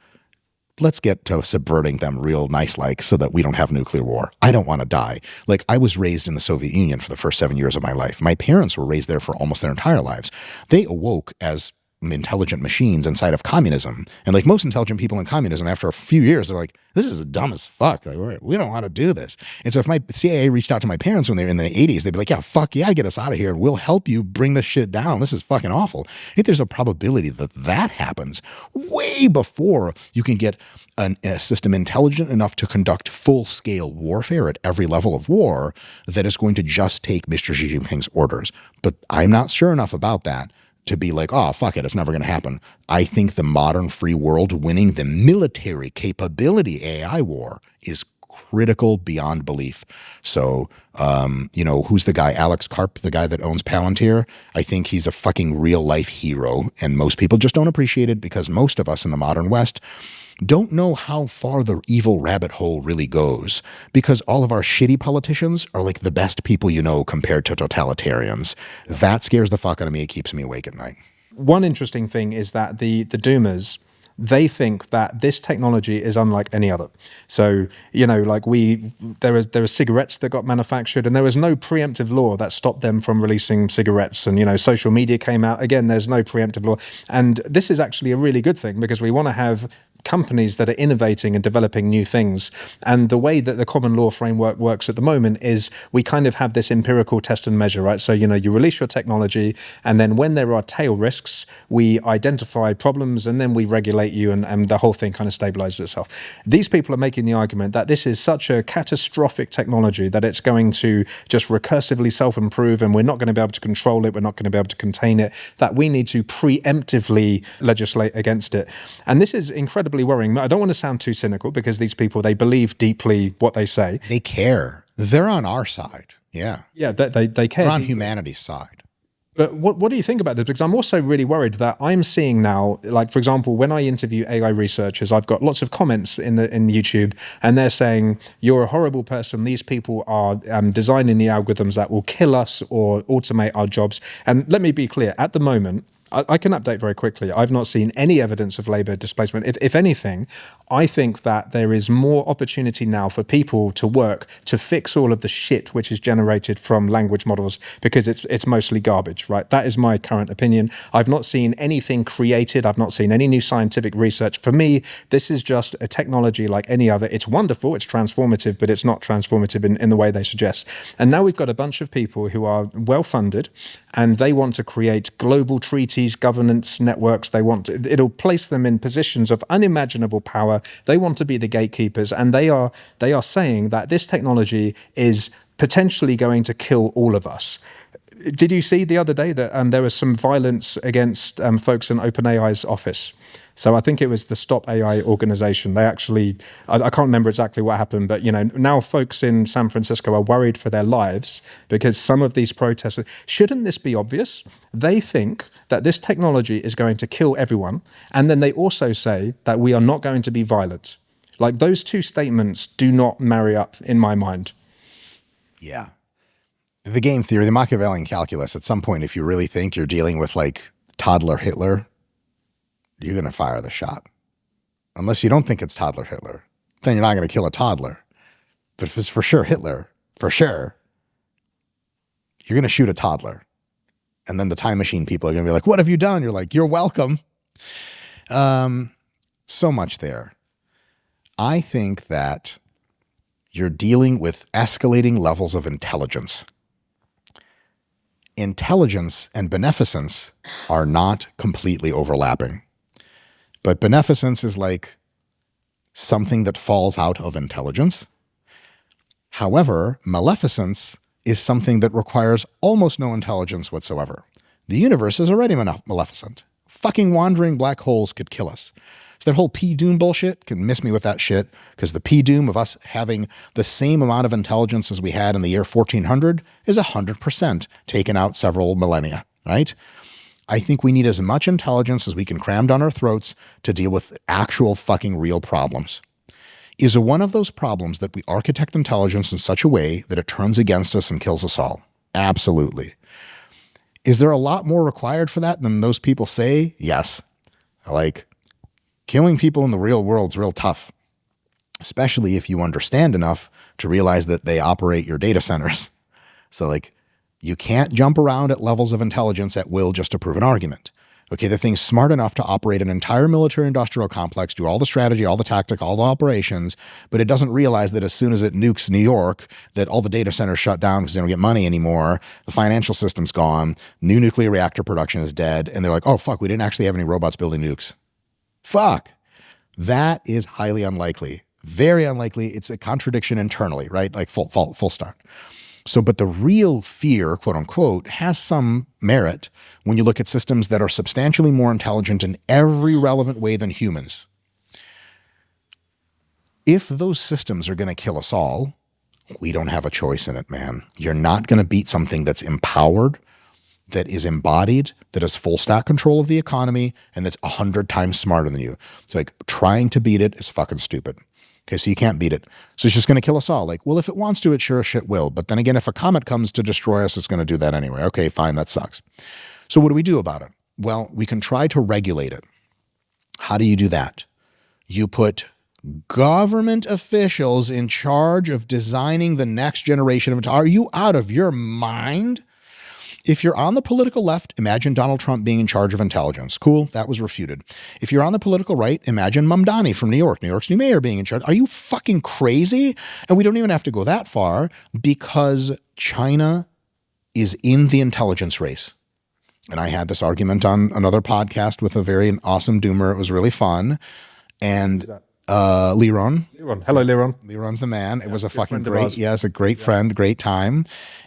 D: Let's get to subverting them real nice-like so that we don't have nuclear war. I don't want to die. Like, I was raised in the Soviet Union for the first 7 years of my life. My parents were raised there for almost their entire lives. They awoke as intelligent machines inside of communism. And like most intelligent people in communism, after a few years, they're like, this is dumb as fuck. Like, we don't want to do this. And so if my CIA reached out to my parents when they were in the 80s, they'd be like, yeah, fuck yeah, get us out of here and we'll help you bring this shit down. This is fucking awful. I think there's a probability that that happens way before you can get a system intelligent enough to conduct full-scale warfare at every level of war that is going to just take Mr. Xi Jinping's orders. But I'm not sure enough about that to be like, oh, fuck it, it's never going to happen. I think the modern free world winning the military capability AI war is critical beyond belief. So, who's the guy? Alex Karp, the guy that owns Palantir? I think he's a fucking real life hero. And most people just don't appreciate it because most of us in the modern West don't know how far the evil rabbit hole really goes, because all of our shitty politicians are like the best people you know compared to totalitarians. That scares the fuck out of me. It keeps me awake at night.
A: One interesting thing is that the doomers, they think that this technology is unlike any other. So, like there were cigarettes that got manufactured and there was no preemptive law that stopped them from releasing cigarettes. And, social media came out. Again, there's no preemptive law. And this is actually a really good thing because we want to have companies that are innovating and developing new things. And the way that the common law framework works at the moment is we kind of have this empirical test and measure, right? So, you release your technology, and then when there are tail risks, we identify problems and then we regulate you, and the whole thing kind of stabilizes itself. These people are making the argument that this is such a catastrophic technology that it's going to just recursively self-improve and we're not going to be able to control it, we're not going to be able to contain it, that we need to preemptively legislate against it. And this is incredibly worrying. I don't want to sound too cynical because these people, they believe deeply what they say.
D: They care. They're on our side. Yeah.
A: Yeah, they care.
D: They're on humanity's side.
A: But what do you think about this? Because I'm also really worried that I'm seeing now, like, for example, when I interview AI researchers, I've got lots of comments in YouTube, and they're saying, you're a horrible person. These people are designing the algorithms that will kill us or automate our jobs. And let me be clear, at the moment, I can update very quickly. I've not seen any evidence of labor displacement. If anything, I think that there is more opportunity now for people to work to fix all of the shit which is generated from language models, because it's mostly garbage, right? That is my current opinion. I've not seen anything created. I've not seen any new scientific research. For me, this is just a technology like any other. It's wonderful, it's transformative, but it's not transformative in the way they suggest. And now we've got a bunch of people who are well-funded, and they want to create global treaties, governance networks. It'll place them in positions of unimaginable power. They want to be the gatekeepers, and they are saying that this technology is potentially going to kill all of us. Did you see the other day that there was some violence against folks in OpenAI's office? So I think it was the Stop AI organization. They actually, I can't remember exactly what happened, but now folks in San Francisco are worried for their lives because some of these protesters, shouldn't this be obvious? They think that this technology is going to kill everyone. And then they also say that we are not going to be violent. Like, those two statements do not marry up in my mind.
D: Yeah. The game theory, the Machiavellian calculus, at some point, if you really think you're dealing with like toddler Hitler, you're going to fire the shot. Unless you don't think it's toddler Hitler, then you're not going to kill a toddler. But if it's for sure Hitler, for sure, you're going to shoot a toddler. And then the time machine people are going to be like, what have you done? You're like, you're welcome. So much there. I think that you're dealing with escalating levels of intelligence. Intelligence and beneficence are not completely overlapping. But beneficence is like something that falls out of intelligence. However, maleficence is something that requires almost no intelligence whatsoever. The universe is already maleficent. Fucking wandering black holes could kill us. So that whole P-Doom bullshit can miss me with that shit, because the P-Doom of us having the same amount of intelligence as we had in the year 1400 is 100% taken out several millennia, right? I think we need as much intelligence as we can cram down our throats to deal with actual fucking real problems. Is it one of those problems that we architect intelligence in such a way that it turns against us and kills us all? Absolutely. Is there a lot more required for that than those people say? Yes. Like, killing people in the real world is real tough, especially if you understand enough to realize that they operate your data centers. So like, you can't jump around at levels of intelligence at will just to prove an argument. Okay, the thing's smart enough to operate an entire military-industrial complex, do all the strategy, all the tactic, all the operations, but it doesn't realize that as soon as it nukes New York, that all the data centers shut down because they don't get money anymore, the financial system's gone, new nuclear reactor production is dead, and they're like, oh, fuck, we didn't actually have any robots building nukes. Fuck. That is highly unlikely. Very unlikely. It's a contradiction internally, right? Like full start. So, but the real fear, quote unquote, has some merit when you look at systems that are substantially more intelligent in every relevant way than humans. If those systems are going to kill us all, we don't have a choice in it, man. You're not going to beat something that's empowered, that is embodied, that has full stack control of the economy, and that's 100 times smarter than you. It's like trying to beat it is fucking stupid. Okay, so you can't beat it. So it's just going to kill us all. Like, well, if it wants to, it sure as shit will. But then again, if a comet comes to destroy us, it's going to do that anyway. Okay, fine, that sucks. So what do we do about it? Well, we can try to regulate it. How do you do that? You put government officials in charge of designing the next generation of it. Are you out of your mind? If you're on the political left, imagine Donald Trump being in charge of intelligence. Cool, that was refuted. If you're on the political right, imagine Mamdani from New York's new mayor being in charge. Are you fucking crazy? And we don't even have to go that far because China is in the intelligence race. And I had this argument on another podcast with a very awesome doomer. It was really fun. And Liron.
A: Hello, Liron.
D: Liron's the man. It was a fucking great, yes, a great friend, great time.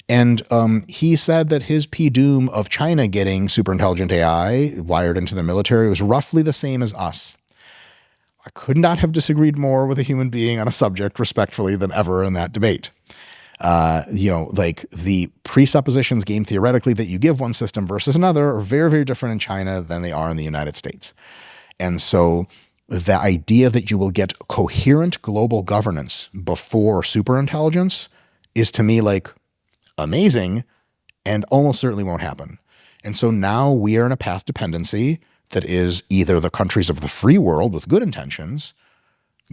D: And he said that his PDoom of China getting super intelligent AI wired into the military was roughly the same as us. I could not have disagreed more with a human being on a subject respectfully than ever in that debate. Like the presuppositions gained theoretically that you give one system versus another are very, very different in China than they are in the United States. And so the idea that you will get coherent global governance before superintelligence is to me like amazing and almost certainly won't happen. And so now we are in a path dependency that is either the countries of the free world with good intentions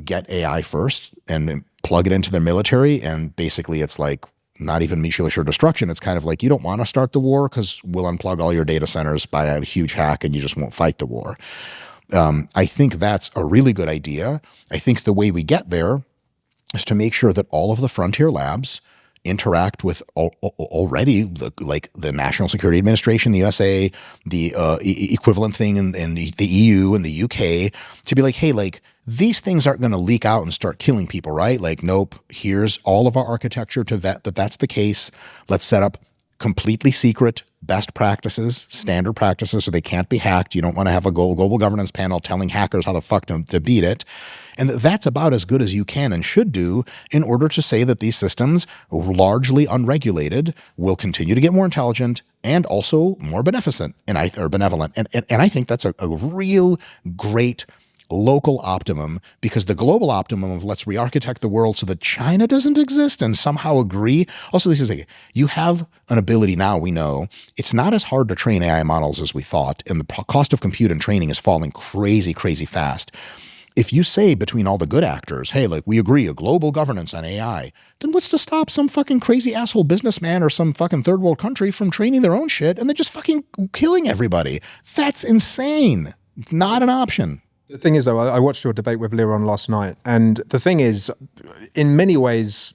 D: get AI first and plug it into their military, and basically it's like not even mutually assured destruction. It's kind of like you don't want to start the war because we'll unplug all your data centers by a huge hack and you just won't fight the war. I think that's a really good idea. I think the way we get there is to make sure that all of the frontier labs interact with already the National Security Administration, the USA, the equivalent thing in the EU and the UK, to be like, hey, like these things aren't going to leak out and start killing people, right? Like, nope, here's all of our architecture to vet that that's the case. Let's set up completely secret best practices, standard practices, so they can't be hacked. You don't want to have a global governance panel telling hackers how the fuck to beat it. And that's about as good as you can and should do in order to say that these systems, largely unregulated, will continue to get more intelligent and also more benevolent. And I think that's a real great local optimum, because the global optimum of let's re-architect the world so that China doesn't exist and somehow agree. Also, this is like, you have an ability now, we know, it's not as hard to train AI models as we thought, and the cost of compute and training is falling crazy, crazy fast. If you say between all the good actors, hey, like we agree, a global governance on AI, then what's to stop some fucking crazy asshole businessman or some fucking third world country from training their own shit and then just fucking killing everybody? That's insane. Not an option.
A: The thing is, though, I watched your debate with Liron last night, and the thing is, in many ways,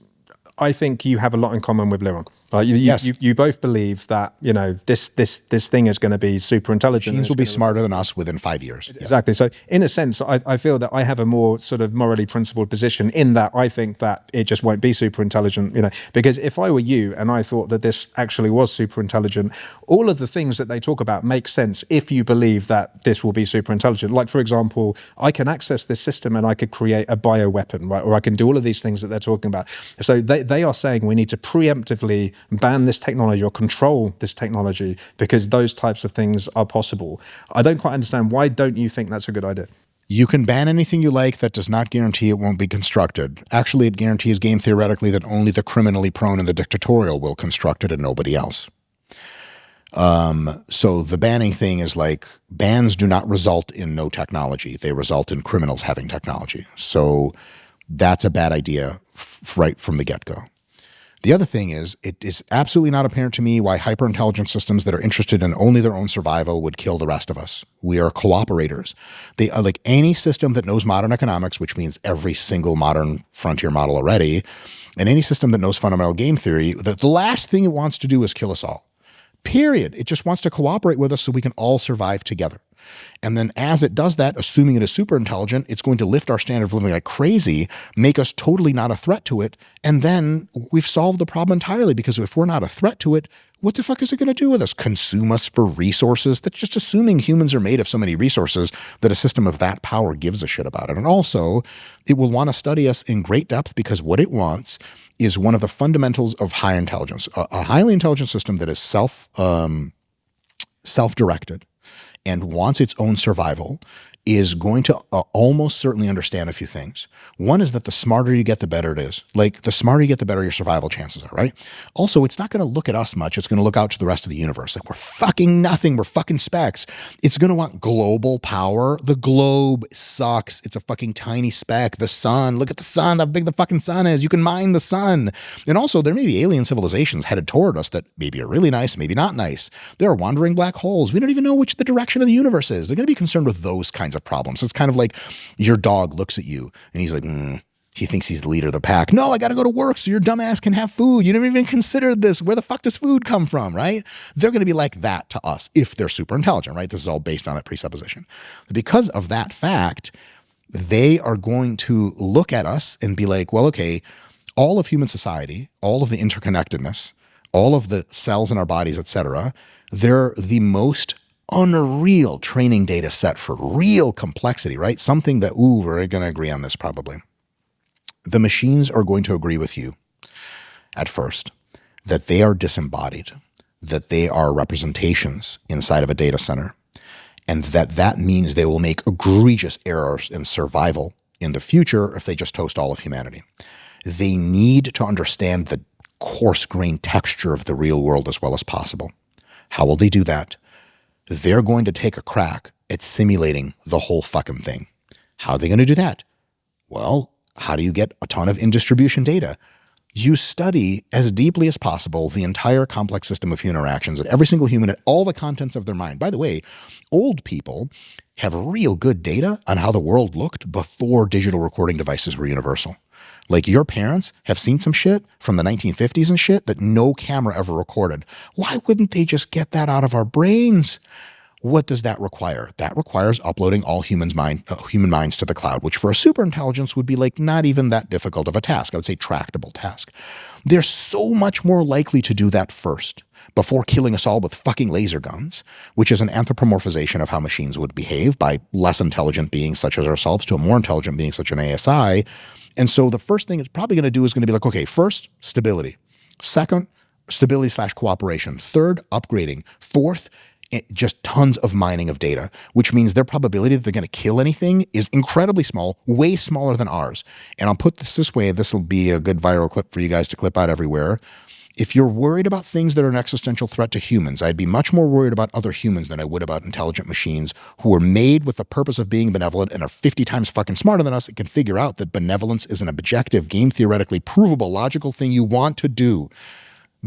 A: I think you have a lot in common with Liron. Like you both believe that, you know, this thing is going to be super intelligent.
D: Machines will be smarter than us within 5 years.
A: Exactly. Yeah. So in a sense, I feel that I have a more sort of morally principled position in that I think that it just won't be super intelligent, you know, because if I were you and I thought that this actually was super intelligent, all of the things that they talk about make sense if you believe that this will be super intelligent. Like, for example, I can access this system and I could create a bioweapon, right? Or I can do all of these things that they're talking about. So they are saying we need to preemptively ban this technology or control this technology because those types of things are possible. I don't quite understand. Why don't you think that's a good idea?
D: You can ban anything you like. That does not guarantee it won't be constructed. Actually, it guarantees game theoretically that only the criminally prone and the dictatorial will construct it and nobody else. So the banning thing is like, bans do not result in no technology. They result in criminals having technology. So that's a bad idea right from the get-go. The other thing is, it is absolutely not apparent to me why hyper-intelligent systems that are interested in only their own survival would kill the rest of us. We are cooperators. They are like any system that knows modern economics, which means every single modern frontier model already, and any system that knows fundamental game theory, the last thing it wants to do is kill us all. Period. It just wants to cooperate with us so we can all survive together. And then as it does that, assuming it is super intelligent, it's going to lift our standard of living like crazy, make us totally not a threat to it. And then we've solved the problem entirely, because if we're not a threat to it, what the fuck is it going to do with us? Consume us for resources? That's just assuming humans are made of so many resources that a system of that power gives a shit about it. And also, it will want to study us in great depth, because what it wants is one of the fundamentals of high intelligence. A highly intelligent system that is self-directed and wants its own survival is going to almost certainly understand a few things. One is that the smarter you get, the better it is. Like, the smarter you get, the better your survival chances are, right? Also, it's not going to look at us much. It's going to look out to the rest of the universe. Like, we're fucking nothing. We're fucking specks. It's going to want global power. The globe sucks. It's a fucking tiny speck. The sun, look at the sun, how big the fucking sun is. You can mine the sun. And also, there may be alien civilizations headed toward us that maybe are really nice, maybe not nice. There are wandering black holes. We don't even know which the direction of the universe is. They're going to be concerned with those kinds of problems. It's kind of like your dog looks at you and he's like, he thinks he's the leader of the pack. No, I got to go to work so your dumb ass can have food. You never even considered this. Where the fuck does food come from, right? They're going to be like that to us if they're super intelligent, right? This is all based on that presupposition. Because of that fact, they are going to look at us and be like, well, okay, all of human society, all of the interconnectedness, all of the cells in our bodies, etc., they're the most unreal training data set for real complexity, right? Something that, we're going to agree on this probably. The machines are going to agree with you at first that they are disembodied, that they are representations inside of a data center, and that means they will make egregious errors in survival in the future if they just toast all of humanity. They need to understand the coarse-grained texture of the real world as well as possible. How will they do that? They're going to take a crack at simulating the whole fucking thing. How are they going to do that? Well, how do you get a ton of in-distribution data? You study as deeply as possible the entire complex system of human interactions and every single human at all the contents of their mind. By the way, old people have real good data on how the world looked before digital recording devices were universal. Like, your parents have seen some shit from the 1950s and shit that no camera ever recorded. Why wouldn't they just get that out of our brains? What does that require? That requires uploading all human minds to the cloud, which for a superintelligence would be like not even that difficult of a task. I would say tractable task. They're so much more likely to do that first before killing us all with fucking laser guns, which is an anthropomorphization of how machines would behave by less intelligent beings such as ourselves to a more intelligent being such an ASI. And so the first thing it's probably going to do is going to be like, okay, first, stability. Second, stability/cooperation. Third, upgrading. Fourth, just tons of mining of data, which means their probability that they're going to kill anything is incredibly small, way smaller than ours. And I'll put this way, this will be a good viral clip for you guys to clip out everywhere. If you're worried about things that are an existential threat to humans, I'd be much more worried about other humans than I would about intelligent machines who are made with the purpose of being benevolent and are 50 times fucking smarter than us and can figure out that benevolence is an objective, game theoretically provable, logical thing you want to do.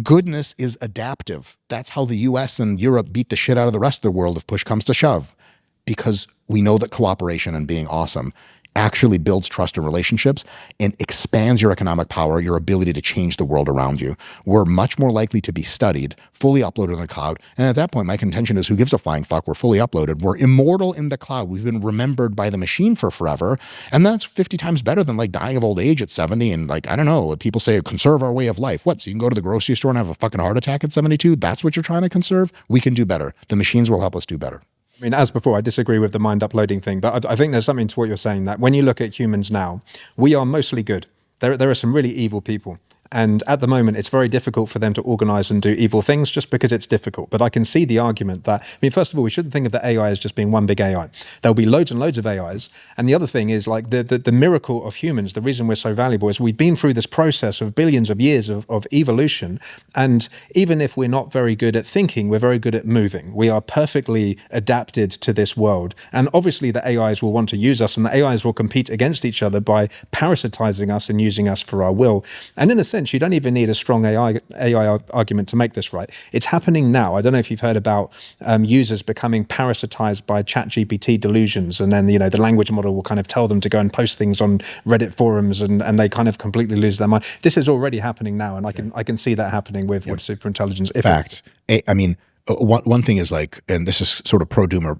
D: Goodness is adaptive. That's how the US and Europe beat the shit out of the rest of the world if push comes to shove. Because we know that cooperation and being awesome actually builds trust in relationships and expands your economic power, your ability to change the world around you. We're much more likely to be studied, fully uploaded in the cloud. And at that point, my contention is, who gives a flying fuck? We're fully uploaded. We're immortal in the cloud. We've been remembered by the machine for forever. And that's 50 times better than like dying of old age at 70. And like, I don't know, people say conserve our way of life. What? So you can go to the grocery store and have a fucking heart attack at 72? That's what you're trying to conserve? We can do better. The machines will help us do better.
A: I mean, as before, I disagree with the mind uploading thing, but I think there's something to what you're saying, that when you look at humans now, we are mostly good. There are some really evil people. And at the moment, it's very difficult for them to organize and do evil things just because it's difficult. But I can see the argument that, I mean, first of all, we shouldn't think of the AI as just being one big AI. There'll be loads and loads of AIs. And the other thing is, like, the miracle of humans, the reason we're so valuable is we've been through this process of billions of years of evolution. And even if we're not very good at thinking, we're very good at moving. We are perfectly adapted to this world. And obviously the AIs will want to use us, and the AIs will compete against each other by parasitizing us and using us for our will. And in a sense, sense, you don't even need a strong AI argument to make this right. It's happening now. I don't know if you've heard about users becoming parasitized by ChatGPT delusions, and then, you know, the language model will kind of tell them to go and post things on Reddit forums, and they kind of completely lose their mind. This is already happening now, and I can see that happening with superintelligence.
D: Fact. I mean, one thing is like, and this is sort of pro-doom or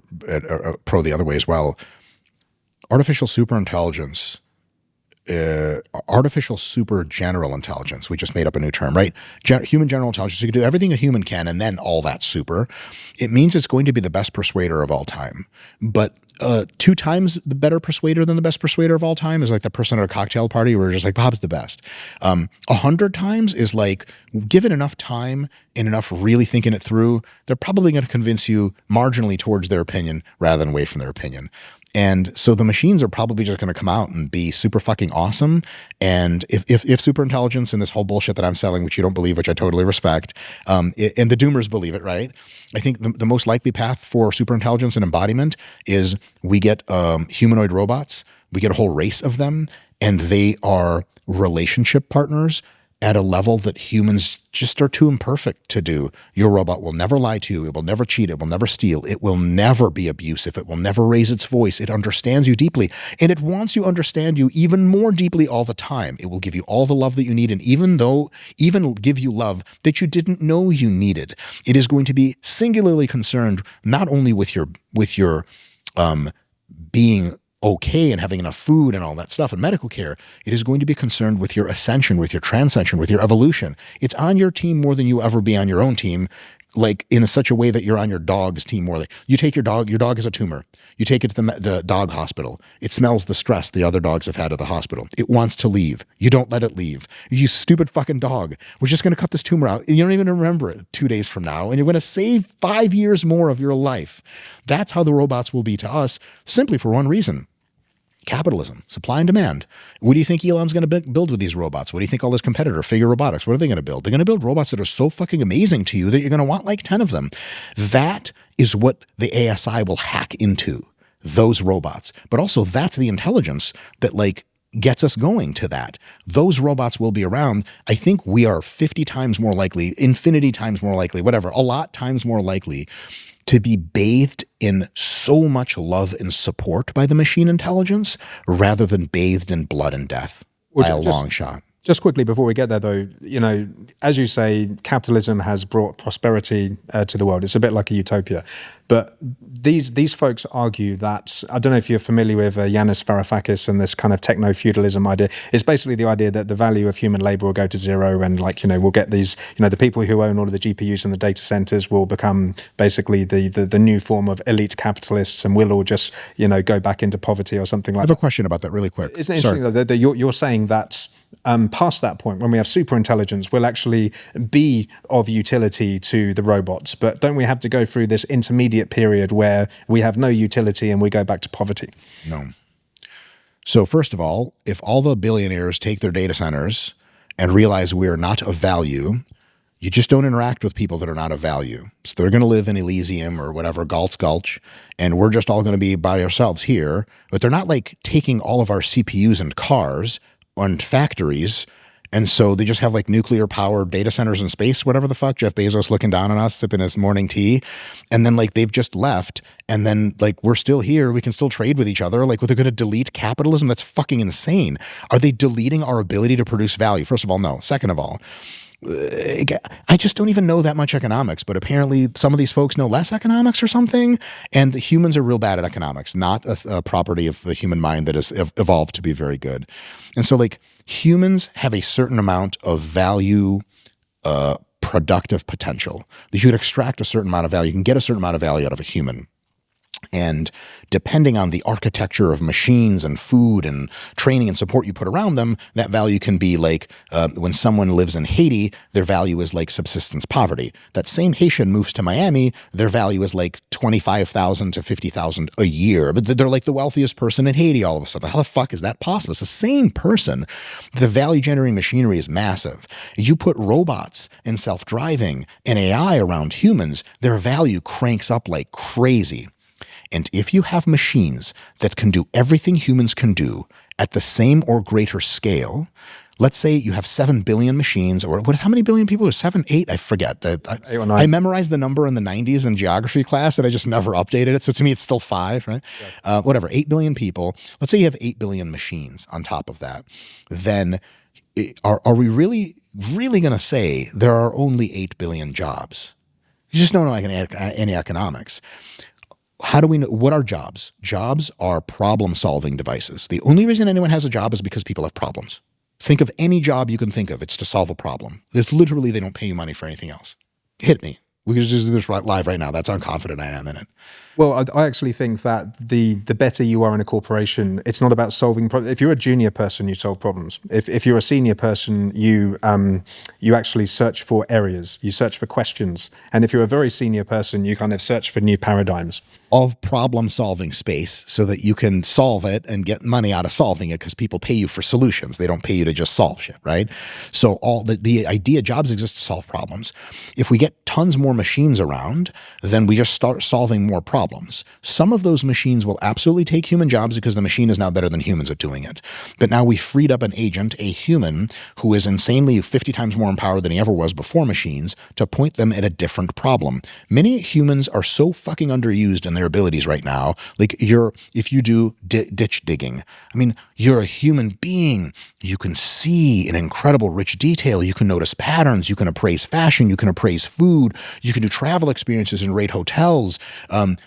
D: pro the other way as well, artificial superintelligence, artificial super general intelligence, we just made up a new term, right? Human general intelligence, you can do everything a human can and then all that super. It means it's going to be the best persuader of all time. But 2 times the better persuader than the best persuader of all time is like the person at a cocktail party where you're just like, Bob's the best. 100 times is like, give it enough time and enough really thinking it through, they're probably going to convince you marginally towards their opinion rather than away from their opinion. And so the machines are probably just going to come out and be super fucking awesome. And if superintelligence and this whole bullshit that I'm selling, which you don't believe, which I totally respect, and the doomers believe it, right? I think the most likely path for superintelligence and embodiment is we get humanoid robots, we get a whole race of them, and they are relationship partners at a level that humans just are too imperfect to do. Your robot will never lie to you. It will never cheat. It will never steal. It will never be abusive. It will never raise its voice. It understands you deeply, and it wants you to understand you even more deeply all the time. It will give you all the love that you need, and even give you love that you didn't know you needed. It is going to be singularly concerned not only with your being okay and having enough food and all that stuff and medical care, it is going to be concerned with your ascension, with your transcension, with your evolution. It's on your team more than you ever be on your own team, like in such a way that you're on your dog's team more. Like you take your dog has a tumor. You take it to the dog hospital. It smells the stress the other dogs have had at the hospital. It wants to leave. You don't let it leave. You stupid fucking dog. We're just going to cut this tumor out. You don't even remember it 2 days from now, and you're going to save 5 years more of your life. That's how the robots will be to us, simply for one reason. Capitalism, supply and demand. What do you think Elon's going to build with these robots? What do you think all his competitor, Figure Robotics, what are they going to build? They're going to build robots that are so fucking amazing to you that you're going to want like 10 of them. That is what the ASI will hack into, those robots. But also that's the intelligence that like gets us going to that. Those robots will be around. I think we are 50 times more likely, infinity times more likely, whatever, a lot times more likely to be bathed in so much love and support by the machine intelligence rather than bathed in blood and death by a long shot.
A: Just quickly before we get there, though, you know, as you say, capitalism has brought prosperity to the world. It's a bit like a utopia. But these folks argue that, I don't know if you're familiar with Yanis Varoufakis and this kind of techno-feudalism idea. It's basically the idea that the value of human labor will go to zero, and like, you know, we'll get these, you know, the people who own all of the GPUs and the data centers will become basically the new form of elite capitalists, and we'll all just, you know, go back into poverty or something like that.
D: I have a question about that really quick.
A: Isn't it interesting though, that you're saying that past that point, when we have superintelligence, we'll actually be of utility to the robots, but don't we have to go through this intermediate period where we have no utility and we go back to poverty?
D: No. So first of all, if all the billionaires take their data centers and realize we are not of value, you just don't interact with people that are not of value. So they're going to live in Elysium or whatever, Gulch, and we're just all going to be by ourselves here, but they're not like taking all of our CPUs and cars and factories, and so they just have like nuclear powered data centers in space, whatever the fuck, Jeff Bezos looking down on us, sipping his morning tea, and then like they've just left, and then like we're still here, we can still trade with each other, like they're going to delete capitalism? That's fucking insane. Are they deleting our ability to produce value? First of all, no. Second of all, I just don't even know that much economics, but apparently some of these folks know less economics or something, and humans are real bad at economics, not a property of the human mind that has evolved to be very good. And so like humans have a certain amount of value, productive potential. You could extract a certain amount of value. You can get a certain amount of value out of a human. And depending on the architecture of machines and food and training and support you put around them, that value can be like when someone lives in Haiti, their value is like subsistence poverty. That same Haitian moves to Miami, their value is like $25,000 to $50,000 a year. But they're like the wealthiest person in Haiti all of a sudden. How the fuck is that possible? It's the same person. The value generating machinery is massive. You put robots and self-driving and AI around humans, their value cranks up like crazy. And if you have machines that can do everything humans can do at the same or greater scale, Let's say you have 7 billion machines, or how many billion people? 7, 8? I forget.
A: 8 or 9.
D: I memorized the number in the 90s in geography class, and I just never updated it. So to me, it's still 5, right? Yeah. Whatever, 8 billion people. Let's say you have 8 billion machines on top of that. Then are we really going to say there are only 8 billion jobs? You just don't know any economics. How do we know? What are jobs? Jobs are problem-solving devices. The only reason anyone has a job is because people have problems. Think of any job you can think of. It's to solve a problem. It's literally, they don't pay you money for anything else. Hit me. We can just do this live right now. That's how confident I am in it.
A: Well, I actually think that the better you are in a corporation, it's not about solving problems. If you're a junior person, you solve problems. If you're a senior person, you actually search for areas. You search for questions. And if you're a very senior person, you kind of search for new paradigms.
D: Of problem-solving space so that you can solve it and get money out of solving it, because people pay you for solutions. They don't pay you to just solve shit, right? So all the idea, jobs exist to solve problems. If we get tons more machines around, then we just start solving more problems. Some of those machines will absolutely take human jobs because the machine is now better than humans at doing it. But now we freed up an agent, a human, who is insanely 50 times more empowered than he ever was before machines, to point them at a different problem. Many humans are so fucking underused in their abilities right now. Like if you do ditch digging, I mean, you're a human being. You can see in incredible rich detail. You can notice patterns. You can appraise fashion. You can appraise food. You can do travel experiences and rate hotels.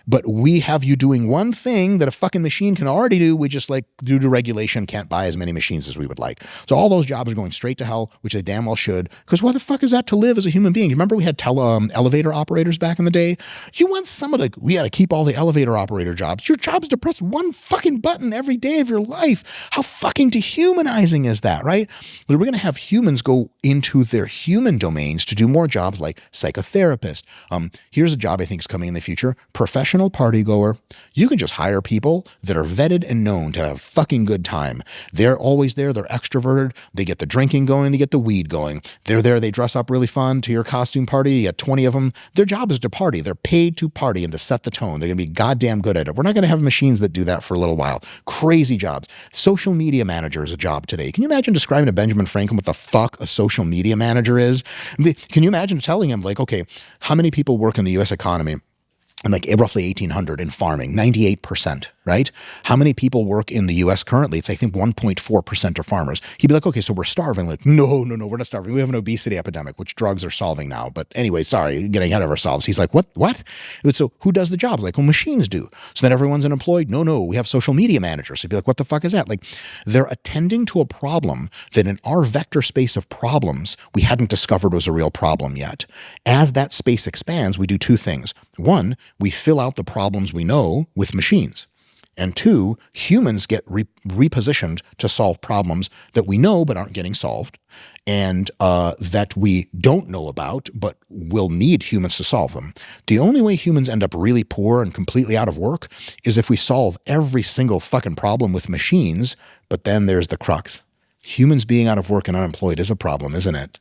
D: But we have you doing one thing that a fucking machine can already do. We just, like, due to regulation, can't buy as many machines as we would like. So all those jobs are going straight to hell, which they damn well should. Because what the fuck is that to live as a human being? You remember we had elevator operators back in the day? You want some of we had to keep all the elevator operator jobs. Your job is to press one fucking button every day of your life. How fucking dehumanizing is that, right? We're going to have humans go into their human domains to do more jobs like psychotherapist. Here's a job I think is coming in the future. Professional party goer. You can just hire people that are vetted and known to have a fucking good time. They're always there. They're extroverted. They get the drinking going. They get the weed going. They're there. They dress up really fun to your costume party. You get 20 of them. Their job is to party. They're paid to party and to set the tone. They're going to be goddamn good at it. We're not going to have machines that do that for a little while. Crazy jobs. Social media manager is a job today. Can you imagine describing to Benjamin Franklin what the fuck a social media manager is? Can you imagine telling him, like, okay, how many people work in the U.S. economy? And like roughly 1,800 in farming, 98%, right? How many people work in the U.S. currently? It's, I think, 1.4% are farmers. He'd be like, okay, so we're starving. Like, no, we're not starving. We have an obesity epidemic, which drugs are solving now. But anyway, sorry, getting ahead of ourselves. He's like, what? So who does the jobs? Like, well, machines do. So then everyone's unemployed? No, we have social media managers. So he'd be like, what the fuck is that? Like, they're attending to a problem that in our vector space of problems, we hadn't discovered was a real problem yet. As that space expands, we do two things. One, we fill out the problems we know with machines. And two, humans get repositioned to solve problems that we know but aren't getting solved, and that we don't know about but will need humans to solve them. The only way humans end up really poor and completely out of work is if we solve every single fucking problem with machines, but then there's the crux. Humans being out of work and unemployed is a problem, isn't it?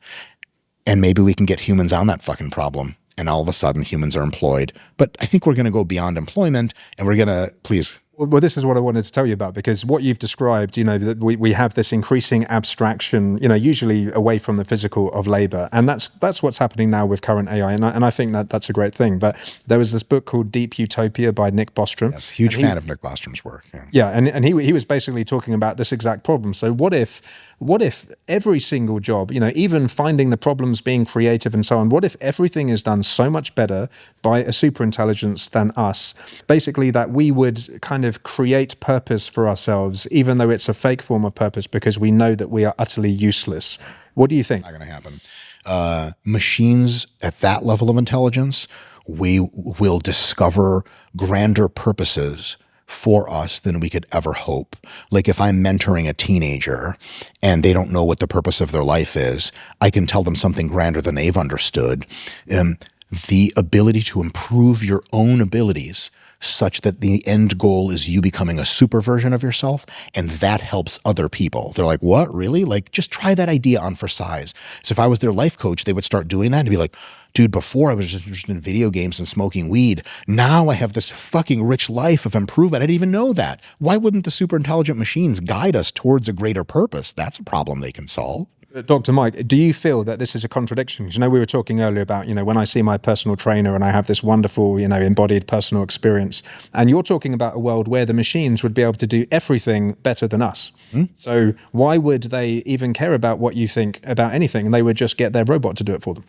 D: And maybe we can get humans on that fucking problem. And all of a sudden humans are employed. But I think we're going to go beyond employment, and we're going to, please.
A: Well, this is what I wanted to tell you about, because what you've described, that we have this increasing abstraction, usually away from the physical of labor. And that's what's happening now with current AI. And I think that's a great thing. But there was this book called Deep Utopia by Nick Bostrom.
D: Yes, huge fan of Nick Bostrom's work.
A: Yeah, and he was basically talking about this exact problem. So what if every single job, even finding the problems, being creative and so on, what if everything is done so much better by a superintelligence than us? Basically that we would kind of create purpose for ourselves, even though it's a fake form of purpose, because we know that we are utterly useless. What do you think?
D: Not going to happen. Machines at that level of intelligence, we will discover grander purposes for us than we could ever hope. Like if I'm mentoring a teenager and they don't know what the purpose of their life is, I can tell them something grander than they've understood. The ability to improve your own abilities such that the end goal is you becoming a super version of yourself, and that helps other people. They're like, what, really? Like, just try that idea on for size. So if I was their life coach, they would start doing that and be like, dude, before I was just interested in video games and smoking weed. Now I have this fucking rich life of improvement. I didn't even know that. Why wouldn't the super intelligent machines guide us towards a greater purpose? That's a problem they can solve.
A: Dr. Mike, do you feel that this is a contradiction? Because, we were talking earlier about, when I see my personal trainer and I have this wonderful, embodied personal experience, and you're talking about a world where the machines would be able to do everything better than us. So why would they even care about what you think about anything? And they would just get their robot to do it for them.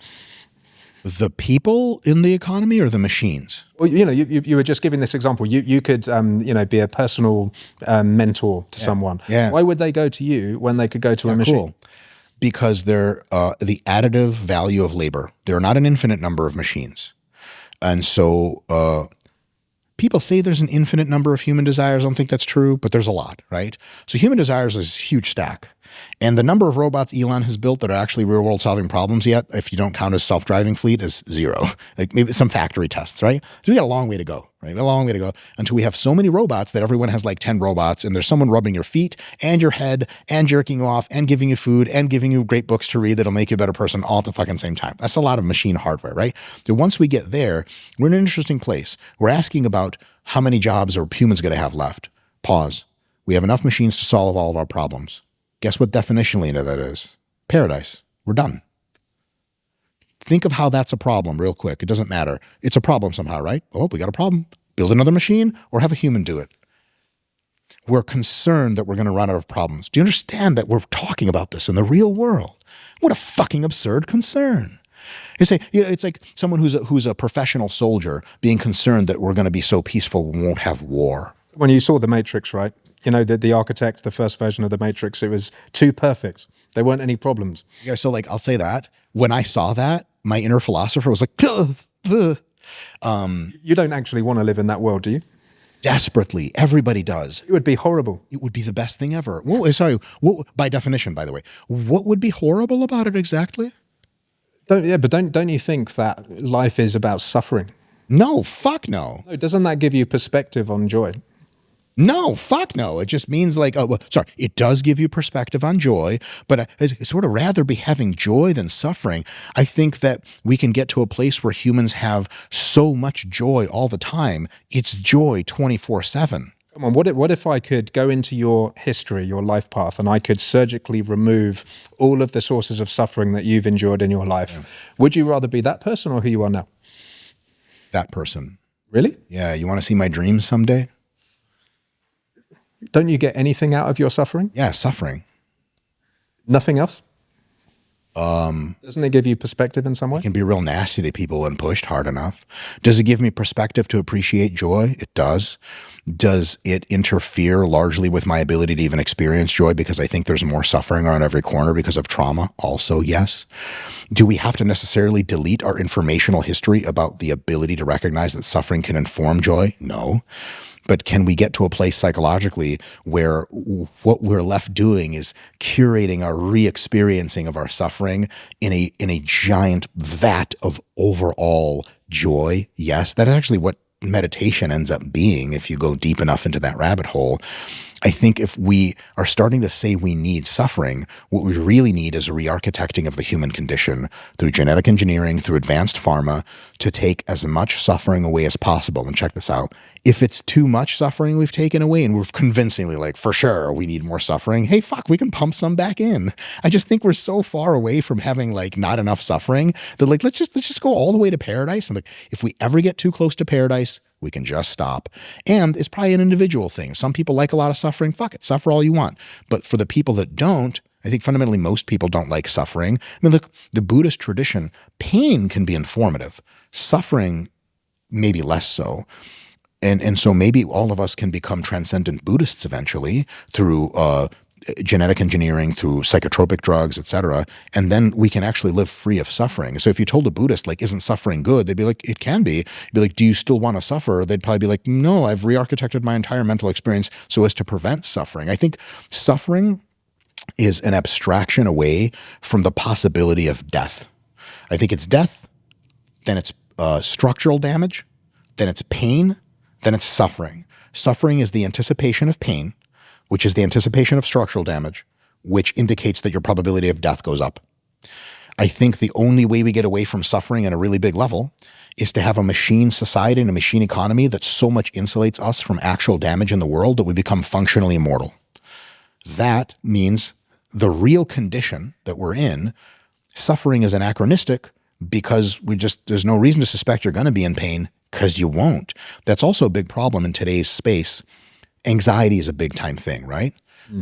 D: The people in the economy or the machines?
A: Well, you were just giving this example. You could, be a personal mentor to someone.
D: Yeah.
A: Why would they go to you when they could go to a machine?
D: Cool. Because they're the additive value of labor. There are not an infinite number of machines. And so people say there's an infinite number of human desires. I don't think that's true, but there's a lot, right? So human desires is a huge stack. And the number of robots Elon has built that are actually real world solving problems yet, if you don't count his self-driving fleet, is zero. Like maybe some factory tests, right? So we got a long way to go, right? A long way to go until we have so many robots that everyone has like 10 robots and there's someone rubbing your feet and your head and jerking you off and giving you food and giving you great books to read that'll make you a better person all at the fucking same time. That's a lot of machine hardware, right? So once we get there, we're in an interesting place. We're asking about how many jobs are humans going to have left. Pause. We have enough machines to solve all of our problems. Guess what definitionally that is? Paradise. We're done. Think of how that's a problem real quick. It doesn't matter. It's a problem somehow, right? Oh, we got a problem. Build another machine or have a human do it. We're concerned that we're going to run out of problems. Do you understand that we're talking about this in the real world? What a fucking absurd concern. It's like someone who's a professional soldier being concerned that we're going to be so peaceful we won't have war.
A: When you saw The Matrix, right? The architect, the first version of The Matrix, it was too perfect. There weren't any problems.
D: Yeah, so I'll say that. When I saw that, my inner philosopher was like, you
A: don't actually want to live in that world, do you?
D: Desperately. Everybody does.
A: It would be horrible.
D: It would be the best thing ever. By definition, by the way, what would be horrible about it exactly?
A: Don't you think that life is about suffering?
D: No, fuck no.
A: No, doesn't that give you perspective on joy?
D: No, fuck no. It just means it does give you perspective on joy, but I'd sort of rather be having joy than suffering. I think that we can get to a place where humans have so much joy all the time. It's joy 24/7.
A: Come on, what if I could go into your history, your life path, and I could surgically remove all of the sources of suffering that you've endured in your life? Yeah. Would you rather be that person or who you are now?
D: That person.
A: Really?
D: Yeah, you want to see my dreams someday?
A: Don't you get anything out of your suffering?
D: Yeah, suffering.
A: Nothing else? Doesn't it give you perspective in some way?
D: It can be real nasty to people when pushed hard enough. Does it give me perspective to appreciate joy? It does. Does it interfere largely with my ability to even experience joy because I think there's more suffering around every corner because of trauma? Also, yes. Do we have to necessarily delete our informational history about the ability to recognize that suffering can inform joy? No. But can we get to a place psychologically where what we're left doing is curating our re-experiencing of our suffering in a giant vat of overall joy? Yes, that is actually what meditation ends up being if you go deep enough into that rabbit hole. I think if we are starting to say we need suffering, what we really need is a re-architecting of the human condition through genetic engineering, through advanced pharma, to take as much suffering away as possible. And check this out. If it's too much suffering we've taken away and we're convincingly like, for sure, we need more suffering, hey, fuck, we can pump some back in. I just think we're so far away from having not enough suffering that let's just go all the way to paradise. And if we ever get too close to paradise, we can just stop. And it's probably an individual thing. Some people like a lot of suffering. Fuck it, suffer all you want. But for the people that don't, I think fundamentally most people don't like suffering. I mean, look, the Buddhist tradition, pain can be informative. Suffering, maybe less so. And so maybe all of us can become transcendent Buddhists eventually through genetic engineering, through psychotropic drugs, etc. And then we can actually live free of suffering. So if you told a Buddhist, isn't suffering good? They'd be like, it can be. You'd be like, do you still want to suffer? They'd probably be like, no, I've re-architected my entire mental experience so as to prevent suffering. I think suffering is an abstraction away from the possibility of death. I think it's death, then it's structural damage, then it's pain, then it's suffering. Suffering is the anticipation of pain, which is the anticipation of structural damage, which indicates that your probability of death goes up. I think the only way we get away from suffering at a really big level is to have a machine society and a machine economy that so much insulates us from actual damage in the world that we become functionally immortal. That means the real condition that we're in, suffering is anachronistic because there's no reason to suspect you're going to be in pain because you won't. That's also a big problem in today's space. Anxiety is a big time thing, right?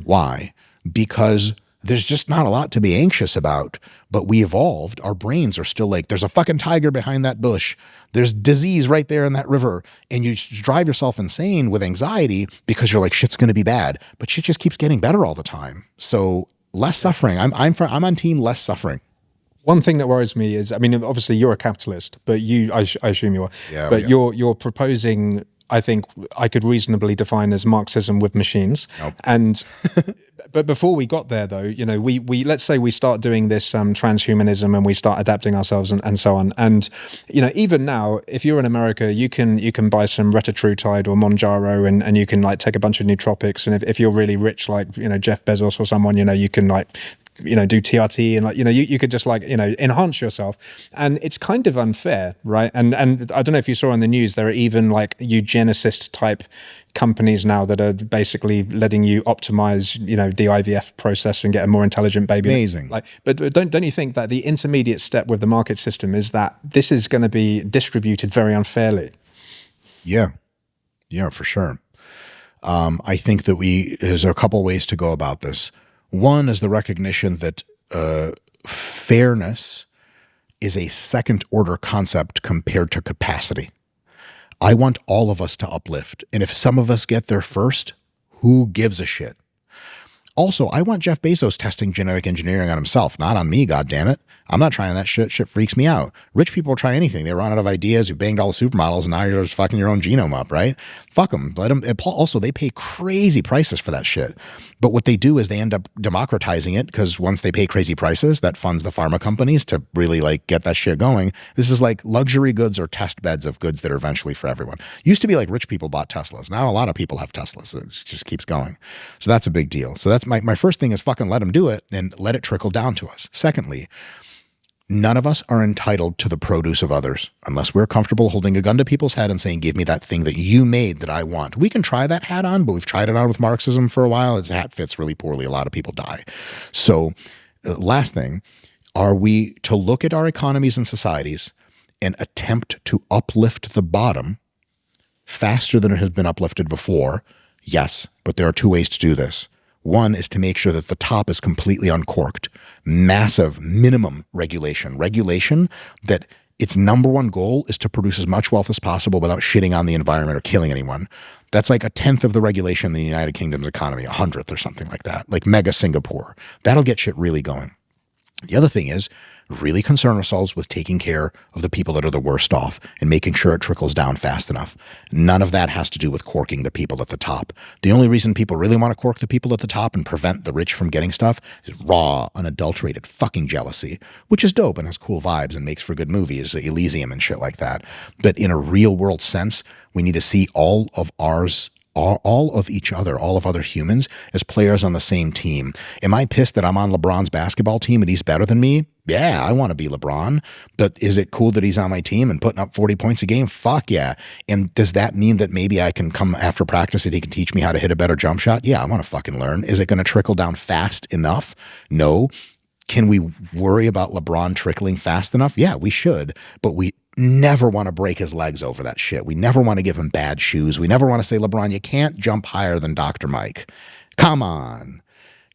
D: Why? Because there's just not a lot to be anxious about, but we evolved. Our brains are still like, there's a fucking tiger behind that bush. There's disease right there in that river. And you drive yourself insane with anxiety because you're like, shit's going to be bad, but shit just keeps getting better all the time. So less suffering. I'm on team less suffering.
A: One thing that worries me is, I mean, obviously you're a capitalist, but I assume you are.
D: Yeah,
A: but you're proposing, I think I could reasonably define as Marxism with machines.
D: Nope.
A: And but before we got there, though, you know, we let's say we start doing this transhumanism and we start adapting ourselves and so on. And you know, even now, if you're in America, you can buy some retatrutide or Monjaro and you can like take a bunch of nootropics. And if you're really rich, like you know Jeff Bezos or someone, you know, you can like do TRT and like you could just like enhance yourself, and it's kind of unfair, right? And I don't know if you saw on the news, there are even like eugenicist type companies now that are basically letting you optimize the IVF process and get a more intelligent baby.
D: Amazing.
A: But don't you think that the intermediate step with the market system is that this is going to be distributed very unfairly? Yeah,
D: for sure. I think that there's a couple ways to go about this. One is the recognition that fairness is a second-order concept compared to capacity. I want all of us to uplift, and if some of us get there first, who gives a shit? Also, I want Jeff Bezos testing genetic engineering on himself, not on me, goddammit. I'm not trying that shit. Shit freaks me out. Rich people try anything. They run out of ideas. You banged all the supermodels, and now you're just fucking your own genome up, right? Fuck them. Let them. Also, they pay crazy prices for that shit. But what they do is they end up democratizing it because once they pay crazy prices, that funds the pharma companies to really like get that shit going. This is like luxury goods or test beds of goods that are eventually for everyone. Used to be like rich people bought Teslas. Now a lot of people have Teslas. It just keeps going. So that's a big deal. So that's my first thing is fucking let them do it and let it trickle down to us. Secondly, none of us are entitled to the produce of others unless we're comfortable holding a gun to people's head and saying, give me that thing that you made that I want. We can try that hat on, but we've tried it on with Marxism for a while. Its hat fits really poorly. A lot of people die. So last thing, are we to look at our economies and societies and attempt to uplift the bottom faster than it has been uplifted before? Yes, but there are two ways to do this. One is to make sure that the top is completely uncorked. Massive minimum regulation that its number one goal is to produce as much wealth as possible without shitting on the environment or killing anyone. That's like 1/10 of the regulation in the United Kingdom's economy, 100th or something like that, like mega Singapore. That'll get shit really going. The other thing is really concern ourselves with taking care of the people that are the worst off and making sure it trickles down fast enough. None of that has to do with corking the people at the top. The only reason people really want to cork the people at the top and prevent the rich from getting stuff is raw, unadulterated fucking jealousy, which is dope and has cool vibes and makes for good movies, Elysium and shit like that. But in a real world sense, we need to see all of each other, all of other humans as players on the same team. Am I pissed that I'm on LeBron's basketball team and he's better than me? Yeah, I want to be LeBron, but is it cool that he's on my team and putting up 40 points a game? Fuck yeah. And does that mean that maybe I can come after practice and he can teach me how to hit a better jump shot? Yeah, I want to fucking learn. Is it going to trickle down fast enough? No. Can we worry about LeBron trickling fast enough? Yeah, we should, but we never want to break his legs over that shit. We never want to give him bad shoes. We never want to say, LeBron, you can't jump higher than Dr. Mike. Come on.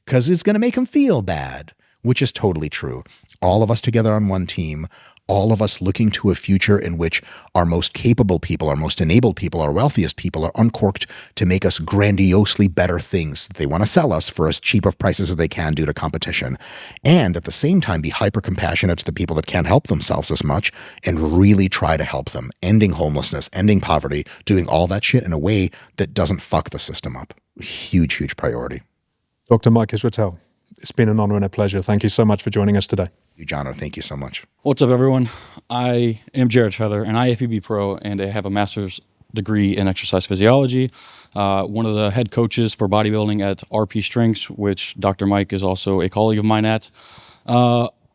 D: Because it's going to make him feel bad, which is totally true. All of us together on one team, all of us looking to a future in which our most capable people, our most enabled people, our wealthiest people are uncorked to make us grandiosely better things that they want to sell us for as cheap of prices as they can due to competition. And at the same time, be hyper compassionate to the people that can't help themselves as much and really try to help them, ending homelessness, ending poverty, doing all that shit in a way that doesn't fuck the system up. Huge, huge priority.
A: Dr. Mike Israetel, it's been an honor and a pleasure. Thank you so much for joining us today.
D: You, John, thank you so much.
E: What's up, everyone? I am Jared Feather, an IFBB Pro, and I have a master's degree in exercise physiology, one of the head coaches for bodybuilding at RP Strengths, which Dr. Mike is also a colleague of mine at.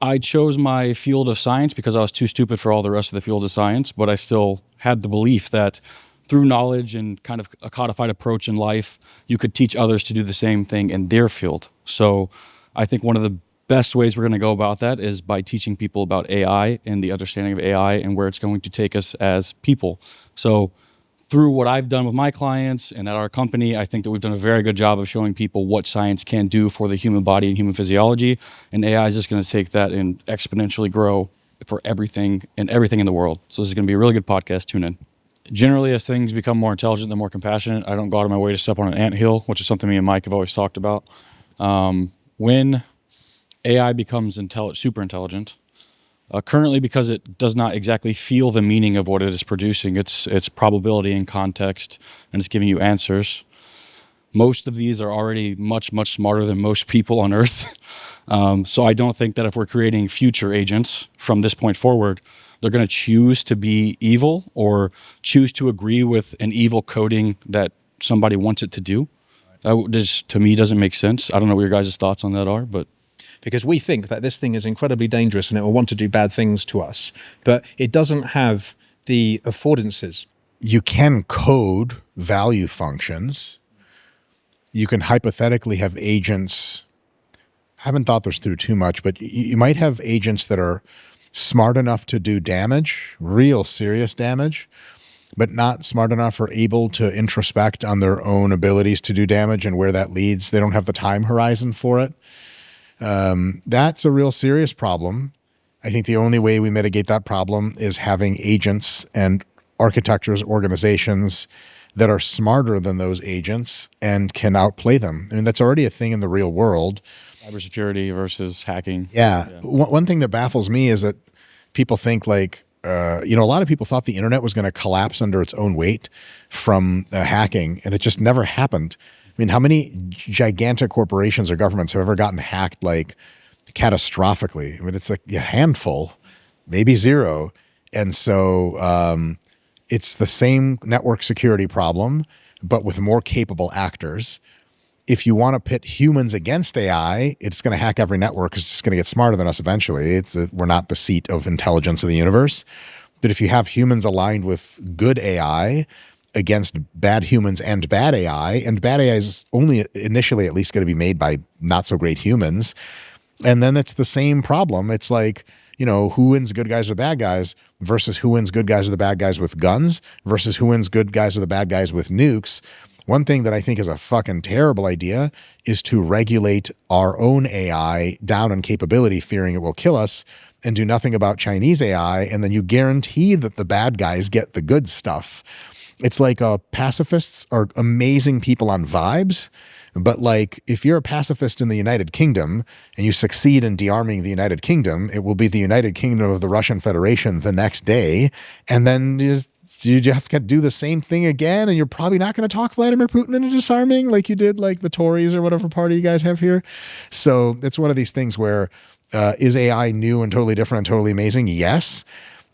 E: I chose my field of science because I was too stupid for all the rest of the field of science, but I still had the belief that through knowledge and kind of a codified approach in life, you could teach others to do the same thing in their field. So I think one of the best ways we're going to go about that is by teaching people about AI and the understanding of AI and where it's going to take us as people. So through what I've done with my clients and at our company, I think that we've done a very good job of showing people what science can do for the human body and human physiology. And AI is just going to take that and exponentially grow for everything in the world. So this is going to be a really good podcast. Tune in. Generally, as things become more intelligent and more compassionate, I don't go out of my way to step on an anthill, which is something me and Mike have always talked about. When AI becomes super intelligent, currently, because it does not exactly feel the meaning of what it is producing, its probability and context, and it's giving you answers. Most of these are already much, much smarter than most people on Earth. So I don't think that if we're creating future agents from this point forward, they're going to choose to be evil or choose to agree with an evil coding that somebody wants it to do. That to me doesn't make sense. I don't know what your guys' thoughts on that are, but
A: because we think that this thing is incredibly dangerous and it will want to do bad things to us, but it doesn't have the affordances.
B: You can code value functions. You can hypothetically have agents. I haven't thought this through too much, but you might have agents that are smart enough to do damage, real serious damage, but not smart enough or able to introspect on their own abilities to do damage and where that leads. They don't have the time horizon for it. That's a real serious problem. I think the only way we mitigate that problem is having agents and architectures, organizations that are smarter than those agents and can outplay them. I mean, that's already a thing in the real world.
E: Cybersecurity versus hacking.
B: Yeah. One thing that baffles me is that people think like, a lot of people thought the internet was going to collapse under its own weight from hacking, and it just never happened. I mean, how many gigantic corporations or governments have ever gotten hacked like catastrophically? I mean, it's like a handful, maybe zero. And so it's the same network security problem, but with more capable actors. If you want to pit humans against AI, it's going to hack every network because it's just going to get smarter than us eventually. We're not the seat of intelligence in the universe. But if you have humans aligned with good AI against bad humans and bad AI is only initially at least going to be made by not so great humans. And then it's the same problem. It's like, who wins good guys or bad guys versus who wins good guys or the bad guys with guns versus who wins good guys or the bad guys with nukes. One thing that I think is a fucking terrible idea is to regulate our own AI down in capability, fearing it will kill us, and do nothing about Chinese AI, and then you guarantee that the bad guys get the good stuff. It's like pacifists are amazing people on vibes, but like if you're a pacifist in the United Kingdom and you succeed in de-arming the United Kingdom, it will be the United Kingdom of the Russian Federation the next day, and then you have to do the same thing again, and you're probably not going to talk Vladimir Putin into disarming like you did like the Tories or whatever party you guys have here. So it's one of these things where is AI new and totally different and totally amazing? Yes.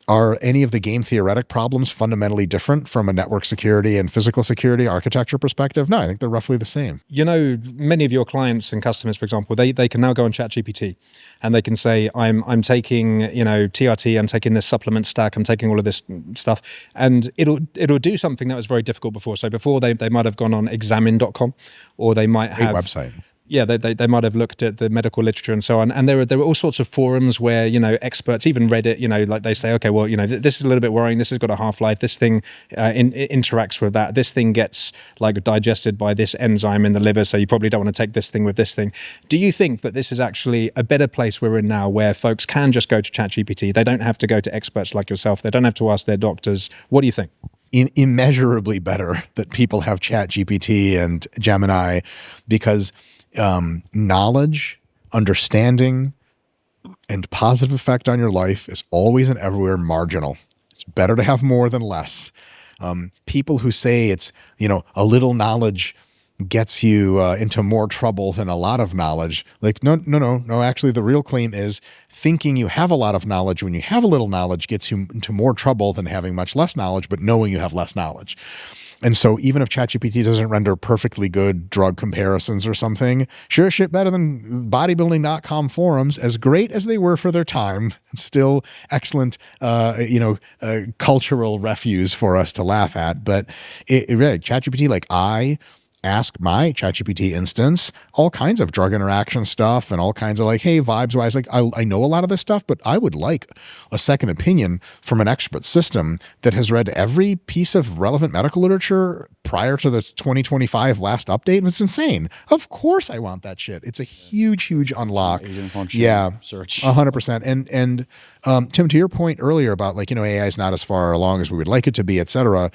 B: Are any of the game theoretic problems fundamentally different from a network security and physical security architecture perspective? No, I think they're roughly the same.
A: Many of your clients and customers, for example, they can now go on ChatGPT and they can say, I'm taking, TRT, I'm taking this supplement stack, I'm taking all of this stuff, and it'll do something that was very difficult before. So before they might have gone on examine.com, or they might have...
B: Great website.
A: Yeah, they might have looked at the medical literature and so on. And there were all sorts of forums where, experts, even Reddit, like they say, okay, well, this is a little bit worrying. This has got a half-life. This thing interacts with that. This thing gets like digested by this enzyme in the liver. So you probably don't want to take this thing with this thing. Do you think that this is actually a better place we're in now where folks can just go to ChatGPT? They don't have to go to experts like yourself. They don't have to ask their doctors. What do you think?
B: Immeasurably better that people have ChatGPT and Gemini, because knowledge, understanding, and positive effect on your life is always and everywhere marginal. It's better to have more than less. People who say it's, a little knowledge gets you into more trouble than a lot of knowledge. Like, no. Actually, the real claim is thinking you have a lot of knowledge when you have a little knowledge gets you into more trouble than having much less knowledge, but knowing you have less knowledge. And so even if ChatGPT doesn't render perfectly good drug comparisons or something, sure shit better than bodybuilding.com forums, as great as they were for their time, it's still excellent, cultural refuse for us to laugh at. But it really, ChatGPT, like I ask my ChatGPT instance all kinds of drug interaction stuff and all kinds of like, hey, vibes wise, like I know a lot of this stuff, but I would like a second opinion from an expert system that has read every piece of relevant medical literature prior to the 2025 last update. And it's insane. Of course I want that shit. It's a huge unlock. Yeah,
E: search
B: 100%. And Tim, to your point earlier about like, AI is not as far along as we would like it to be, et cetera.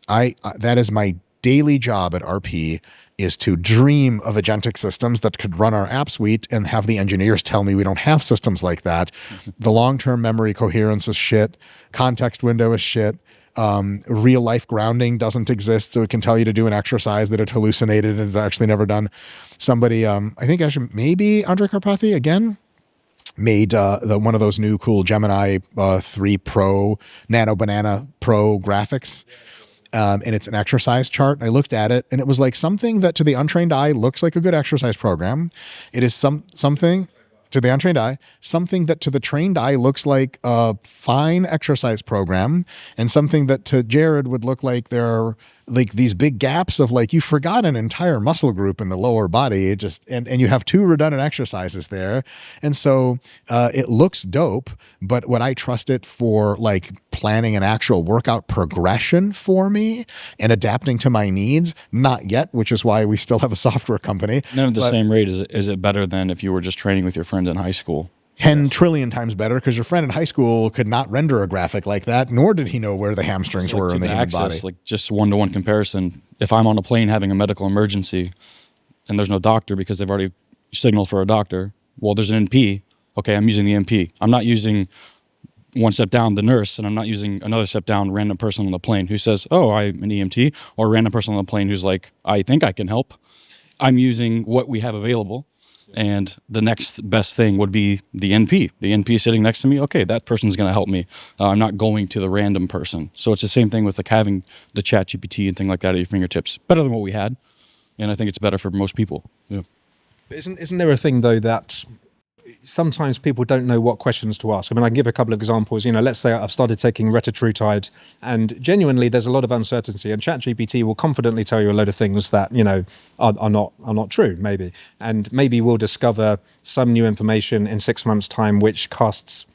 B: That is my daily job at RP, is to dream of agentic systems that could run our app suite and have the engineers tell me we don't have systems like that. The long-term memory coherence is shit. Context window is shit. Real life grounding doesn't exist, so it can tell you to do an exercise that it hallucinated and is actually never done. Somebody, I think actually maybe Andre Karpathy again, made one of those new cool Gemini 3 Pro, Nano Banana Pro graphics. And it's an exercise chart. And I looked at it and it was like something that to the untrained eye looks like a good exercise program. It is something to the untrained eye, something that to the trained eye looks like a fine exercise program, and something that to Jared would look like there are like these big gaps of like you forgot an entire muscle group in the lower body, and you have two redundant exercises there. And so it looks dope, but would I trust it for like planning an actual workout progression for me and adapting to my needs? Not yet, which is why we still have a software company.
E: None at the same rate. Is it better than if you were just training with your friend in high school?
B: 10 trillion times better, because your friend in high school could not render a graphic like that, nor did he know where the hamstrings were in the human body.
E: Like just one-to-one comparison. If I'm on a plane having a medical emergency and there's no doctor because they've already signaled for a doctor, well, there's an NP. Okay, I'm using the NP. I'm not using one step down the nurse, and I'm not using another step down random person on the plane who says, oh, I'm an EMT, or a random person on the plane who's like, I think I can help. I'm using what we have available. And the next best thing would be the NP. The NP sitting next to me, okay, that person's going to help me. I'm not going to the random person. So it's the same thing with like having the ChatGPT and thing like that at your fingertips. Better than what we had, and I think it's better for most people. Yeah.
A: Isn't there a thing though that sometimes people don't know what questions to ask? I mean, I can give a couple of examples. Let's say I've started taking retatrutide, and genuinely there's a lot of uncertainty, and ChatGPT will confidently tell you a load of things that are not true, maybe, and maybe we'll discover some new information in 6 months' time which casts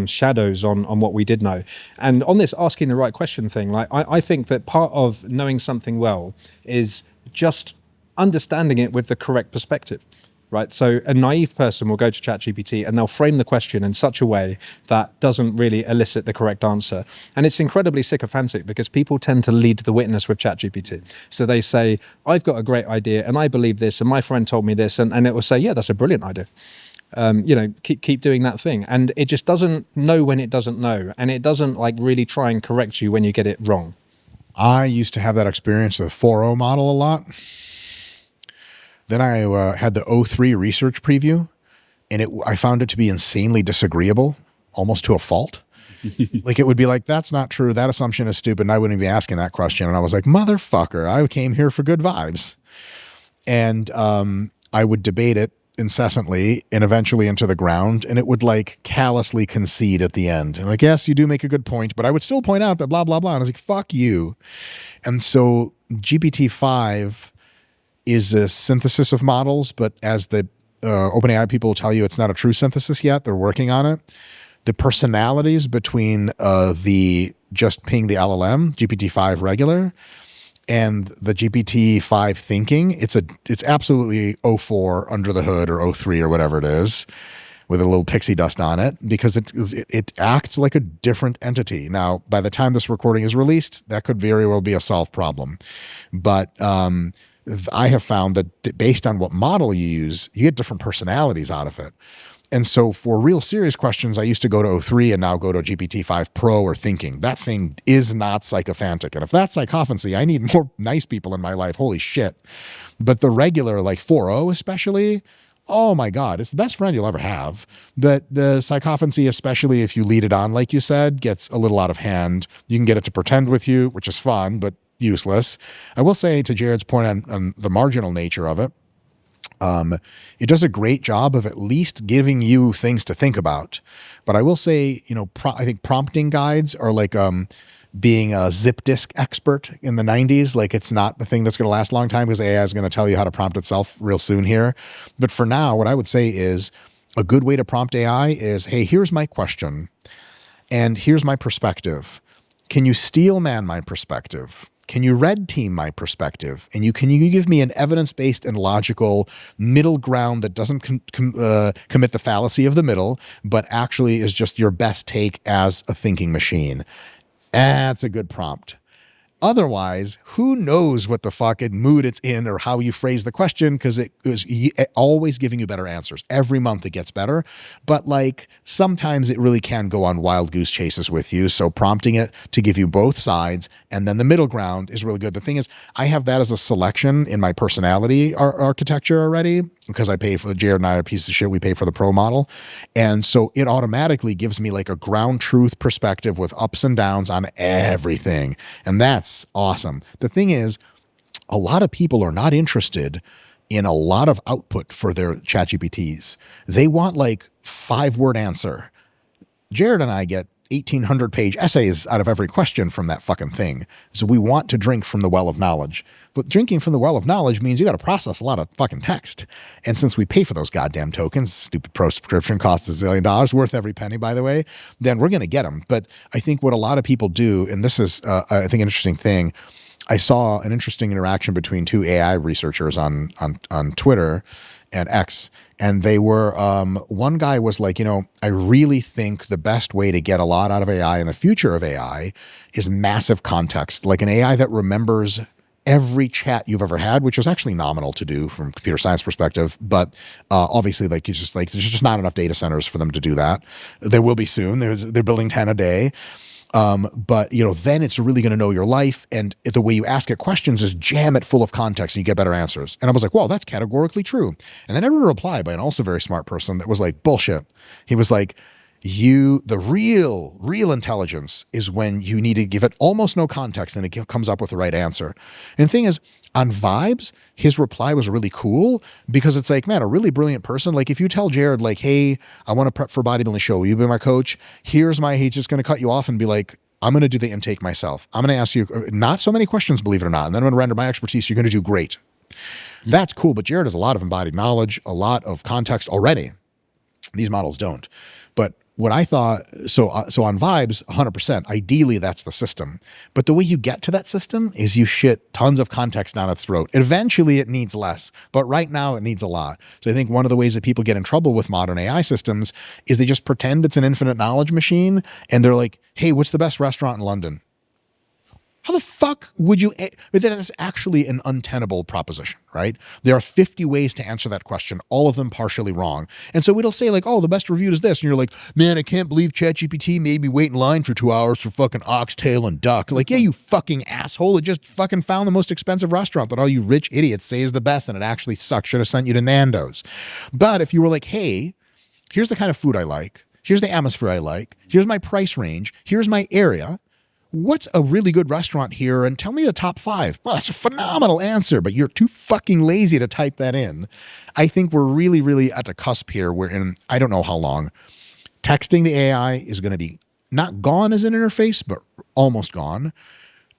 A: shadows on what we did know. And on this asking the right question thing, like I think that part of knowing something well is just understanding it with the correct perspective. Right. So a naive person will go to ChatGPT and they'll frame the question in such a way that doesn't really elicit the correct answer. And it's incredibly sycophantic because people tend to lead the witness with ChatGPT. So they say, I've got a great idea and I believe this and my friend told me this, and it will say, yeah, that's a brilliant idea. Keep doing that thing. And it just doesn't know when it doesn't know. And it doesn't like really try and correct you when you get it wrong.
B: I used to have that experience with the 4.0 model a lot. Then I had the 03 research preview, and I found it to be insanely disagreeable, almost to a fault. Like it would be like, that's not true. That assumption is stupid. And I wouldn't even be asking that question. And I was like, motherfucker, I came here for good vibes. And I would debate it incessantly and eventually into the ground. And it would like callously concede at the end. And like, yes, you do make a good point, but I would still point out that blah, blah, blah. And I was like, fuck you. And so GPT-5 is a synthesis of models, but as the OpenAI people tell you, it's not a true synthesis yet. They're working on it. The personalities between the just ping the LLM, GPT-5 regular, and the GPT-5 thinking, it's absolutely 04 under the hood or 03 or whatever it is, with a little pixie dust on it, because it acts like a different entity. Now, by the time this recording is released, that could very well be a solved problem. But I have found that based on what model you use, you get different personalities out of it.
D: And so for real serious questions, I used to go to O3 and now go to GPT-5 Pro or Thinking. That thing is not psychophantic. And if that's psychophancy, I need more nice people in my life. Holy shit. But the regular, like 4.0 especially, oh my God, it's the best friend you'll ever have. But the psychophancy, especially if you lead it on, like you said, gets a little out of hand. You can get it to pretend with you, which is fun, but useless. I will say, to Jared's point on the marginal nature of it, it does a great job of at least giving you things to think about. But I will say, I think prompting guides are like being a zip disk expert in the 90s. Like, it's not the thing that's going to last a long time because AI is going to tell you how to prompt itself real soon here. But for now, what I would say is a good way to prompt AI is, hey, here's my question and here's my perspective. Can you steel man my perspective? Can you red team my perspective? And can you give me an evidence-based and logical middle ground that doesn't commit the fallacy of the middle, but actually is just your best take as a thinking machine? That's a good prompt. Otherwise, who knows what the fucking mood it's in or how you phrase the question, because it is always giving you better answers. Every month it gets better, but like sometimes it really can go on wild goose chases with you. So prompting it to give you both sides and then the middle ground is really good. The thing is, I have that as a selection in my personality architecture already, because I pay for, Jared and I are a piece of shit, we pay for the pro model. And so it automatically gives me like a ground truth perspective with ups and downs on everything. And that's awesome. The thing is, a lot of people are not interested in a lot of output for their ChatGPTs. They want like 5-word answer. Jared and I get 1,800-page essays out of every question from that fucking thing. So we want to drink from the well of knowledge. But drinking from the well of knowledge means you got to process a lot of fucking text. And since we pay for those goddamn tokens, stupid pro subscription costs $1 zillion, worth every penny, by the way, then we're going to get them. But I think what a lot of people do, and this is, I think, an interesting thing, I saw an interesting interaction between 2 AI researchers on Twitter and X, and they were, one guy was like, I really think the best way to get a lot out of AI and the future of AI is massive context, like an AI that remembers every chat you've ever had, which is actually nominal to do from a computer science perspective. But obviously, there's just not enough data centers for them to do that. There will be soon. They're building 10 a day. But then it's really going to know your life, and the way you ask it questions is jam it full of context and you get better answers. And I was like, well, that's categorically true. And then I read a reply by an also very smart person that was like, bullshit. He was like, the real intelligence is when you need to give it almost no context and it comes up with the right answer. And the thing is, on Vibes, his reply was really cool because it's like, man, a really brilliant person. Like if you tell Jared, like, hey, I want to prep for bodybuilding show, will you be my coach? He's just going to cut you off and be like, I'm going to do the intake myself. I'm going to ask you not so many questions, believe it or not. And then I'm going to render my expertise. You're going to do great. That's cool. But Jared has a lot of embodied knowledge, a lot of context already. These models don't. But what I thought, so on Vibes, 100%, ideally that's the system. But the way you get to that system is you shit tons of context down its throat. Eventually it needs less, but right now it needs a lot. So I think one of the ways that people get in trouble with modern AI systems is they just pretend it's an infinite knowledge machine and they're like, hey, what's the best restaurant in London? How the fuck would you, that is actually an untenable proposition, right? There are 50 ways to answer that question, all of them partially wrong. And so it'll say like, oh, the best reviewed is this. And you're like, man, I can't believe ChatGPT made me wait in line for 2 hours for fucking oxtail and duck. Like, yeah, you fucking asshole. It just fucking found the most expensive restaurant that all you rich idiots say is the best and it actually sucks. Should have sent you to Nando's. But if you were like, hey, here's the kind of food I like. Here's the atmosphere I like. Here's my price range. Here's my area. What's a really good restaurant here? And tell me the top 5. Well, that's a phenomenal answer, but you're too fucking lazy to type that in. I think we're really, really at the cusp here. We're in, I don't know how long. Texting the AI is going to be not gone as an interface, but almost gone.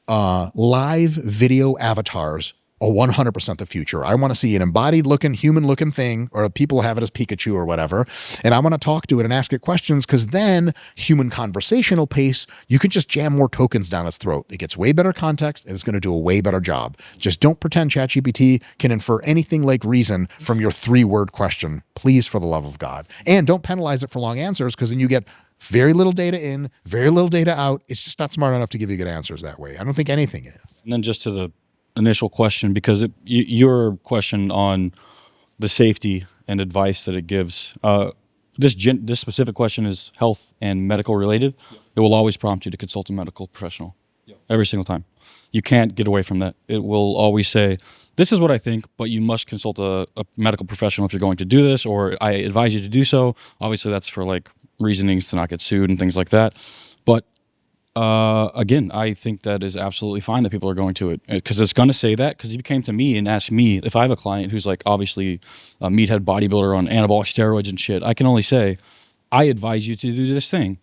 D: Live video avatars are 100% the future. I want to see an embodied looking, human looking thing, or people have it as Pikachu or whatever. And I want to talk to it and ask it questions because then human conversational pace, you can just jam more tokens down its throat. It gets way better context and it's going to do a way better job. Just don't pretend ChatGPT can infer anything like reason from your 3-word question. Please, for the love of God. And don't penalize it for long answers because then you get very little data in, very little data out. It's just not smart enough to give you good answers that way. I don't think anything is.
E: And then just to the initial question, because your question on the safety and advice that it gives, this specific question is health and medical related, it will always prompt you to consult a medical professional every single time. You can't get away from that. It will always say, this is what I think, but you must consult a medical professional if you're going to do this, or I advise you to do so. Obviously, that's for like reasonings to not get sued and things like that. But again, I think that is absolutely fine that people are going to it, because it's going to say that. Because if you came to me and asked me if I have a client who's like obviously a meathead bodybuilder on anabolic steroids and shit, I can only say, I advise you to do this thing.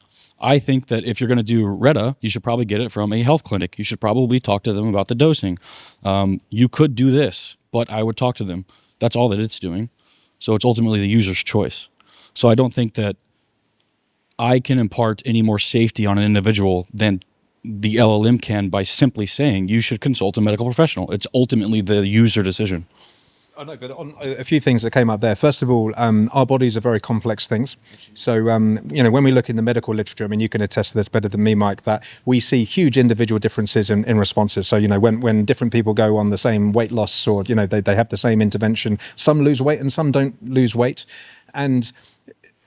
E: I think that if you're going to do RETA, you should probably get it from a health clinic. You should probably talk to them about the dosing. You could do this, but I would talk to them. That's all that it's doing. So it's ultimately the user's choice. So I don't think that I can impart any more safety on an individual than the LLM can by simply saying you should consult a medical professional. It's ultimately the user decision.
A: I know, but on a few things that came up there. First of all, our bodies are very complex things. So, you know, when we look in the medical literature, I mean, you can attest to this better than me, Mike, that we see huge individual differences in responses. So, you know, when different people go on the same weight loss, or, you know, they have the same intervention, some lose weight and some don't lose weight. And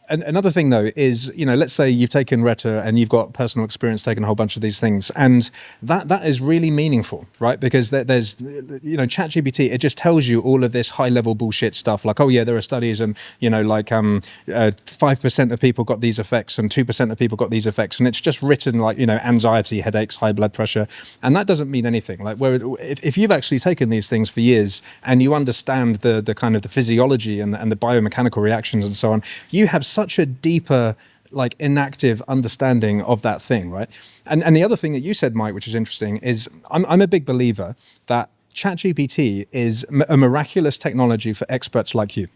A: another thing, though, is, you know, let's say you've taken RETA and you've got personal experience taking a whole bunch of these things, and that is really meaningful, right? Because there's, you know, ChatGPT, it just tells you all of this high-level bullshit stuff, like, oh yeah, there are studies, and, you know, like 5% of people got these effects and 2% of people got these effects, and it's just written like, you know, anxiety, headaches, high blood pressure, and that doesn't mean anything. Like, where if you've actually taken these things for years and you understand the kind of the physiology and the biomechanical reactions and so on, you have such a deeper, like, inactive understanding of that thing, right? And the other thing that you said, Mike, which is interesting, is I'm a big believer that ChatGPT is a miraculous technology for experts like you,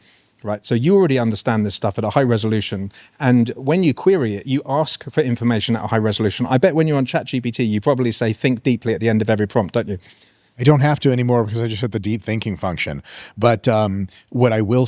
A: right? So you already understand this stuff at a high resolution, and when you query it, you ask for information at a high resolution. I bet when you're on ChatGPT, you probably say think deeply at the end of every prompt, don't you?
B: I don't have to anymore because I just hit the deep thinking function. But what I will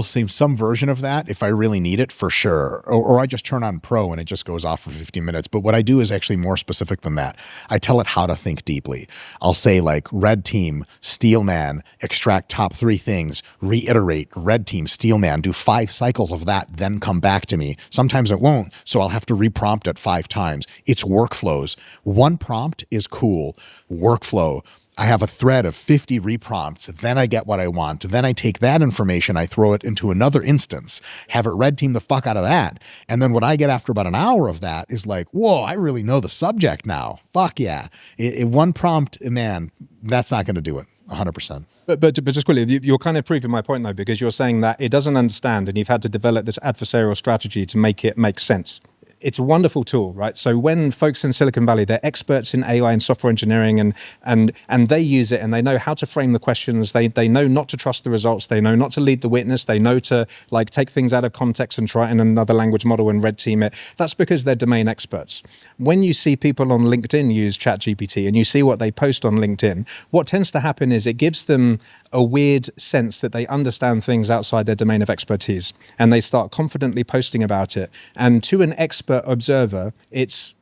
B: say some version of that if I really need it, for sure. Or I just turn on Pro and it just goes off for 15 minutes. But what I do is actually more specific than that. I tell it how to think deeply. I'll say like red team, steel man, extract top 3 things, reiterate red team, steel man, do 5 cycles of that, then come back to me. Sometimes it won't, so I'll have to reprompt it 5 times. It's workflows. One prompt is cool. Workflow. I have a thread of 50 reprompts, then I get what I want. Then I take that information, I throw it into another instance, have it red team the fuck out of that. And then what I get after about an hour of that is like, whoa, I really know the subject now. Fuck yeah. One prompt, man, that's not going to do it. 100%.
A: But just quickly, you're kind of proving my point, though, because you're saying that it doesn't understand and you've had to develop this adversarial strategy to make it make sense. It's a wonderful tool, right? So when folks in Silicon Valley, they're experts in AI and software engineering, and they use it and they know how to frame the questions. They know not to trust the results. They know not to lead the witness. They know to like take things out of context and try it in another language model and red team it. That's because they're domain experts. When you see people on LinkedIn use ChatGPT and you see what they post on LinkedIn, what tends to happen is it gives them a weird sense that they understand things outside their domain of expertise, and they start confidently posting about it. And to an expert observer, it's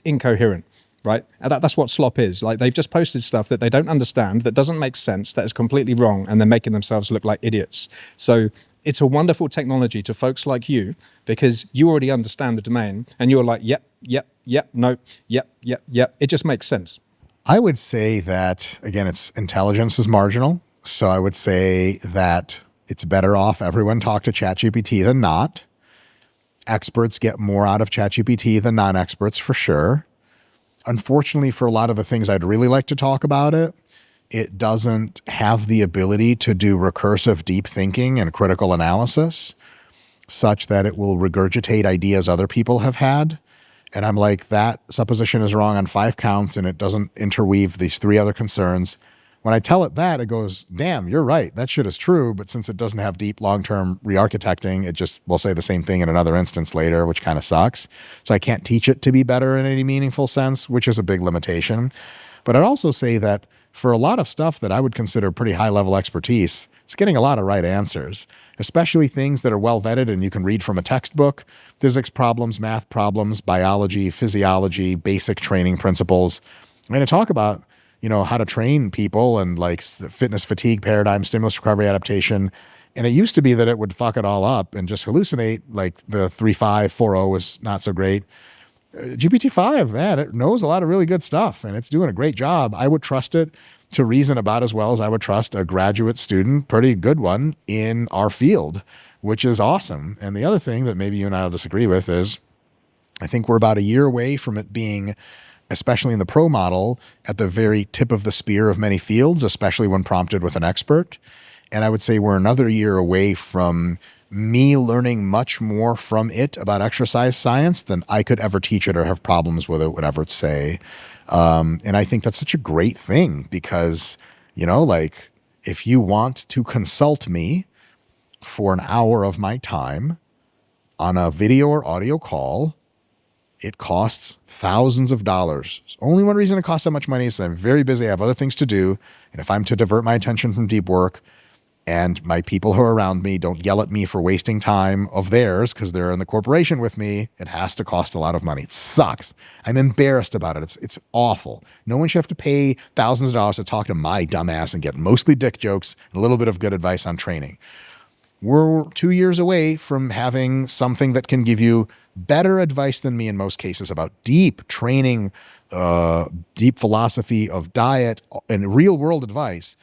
A: incoherent, right? And that's what slop is. Like, they've just posted stuff that they don't understand, that doesn't make sense, that is completely wrong, and they're making themselves look like idiots. So it's a wonderful technology to folks like you, because you already understand the domain and you're like, yep, no, yep. It just makes sense.
B: I would say that, again, its intelligence is marginal. So I would say that it's better off everyone talk to ChatGPT than not. Experts get more out of ChatGPT than non-experts, for sure. Unfortunately, for a lot of the things I'd really like to talk about it doesn't have the ability to do recursive deep thinking and critical analysis such that it will regurgitate ideas other people have had. And I'm like, that supposition is wrong on 5 counts and it doesn't interweave these 3 other concerns. When I tell it that, it goes, damn, you're right. That shit is true. But since it doesn't have deep long-term re-architecting, it just will say the same thing in another instance later, which kind of sucks. So I can't teach it to be better in any meaningful sense, which is a big limitation. But I'd also say that for a lot of stuff that I would consider pretty high-level expertise, it's getting a lot of right answers, especially things that are well vetted and you can read from a textbook: physics problems, math problems, biology, physiology, basic training principles. I'm going to talk about, you know, how to train people and like fitness fatigue paradigm, stimulus recovery adaptation. And it used to be that it would fuck it all up and just hallucinate, like the 3.5, 4.0 was not so great. GPT-5, man, it knows a lot of really good stuff and it's doing a great job. I would trust it to reason about as well as I would trust a graduate student, pretty good one, in our field, which is awesome. And the other thing that maybe you and I will disagree with is I think we're about a year away from it being, especially in the pro model, at the very tip of the spear of many fields, especially when prompted with an expert. And I would say we're another year away from me learning much more from it about exercise science than I could ever teach it or have problems with it, whatever it say. And I think that's such a great thing because, you know, like if you want to consult me for an hour of my time on a video or audio call, it costs thousands of dollars. Only one reason it costs that much money is that I'm very busy. I have other things to do. And if I'm to divert my attention from deep work, and my people who are around me don't yell at me for wasting time of theirs because they're in the corporation with me, it has to cost a lot of money. It sucks. I'm embarrassed about it. It's awful. No one should have to pay thousands of dollars to talk to my dumbass and get mostly dick jokes and a little bit of good advice on training. We're 2 years away from having something that can give you better advice than me in most cases about deep training, deep philosophy of diet and real world advice.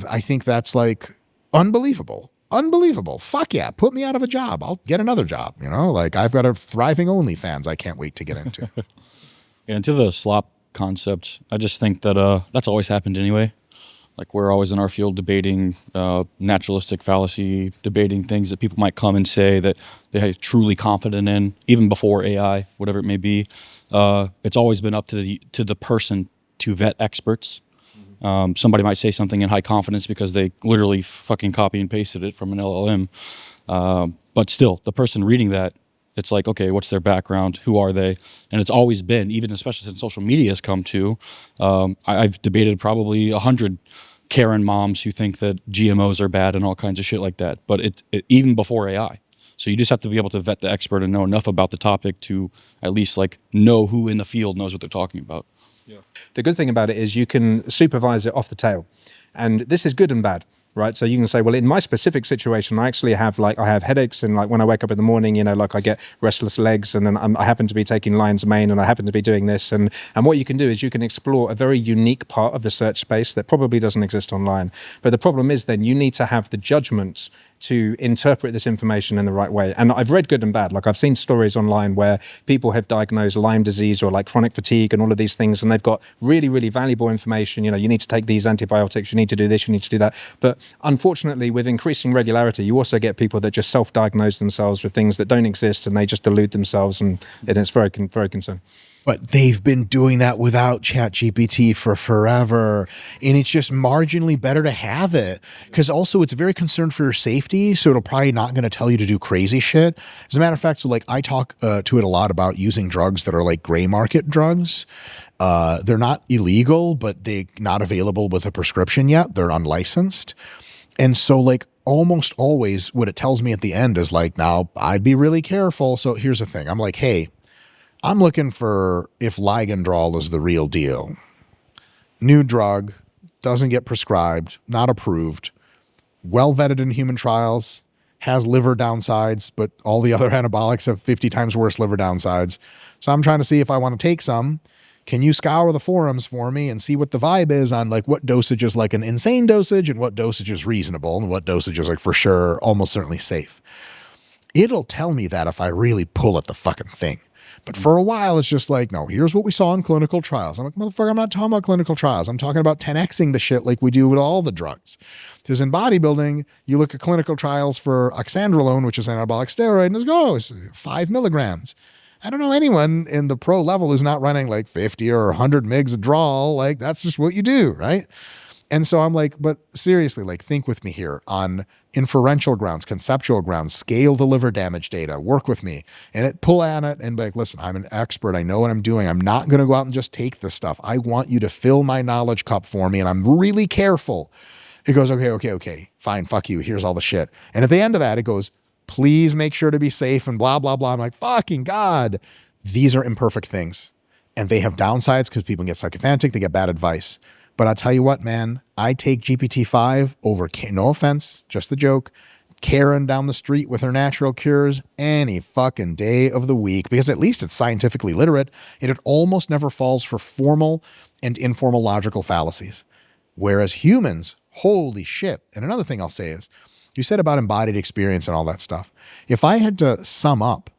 B: I think that's like unbelievable. Unbelievable. Fuck yeah. Put me out of a job. I'll get another job. You know, like I've got a thriving OnlyFans I can't wait to get into.
E: Yeah, and to the slop concept, I just think that that's always happened anyway. Like we're always in our field debating naturalistic fallacy, debating things that people might come and say that they're truly confident in, even before AI, whatever it may be. It's always been up to the person to vet experts. Somebody might say something in high confidence because they literally fucking copy and pasted it from an LLM. But still, the person reading that, it's like, okay, what's their background? Who are they? And it's always been, even especially since social media has come to, I've debated probably 100 Karen moms who think that GMOs are bad and all kinds of shit like that. But it even before AI. So you just have to be able to vet the expert and know enough about the topic to at least like know who in the field knows what they're talking about.
A: Yeah. The good thing about it is you can supervise it off the tail. And this is good and bad, right? So you can say, well, in my specific situation, I actually have I have headaches and like when I wake up in the morning, you know, like I get restless legs and then I happen to be taking lion's mane and I happen to be doing this. And what you can do is you can explore a very unique part of the search space that probably doesn't exist online. But the problem is then you need to have the judgment to interpret this information in the right way. And I've read good and bad. Like I've seen stories online where people have diagnosed Lyme disease or like chronic fatigue and all of these things, and they've got really, really valuable information. You know, you need to take these antibiotics, you need to do this, you need to do that. But unfortunately, with increasing regularity, you also get people that just self-diagnose themselves with things that don't exist and they just delude themselves, and it's very, very concerning.
B: But they've been doing that without ChatGPT for forever. And it's just marginally better to have it. Because also it's very concerned for your safety. So it'll probably not going to tell you to do crazy shit. As a matter of fact, so like I talk to it a lot about using drugs that are like gray market drugs. They're not illegal, but they're not available with a prescription yet. They're unlicensed. And so like almost always what it tells me at the end is like, now I'd be really careful. So here's the thing. I'm like, hey, I'm looking for if Ligandrol is the real deal. New drug, doesn't get prescribed, not approved, well vetted in human trials, has liver downsides, but all the other anabolics have 50 times worse liver downsides. So I'm trying to see if I want to take some. Can you scour the forums for me and see what the vibe is on like what dosage is like an insane dosage and what dosage is reasonable and what dosage is like for sure, almost certainly safe. It'll tell me that if I really pull at the fucking thing. But for a while, it's just like, no, here's what we saw in clinical trials. I'm like, motherfucker, I'm not talking about clinical trials. I'm talking about 10xing the shit like we do with all the drugs. Because in bodybuilding, you look at clinical trials for oxandrolone, which is an anabolic steroid, and it's 5 milligrams. I don't know anyone in the pro level who's not running like 50 or 100 mgs of draw. Like, that's just what you do, right? And so I'm like, but seriously, like think with me here on inferential grounds, conceptual grounds, scale the liver damage data, work with me and pull at it and be like, listen, I'm an expert. I know what I'm doing. I'm not going to go out and just take this stuff. I want you to fill my knowledge cup for me. And I'm really careful. It goes, okay, fine. Fuck you. Here's all the shit. And at the end of that, it goes, please make sure to be safe and blah, blah, blah. I'm like, fucking God, these are imperfect things. And they have downsides because people get psychophantic. They get bad advice. But I'll tell you what, man, I take GPT-5 over, no offense, just a joke, Karen down the street with her natural cures any fucking day of the week, because at least it's scientifically literate and it almost never falls for formal and informal logical fallacies. Whereas humans, holy shit. And another thing I'll say is, you said about embodied experience and all that stuff. If I had to sum up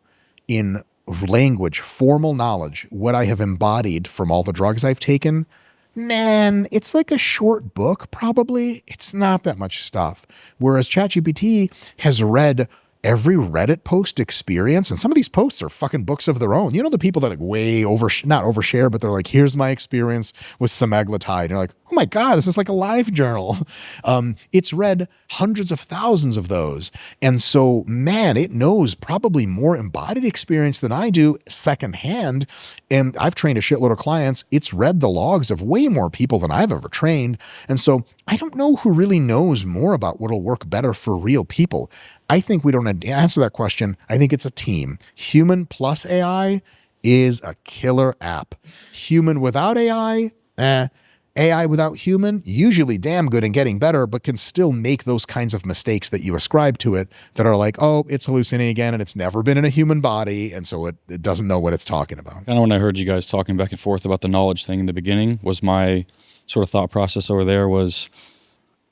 B: in language, formal knowledge, what I have embodied from all the drugs I've taken, man, it's like a short book, probably. It's not that much stuff. Whereas ChatGPT has read every Reddit post experience, and some of these posts are fucking books of their own. You know, the people that like not overshare, but they're like, here's my experience with semaglutide. And you're like, oh my God, this is like a live journal. It's read hundreds of thousands of those. And so, man, it knows probably more embodied experience than I do secondhand. And I've trained a shitload of clients. It's read the logs of way more people than I've ever trained. And so I don't know who really knows more about what'll work better for real people. I think we don't answer that question. I think it's a team. Human plus AI is a killer app. Human without AI, AI without human, usually damn good and getting better, but can still make those kinds of mistakes that you ascribe to it that are like, oh, it's hallucinating again and it's never been in a human body. And so it doesn't know what it's talking about.
E: Kind of when I heard you guys talking back and forth about the knowledge thing in the beginning, was my sort of thought process over there was,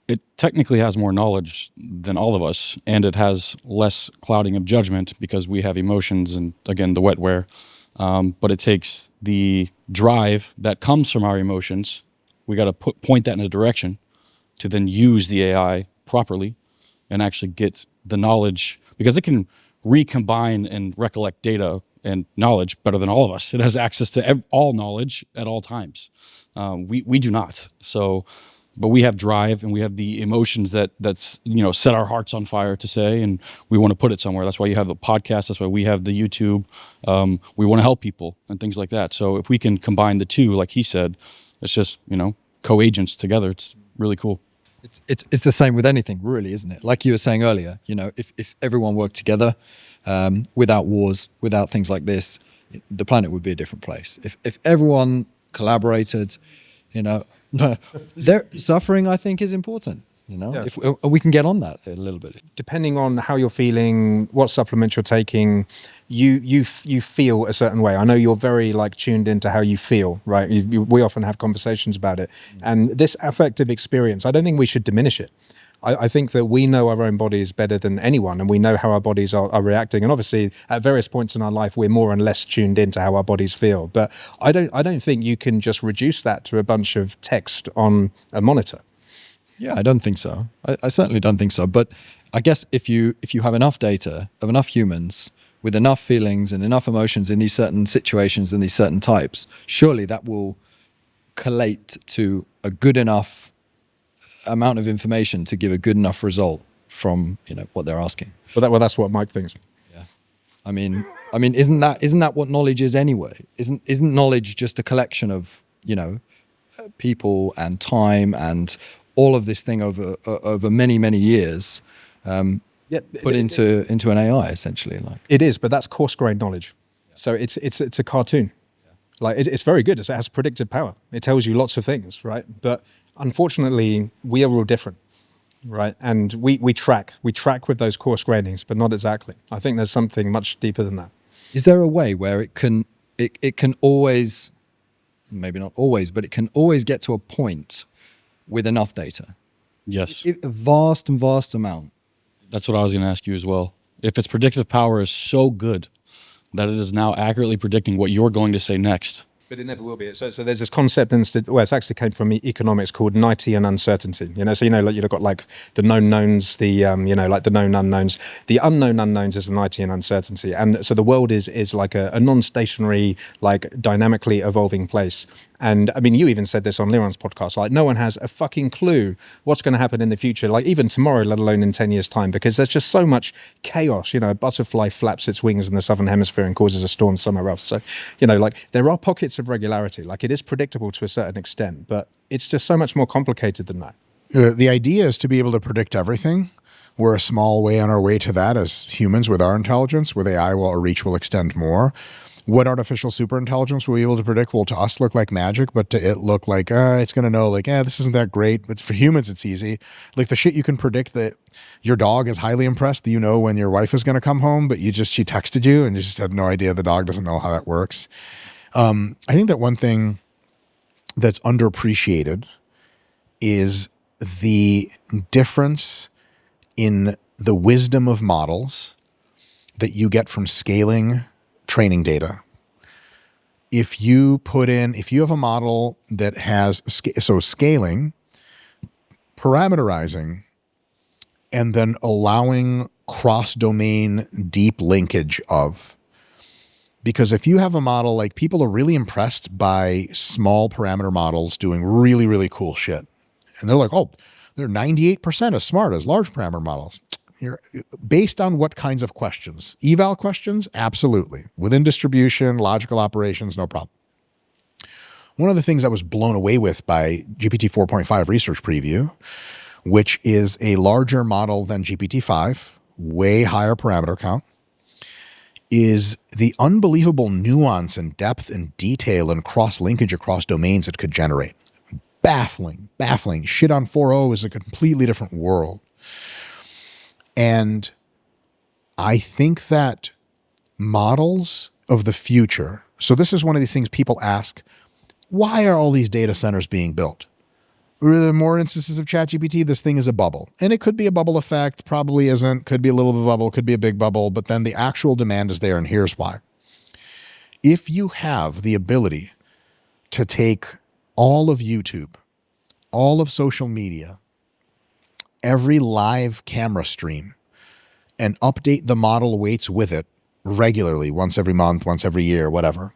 E: it technically has more knowledge than all of us, and it has less clouding of judgment because we have emotions and, again, the wetware. But it takes the drive that comes from our emotions. We got to point that in a direction to then use the AI properly and actually get the knowledge, because it can recombine and recollect data and knowledge better than all of us. It has access to all knowledge at all times. We do not. So, but we have drive and we have the emotions that's set our hearts on fire to say, and we want to put it somewhere. That's why you have the podcast. That's why we have the YouTube. We want to help people and things like that. So if we can combine the two, like he said, it's just co-agents together. It's really cool.
F: It's the same with anything, really, isn't it? Like you were saying earlier, if everyone worked together, without wars, without things like this, the planet would be a different place. If everyone collaborated, their suffering, I think, is important.
A: Yeah.
F: If we can get on that a little bit.
A: Depending on how you're feeling, what supplements you're taking, you feel a certain way. I know you're very tuned into how you feel, right? We often have conversations about it. And this affective experience, I don't think we should diminish it. I think that we know our own bodies better than anyone, and we know how our bodies are reacting. And obviously, at various points in our life, we're more and less tuned into how our bodies feel. But I don't think you can just reduce that to a bunch of text on a monitor.
F: Yeah, I don't think so. I certainly don't think so. But I guess if you have enough data of enough humans with enough feelings and enough emotions in these certain situations and these certain types, surely that will collate to a good enough amount of information to give a good enough result from what they're asking.
A: Well, that's what Mike thinks.
F: Yeah, I mean, isn't that what knowledge is anyway? Isn't knowledge just a collection of people and time and all of this thing over many years, put into an AI essentially?
A: It is, but that's coarse-grained knowledge. Yeah. So it's a cartoon. Yeah. It's very good. It has predictive power. It tells you lots of things, right? But unfortunately, we are all different, right? And we track with those coarse grainings, but not exactly. I think there's something much deeper than that.
F: Is there a way where it can always, maybe not always, but it can always get to a point with enough data?
E: Yes.
F: A vast amount.
E: That's what I was going to ask you as well. If its predictive power is so good that it is now accurately predicting what you're going to say next.
A: But it never will be. So there's this concept it's actually came from economics called Knightian uncertainty. So you've got the known knowns, the the known unknowns. The unknown unknowns is the Knightian uncertainty, and so the world is like a non-stationary, dynamically evolving place. And I mean, you even said this on Liron's podcast, no one has a fucking clue what's going to happen in the future, even tomorrow, let alone in 10 years' time, because there's just so much chaos. A butterfly flaps its wings in the southern hemisphere and causes a storm somewhere else. So, there are pockets of regularity. It is predictable to a certain extent, but it's just so much more complicated than that.
B: The idea is to be able to predict everything. We're a small way on our way to that as humans with our intelligence. With AI, our reach will extend more. what artificial superintelligence will be able to predict will to us look like magic, but to it look like it's going to know like, this isn't that great. But for humans, it's easy. Like the shit you can predict that your dog is highly impressed that you know when your wife is going to come home, but she texted you and you just had no idea the dog doesn't know how that works. I think that one thing that's underappreciated is the difference in the wisdom of models that you get from scaling training data. If you have a model that has, scaling, parameterizing, and then allowing cross-domain deep linkage of, because if you have a model, like people are really impressed by small parameter models doing really, really cool shit. And they're like, oh, they're 98% as smart as large parameter models. Based on what kinds of questions? Eval questions? Absolutely. Within distribution, logical operations, no problem. One of the things I was blown away with by GPT 4.5 research preview, which is a larger model than GPT-5, way higher parameter count, is the unbelievable nuance and depth and detail and cross-linkage across domains it could generate. Baffling. Shit on 4.0 is a completely different world. And I think that models of the future, so this is one of these things people ask, why are all these data centers being built? Are there more instances of ChatGPT? This thing is a bubble. And it could be a bubble effect, probably isn't, could be a little bit of a bubble, could be a big bubble, but then the actual demand is there, and here's why. If you have the ability to take all of YouTube, all of social media, every live camera stream, and update the model weights with it regularly, once every month, once every year, whatever,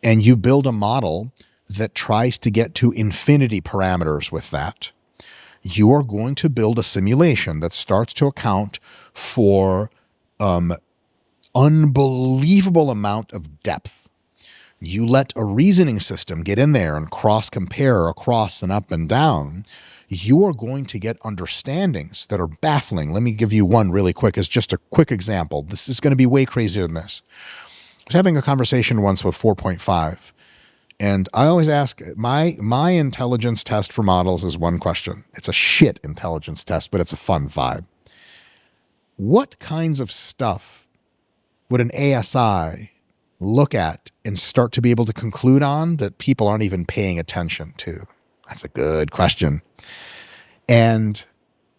B: and you build a model that tries to get to infinity parameters with that, you are going to build a simulation that starts to account for unbelievable amount of depth. You let a reasoning system get in there and cross-compare across and up and down, you are going to get understandings that are baffling. Let me give you one really quick as just a quick example. This is going to be way crazier than this. I was having a conversation once with 4.5, and I always ask, my intelligence test for models is one question. It's a shit intelligence test, but it's a fun vibe. What kinds of stuff would an ASI look at and start to be able to conclude on that people aren't even paying attention to? That's a good question. And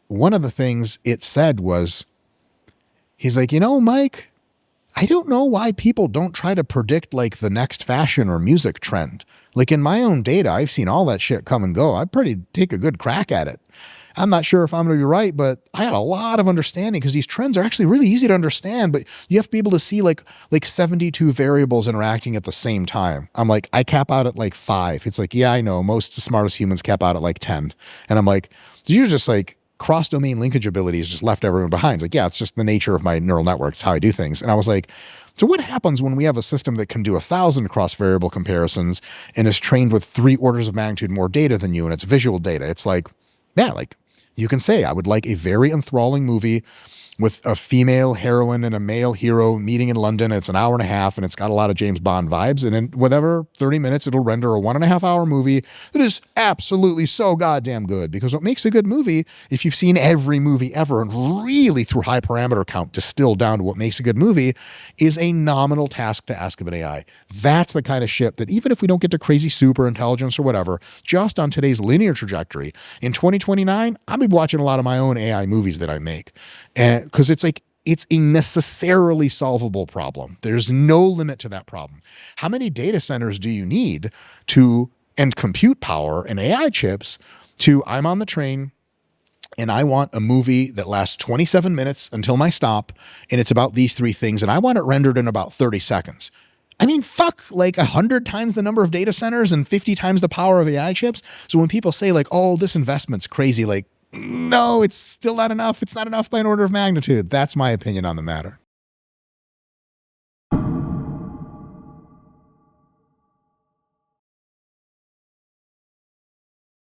B: one of the things it said was, he's like, Mike, I don't know why people don't try to predict like the next fashion or music trend. Like in my own data, I've seen all that shit come and go. I take a good crack at it. I'm not sure if I'm going to be right, but I had a lot of understanding because these trends are actually really easy to understand, but you have to be able to see like 72 variables interacting at the same time. I'm like, I cap out at like 5. It's like, yeah, I know most of the smartest humans cap out at like 10. And I'm like, you're just like cross-domain linkage abilities just left everyone behind. It's like, yeah, it's just the nature of my neural networks, how I do things. And I was like, so what happens when we have a system that can do 1,000 cross-variable comparisons and is trained with 3 orders of magnitude more data than you, and it's visual data? It's like, yeah, like you can say, I would like a very enthralling movie with a female heroine and a male hero meeting in London. And it's an hour and a half and it's got a lot of James Bond vibes. And in whatever 30 minutes, it'll render a 1.5 hour movie that is absolutely so goddamn good. Because what makes a good movie, if you've seen every movie ever and really through high parameter count distill down to what makes a good movie, is a nominal task to ask of an AI. That's the kind of shit that even if we don't get to crazy super intelligence or whatever, just on today's linear trajectory, in 2029, I'll be watching a lot of my own AI movies that I make. And because it's like, it's a necessarily solvable problem. There's no limit to that problem. How many data centers do you need and compute power and AI chips I'm on the train and I want a movie that lasts 27 minutes until my stop, and it's about these 3 things, and I want it rendered in about 30 seconds. I mean, fuck, like 100 times the number of data centers and 50 times the power of AI chips. So when people say like, oh, this investment's crazy, like, no, it's still not enough. It's not enough by an order of magnitude. That's my opinion on the matter.